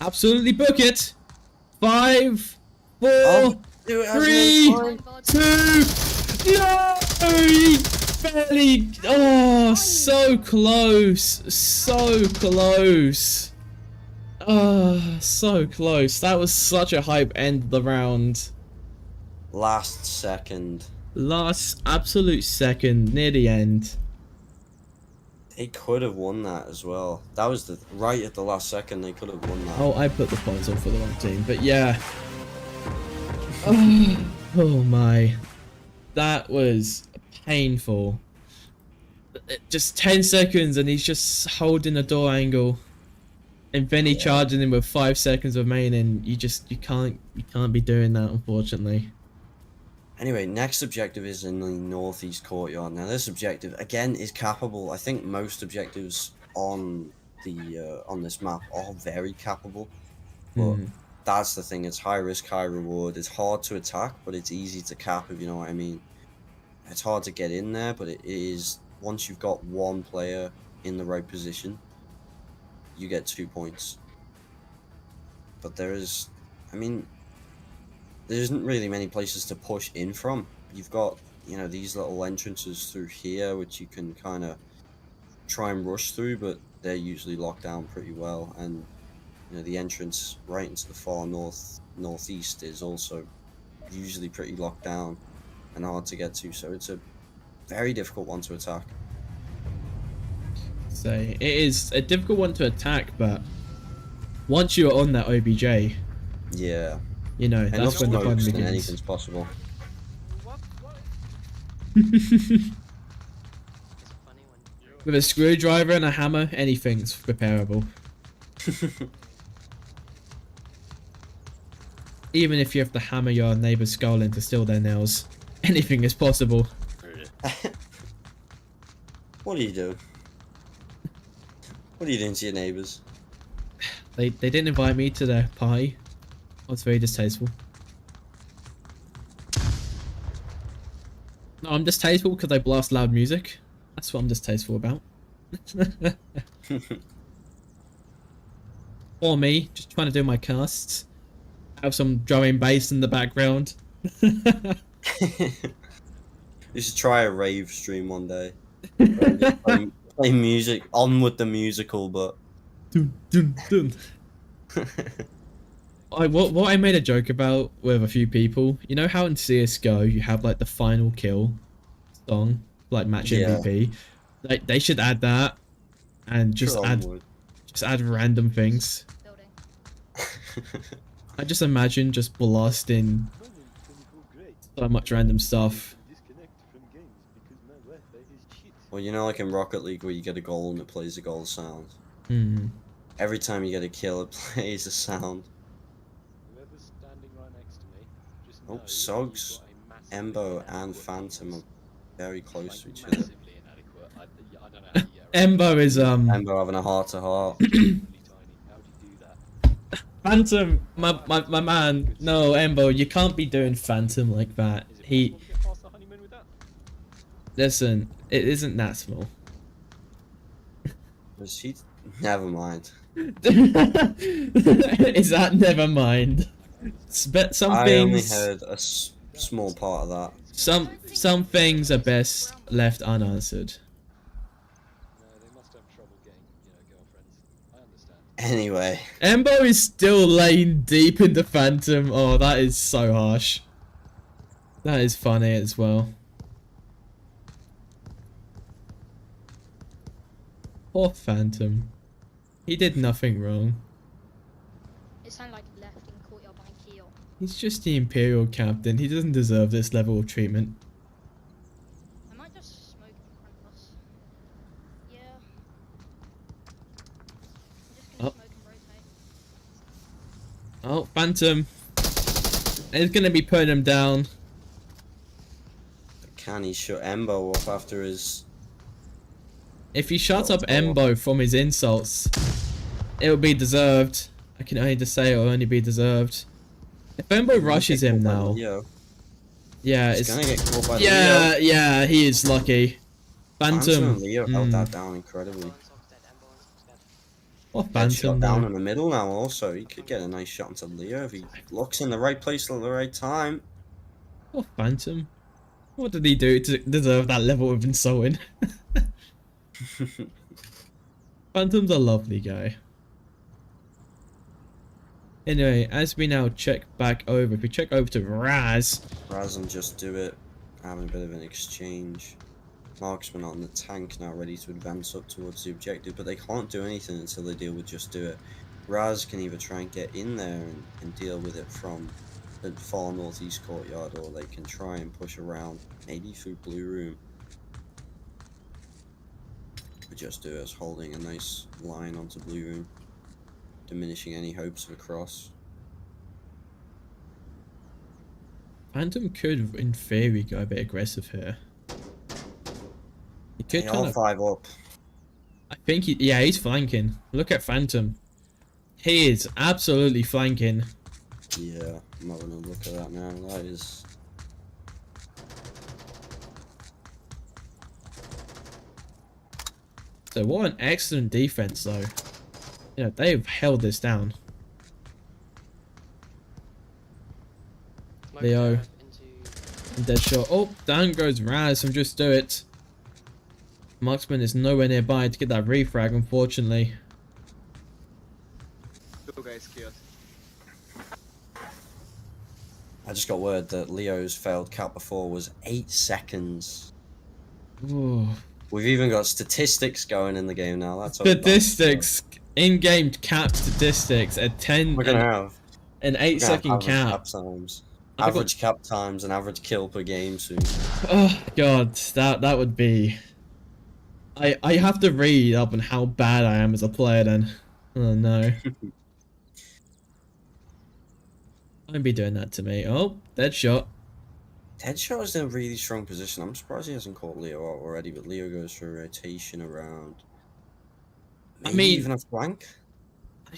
Absolutely book it. 5, 4, 3, 2. No! He barely. Oh, so close. So close. Oh, so close. That was such a hype end of the round. Last second. Last absolute second near the end. They could have won that as well. That was the right at the last second. They could have won that. Oh, I put the points on for the wrong team, but yeah. Oh my, that was painful. Just 10 seconds and he's just holding the door angle. Infinity charging in with 5 seconds remaining. You can't be doing that, unfortunately. Anyway, next objective is in the northeast courtyard. Now this objective again is cappable. I think most objectives on this map are very cappable, but that's the thing. It's high risk, high reward. It's hard to attack, but it's easy to cap, if you know what I mean. It's hard to get in there, but it is, once you've got one player in the right position, you get 2 points. But there isn't really many places to push in from. You've got, these little entrances through here, which you can kind of try and rush through, but they're usually locked down pretty well. And, the entrance right into the far northeast is also usually pretty locked down and hard to get to. So it's a very difficult one to attack. So it is a difficult one to attack, but once you're on that OBJ, yeah, that's when the fun begins. Anything's possible. With a screwdriver and a hammer, anything's repairable. Even if you have to hammer your neighbor's skull in to steal their nails, anything is possible. What are you doing? What are you doing to your neighbors? They didn't invite me to their party. I was very distasteful. No, I'm distasteful because I blast loud music. That's what I'm distasteful about. Or me, just trying to do my casts. Have some drumming bass in the background. You should try a rave stream one day. Play music, Onward the musical, but... Dun, dun, dun. What I made a joke about with a few people, you know how in CSGO you have like the final kill song, like match MVP? Like they should add that and just add random things. I just imagine just blasting so much random stuff. Well, like in Rocket League where you get a goal and it plays a goal sound. Every time you get a kill, it plays a sound. Oh, Sogs, Embo, and Phantom are very close to each other. Embo is Embo having a heart-to-heart. Phantom, my man. No, Embo, you can't be doing Phantom like that. Listen, it isn't that small. Never mind. Is that never mind? Some I things. only heard a small part of that. Some things are best left unanswered. Anyway. Embo is still laying deep into Phantom. Oh, that is so harsh. That is funny as well. Poor Phantom. He did nothing wrong. It sounded like he left in courtyard by Keel. He's just the Imperial captain. He doesn't deserve this level of treatment. I might just smoke in front of us. Yeah. I'm just gonna smoke and rotate. Oh, Phantom. He's gonna be putting him down. Can he shut Embo off after his... If he shuts up Embo from his insults, it'll be deserved. I can only just say it'll only be deserved. If Embo rushes him now... Yeah, he's gonna get caught by Leo. Yeah, he is lucky. Phantom and Leo held that down incredibly. What Phantom down in the middle now also. He could get a nice shot into Leo if he looks in the right place at the right time. What Phantom? What did he do to deserve that level of insulting? Phantom's a lovely guy. Anyway, as we now check back over, if we check over to Raz and Just Do It, having a bit of an exchange. Marksman on the tank now ready to advance up towards the objective, but they can't do anything until they deal with Just Do It. Raz can either try and get in there and deal with it from the far northeast courtyard, or they can try and push around, maybe through Blue Room. But Just Do It's holding a nice line onto Blue Room. diminishing any hopes of a cross. Phantom could, in theory, go a bit aggressive here. He could They kind are of. 5 up. I think yeah, he's flanking. Look at Phantom. He is absolutely flanking. Yeah, I'm having a look at that now. That is. So what an excellent defense, though. You know, they've held this down. Smoke Leo. jab into... Dead shot. Oh, down goes Raz from Just Do It. Marksman is nowhere nearby to get that refrag, unfortunately. Two guys killed. I just got word that Leo's failed cap before was 8 seconds. Ooh. We've even got statistics going in the game now. That's all we've done. Statistics. In-game cap statistics at 10 We're gonna have an we're gonna have 8-second average cap. times, I got- average cap times, and average kill per game soon. Oh god, that would be. I have to read up on how bad I am as a player then. Oh no. Don't be doing that to me. Oh, dead shot. Deadshot is in a really strong position. I'm surprised he hasn't caught Leo out already, but Leo goes for a rotation around. I Maybe mean- even a flank.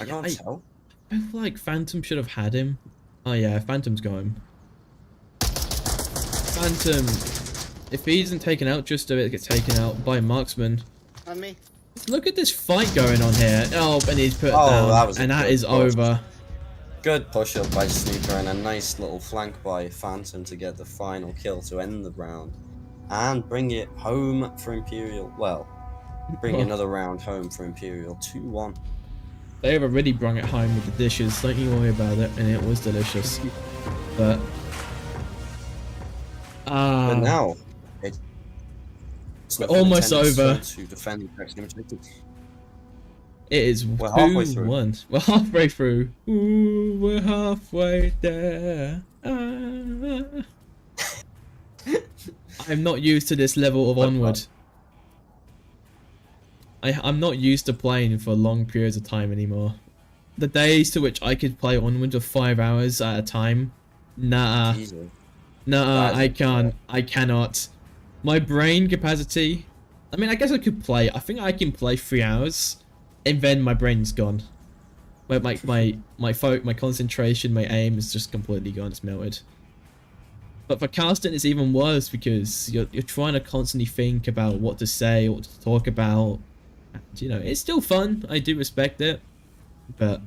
I can't tell. I feel like Phantom should have had him. Oh yeah, Phantom's got him. Phantom, if he isn't taken out, Just Do It gets taken out by Marksman. On me. Look at this fight going on here. Oh, and he's put Oh, down, that was a and that good is push. over. Good push up by Snooper and a nice little flank by Phantom to get the final kill to end the round and bring it home for Imperial. Well, bring another round home for Imperial. 2-1. They have already brung it home with the dishes. Don't you worry about it, and it was delicious. But But now it's We're almost Nintendo's over. turn to defend the next game. it is We're halfway through. 2-1. We're halfway through. Ooh, we're halfway there. Ah. I'm not used to this level of Onward. I'm not used to playing for long periods of time anymore. The days to which I could play Onward for 5 hours at a time, nah. Jesus. Nah, That I is can't. I cannot. My brain capacity. I mean, I guess I could play. I think I can play 3 hours, and then my brain's gone. My concentration, my aim is just completely gone. It's melted. But for casting, it's even worse because you're trying to constantly think about what to say, what to talk about. And, you know, it's still fun. I do respect it, but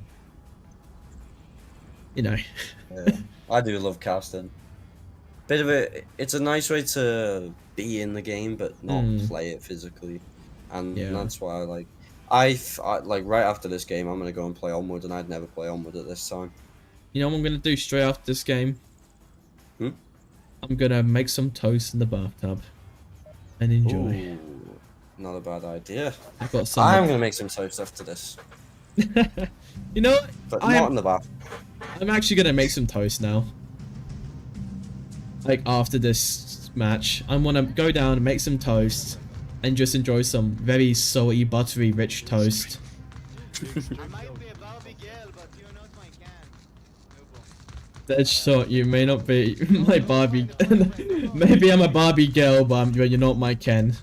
you know. Yeah, I do love casting. Bit of it's a nice way to be in the game, but not play it physically, and Yeah. that's why I like. I like right after this game, I'm gonna go and play Onward, and I'd never play Onward at this time. You know what I'm gonna do straight after this game? Hmm? I'm gonna make some toast in the bathtub and enjoy. Ooh, not a bad idea. I've got some. I'm gonna make some toast after this, You know what? but I not am- in the bath. I'm actually gonna make some toast now. Like after this match, I want to go down and make some toast and just enjoy some very salty, buttery, rich toast. I might be a Barbie girl, but you're not my can. Noobo. That's short. You may not be my Barbie. Maybe I'm a Barbie girl, but you're not my Ken.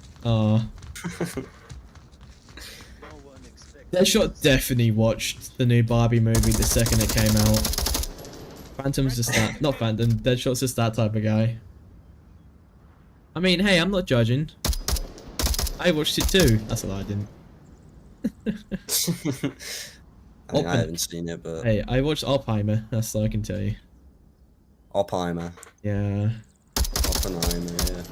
Deadshot definitely watched the new Barbie movie the second it came out. Phantom's just that, not Phantom, Deadshot's just that type of guy. I mean, hey, I'm not judging. I watched it too. That's a lie, I didn't. I haven't seen it, but Hey, I watched Oppenheimer, that's all I can tell you. Oppenheimer, Yeah, yeah.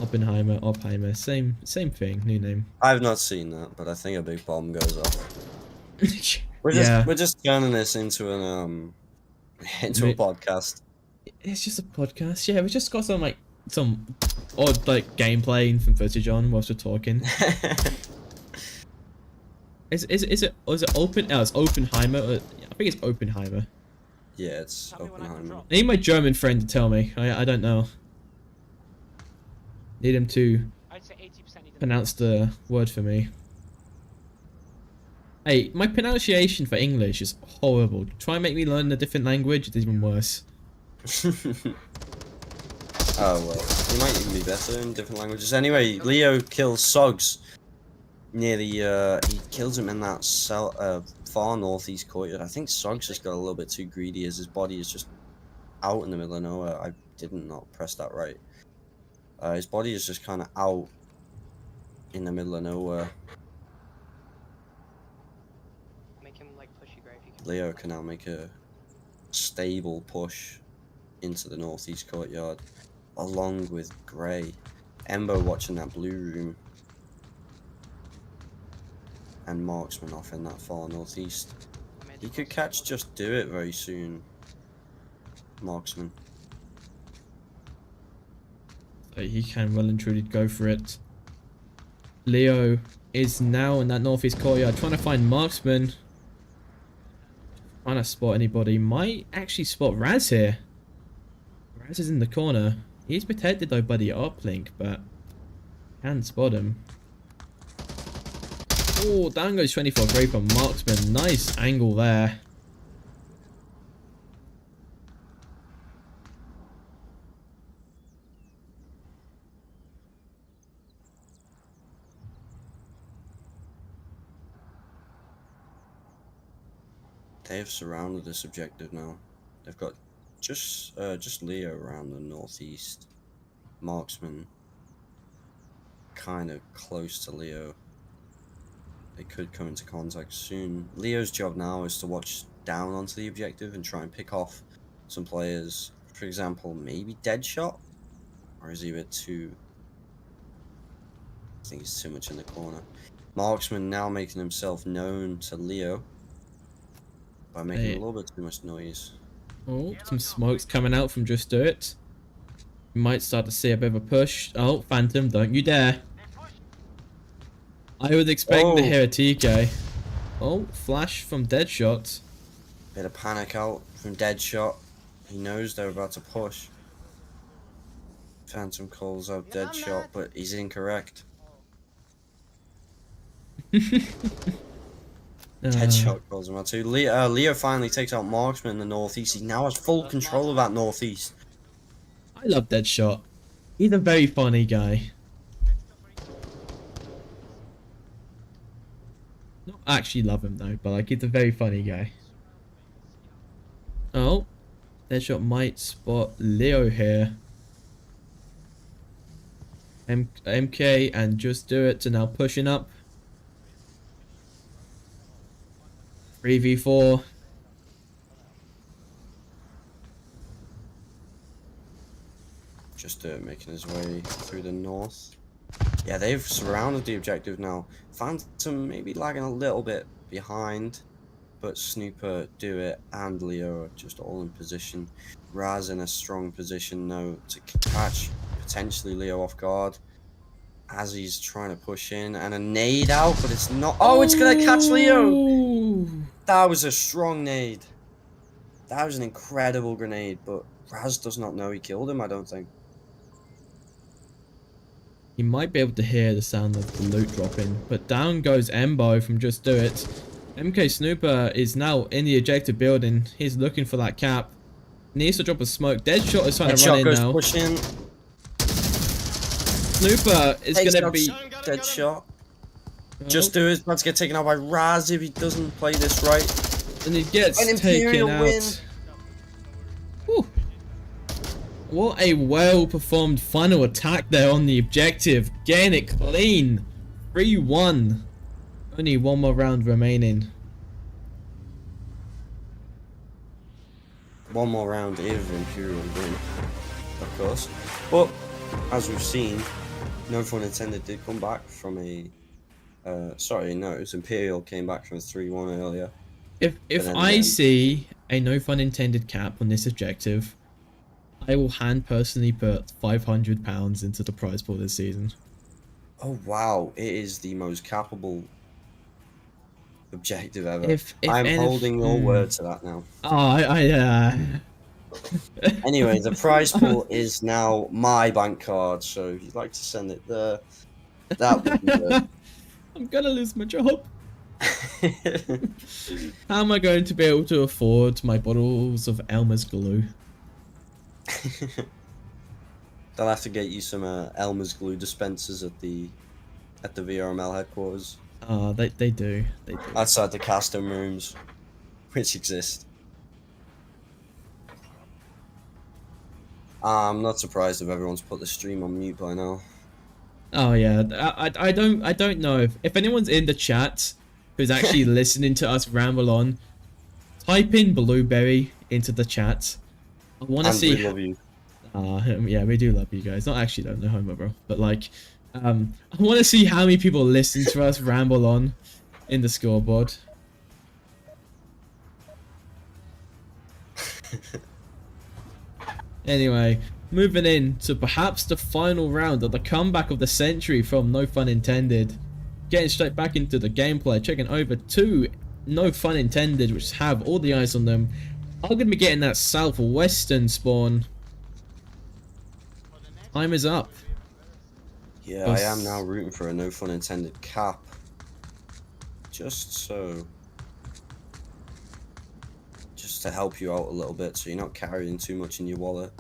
Oppenheimer, same thing, new name. I've not seen that, but I think a big bomb goes off. Yeah. We're just turning this into an into a Mate. podcast. It's just a podcast. Yeah, we just got some odd like gameplay and some footage on whilst we're talking. Is it open? Oh, it's Oppenheimer. I think it's Oppenheimer. Yeah, it's Tell me when I can Oppenheimer. drop. I need my German friend to tell me. I don't know. Need him to I'd say 80% need to pronounce the word for me. Hey, my pronunciation for English is horrible. Try and make me learn a different language, it's even worse. Oh well, he might even be better in different languages. Anyway, Leo kills Sogs near the. He kills him in that far northeast courtyard. I think Sogs just got a little bit too greedy as his body is just out in the middle of nowhere. I didn't not press that right. His body is just kind of out in the middle of nowhere. Make him like push you, Gray, if you can. Leo can now make a stable push into the northeast courtyard, along with Grey. Embo watching that blue room, and Marksman off in that far northeast. He could catch Just Do It very soon. Marksman. So he can well and truly go for it. Leo is now in that northeast courtyard trying to find Marksman. Trying to spot anybody. Might actually spot Raz here. Raz is in the corner. He's protected though by the uplink, but can't spot him. Oh, down goes 24 Grey from Marksman. Nice angle there. They've surrounded this objective now. They've got just Leo around the northeast. Marksman kind of close to Leo. They could come into contact soon. Leo's job now is to watch down onto the objective and try and pick off some players. For example, maybe Deadshot? Or is he a bit too... I think he's too much in the corner. Marksman now making himself known to Leo by making a little bit too much noise. Oh, some smoke's coming out from Just Do It. We might start to see a bit of a push. Oh, Phantom, don't you dare. I would expect to hear a TK. Oh, flash from Deadshot. Bit of panic out from Deadshot. He knows they're about to push. Phantom calls out Deadshot, but he's incorrect. Deadshot calls him out too. Leo finally takes out Marksman in the northeast. He now has full control of that northeast. I love Deadshot. He's a very funny guy. Not actually love him though, but like he's a very funny guy. Oh, Deadshot might spot Leo here. MK and Just Do It are now pushing up. 3v4. Just Do It making his way through the north. Yeah, they've surrounded the objective now. Phantom maybe lagging a little bit behind, but Snooper, Do It, and Leo are just all in position. Raz in a strong position now to catch potentially Leo off guard as he's trying to push in, and a nade out, but it's not. Oh, it's gonna catch Leo! That was a strong nade. That was an incredible grenade, but Raz does not know he killed him, I don't think. He might be able to hear the sound of the loot dropping, but down goes Embo from Just Do It. MK Snooper is now in the objective building. He's looking for that cap. Needs to drop a smoke. Deadshot is trying to run in now. Pushing. Snooper is going to be... Deadshot. Just Do It. About to get taken out by Raz if he doesn't play this right. And he gets An Imperial taken win. out. Whew. What a well-performed final attack there on the objective. Getting it clean. 3-1. Only one more round remaining. One more round if Imperial win, of course. But, as we've seen, No Fun Intended did come back from a... sorry, no, it was Imperial came back from a 3-1 earlier. If I see a No Fun Intended cap on this objective, I will personally put £500 into the prize pool this season. Oh wow, it is the most capable objective ever. I'm holding your word to that now. Oh, Anyway, the prize pool is now my bank card, so if you'd like to send it there, that would be good. I'm gonna lose my job. How am I going to be able to afford my bottles of Elmer's glue? They'll have to get you some Elmer's glue dispensers at the VRML headquarters They do. They do. outside the custom rooms, which exist. I'm not surprised if everyone's put the stream on mute by now. Oh yeah, I don't know if anyone's in the chat who's actually listening to us ramble on. Type in blueberry into the chat. I want to And see. we love you. Yeah, we do love you guys. Not actually though, no homo, bro. But like, I want to see how many people listen to us ramble on in the scoreboard. Anyway, moving in to perhaps the final round of the comeback of the century from No Fun Intended. Getting straight back into the gameplay, checking over to No Fun Intended, which have all the eyes on them. I'm going to be getting that southwestern spawn. Time is up. Yeah, I am now rooting for a no fun intended cap. Just so. Just to help you out a little bit so you're not carrying too much in your wallet.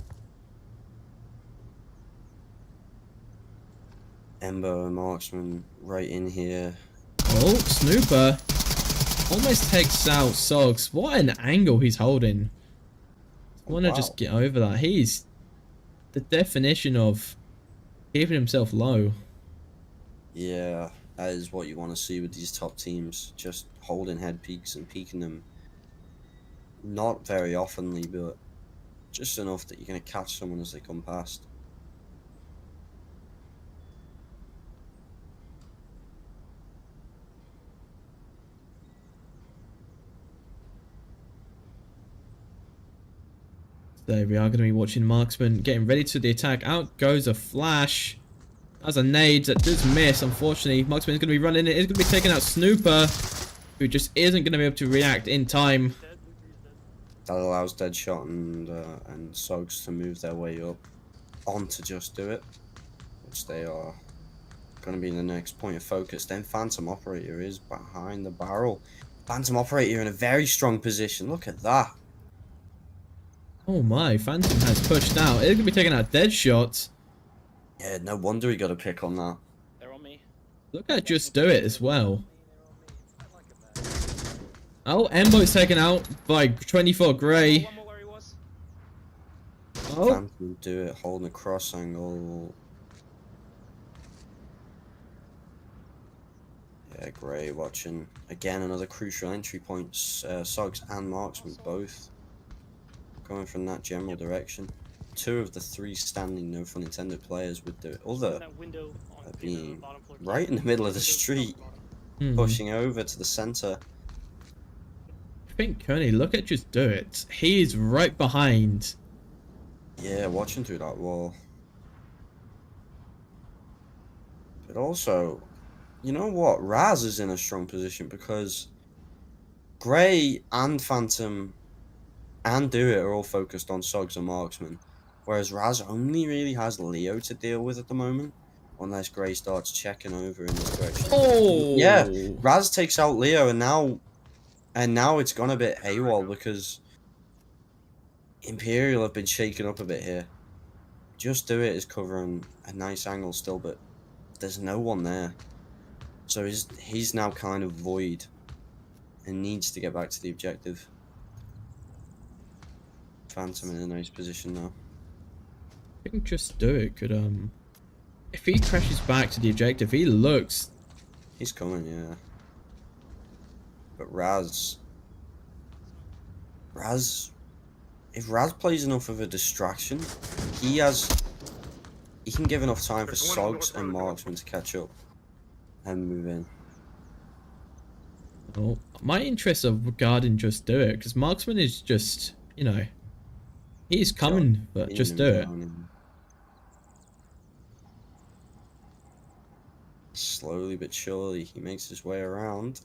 Ember and Marksman right in here. Oh, Snooper almost takes out Sogs. What an angle he's holding. I want to just get over that. He's the definition of keeping himself low. Yeah, that is what you want to see with these top teams. Just holding head peaks and peaking them. Not very oftenly, but just enough that you're going to catch someone as they come past. There we are, going to be watching Marksman getting ready to the attack. Out goes a flash. That's a nade that does miss, unfortunately. Marksman is going to be running it. Is going to be taking out Snooper, who just isn't going to be able to react in time. That allows Deadshot and Sogs to move their way up onto Just Do It, which they are going to be the next point of focus. Then Phantom Operator is behind the barrel. Phantom Operator in a very strong position. Look at that. Oh my, Phantom has pushed out. It's going to be taking out Deadshot. Yeah, no wonder he got a pick on that. They're on me. Look at Just Do It as well. Oh, Embo's taken out by 24 Grey. One more where he was. Oh, Phantom Do It, holding a cross angle. Yeah, Grey watching. Again, another crucial entry point. Sogs and Marksman both going from that general direction. Two of the three standing no fun intended players with the other That window on being bottom floor. right in the middle of the street, pushing over to the center. I think, Coney, look at Just Do It. He's right behind. Yeah, watching through that wall. But also, you know what? Raz is in a strong position because Grey and Phantom and Do It are all focused on Sogs and Marksman, whereas Raz only really has Leo to deal with at the moment, unless Grey starts checking over in this direction. Oh! Yeah, Raz takes out Leo, and now it's gone a bit AWOL because Imperial have been shaken up a bit here. Just Do It is covering a nice angle still, but there's no one there. So he's now kind of void and needs to get back to the objective. Phantom in a nice position now. I think Just Do It could, if he crashes back to the objective, he looks... He's coming, yeah. But Raz, if Raz plays enough of a distraction, he can give enough time for Sogs and Marksman to catch up and move in. Oh, my interests are regarding Just Do It, because Marksman is just, you know, he's coming, but In Just and Do it. down and slowly but surely, he makes his way around.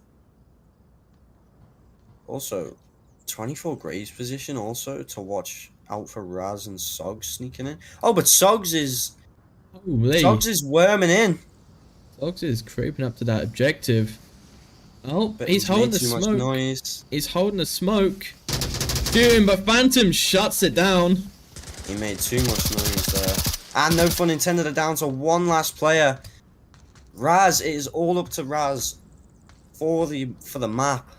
Also, 24 Grey's position also to watch out for Raz and Sogs sneaking in. Oh, but Sogs is Holy. worming in. Sogs is creeping up to that objective. Oh, But he's holding made the too much smoke. noise. He's holding the smoke. Dude, but Phantom shuts it down. He made too much noise there. And no fun intended are down to one last player. Raz, it is all up to Raz for the map.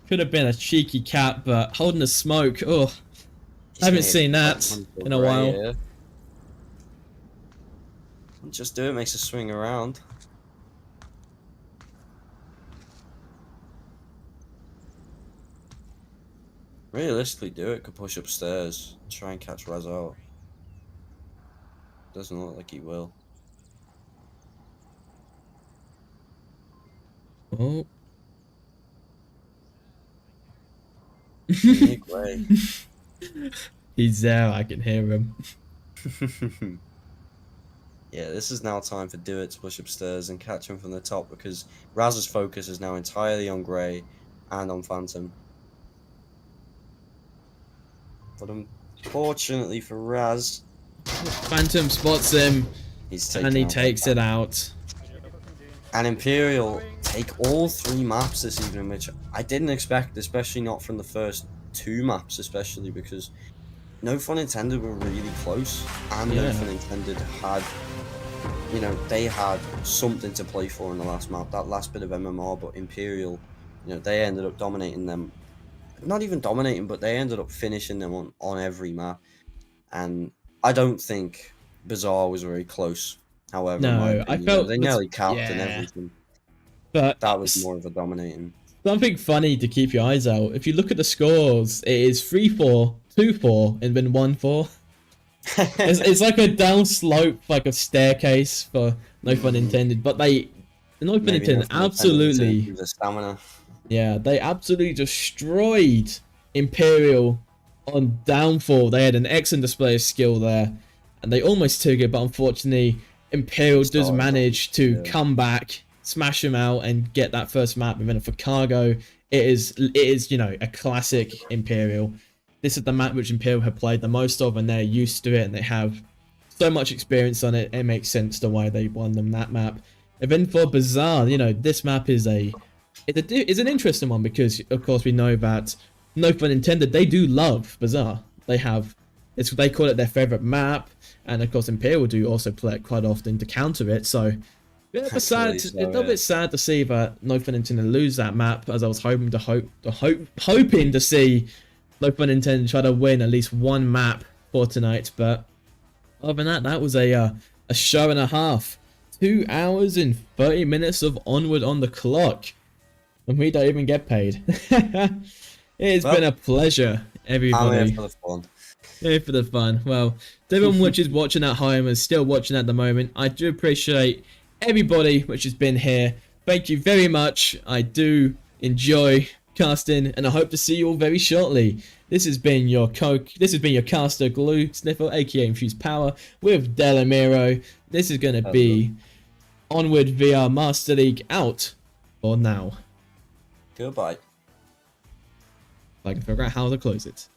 Could have been a cheeky cap, but holding the smoke. Oh, He's I haven't gonna seen hit that one for in a Ray while. here. Just do it, makes a swing around. Realistically, do it. Could push upstairs, try and catch Raz out. Doesn't look like he will. Oh. Nick Ray. He's there, I can hear him. Yeah, this is now time for Do It to push upstairs and catch him from the top because Raz's focus is now entirely on Grey and on Phantom. But unfortunately for Raz, Phantom spots him, he's and he out takes that it out. And Imperial take all 3 maps this evening, which I didn't expect, especially not from the first 2 maps, especially because No Fun Intended were really close, and No Yeah. Fun Intended had, you know, they had something to play for in the last map, that last bit of MMR, but Imperial, you know, they ended up dominating them. Not even dominating, but they ended up finishing them on every map. And I don't think Bazaar was very close, however, in my No, I opinion. felt They nearly capped and yeah. everything. But That was more of a dominating. something funny to keep your eyes out. If you look at the scores, it is 3-4, 2-4, and then 1-4. It's like a down slope, like a staircase for No Fun Intended. But No Fun Maybe Intended No Fun absolutely, Intended the stamina. yeah, they absolutely destroyed Imperial on downfall. They had an excellent display of skill there, and they almost took it. But unfortunately, Imperial does Started manage to yeah. come back, smash them out, and get that first map. And then for Cargo, it is you know, a classic Imperial. This is the map which Imperial have played the most of, and they're used to it, and they have so much experience on it. It makes sense to why they won them that map. And then for Bazaar, you know, this map is it's an interesting one because, of course, we know that No Fun Intended, they do love Bazaar. They call it their favorite map, and of course Imperial do also play it quite often to counter it. So it's a little bit sad to see that No Fun Intended lose that map, as I was hoping to see No Fun Intended try to win at least one map for tonight. But other than that, that was a show and a half. 2 hours and 30 minutes of Onward on the clock, and we don't even get paid. It's been a pleasure, everybody. I'm here for the fun. Here for the fun. Well, to everyone which is watching at home and still watching at the moment, I do appreciate everybody which has been here. Thank you very much. I do enjoy casting, and I hope to see you all very shortly. This has been your caster Glue Sniffer, aka Infused Power, with Delamiro. This is gonna be Onward VR Master League out for now. Goodbye. If I can figure out how to close it.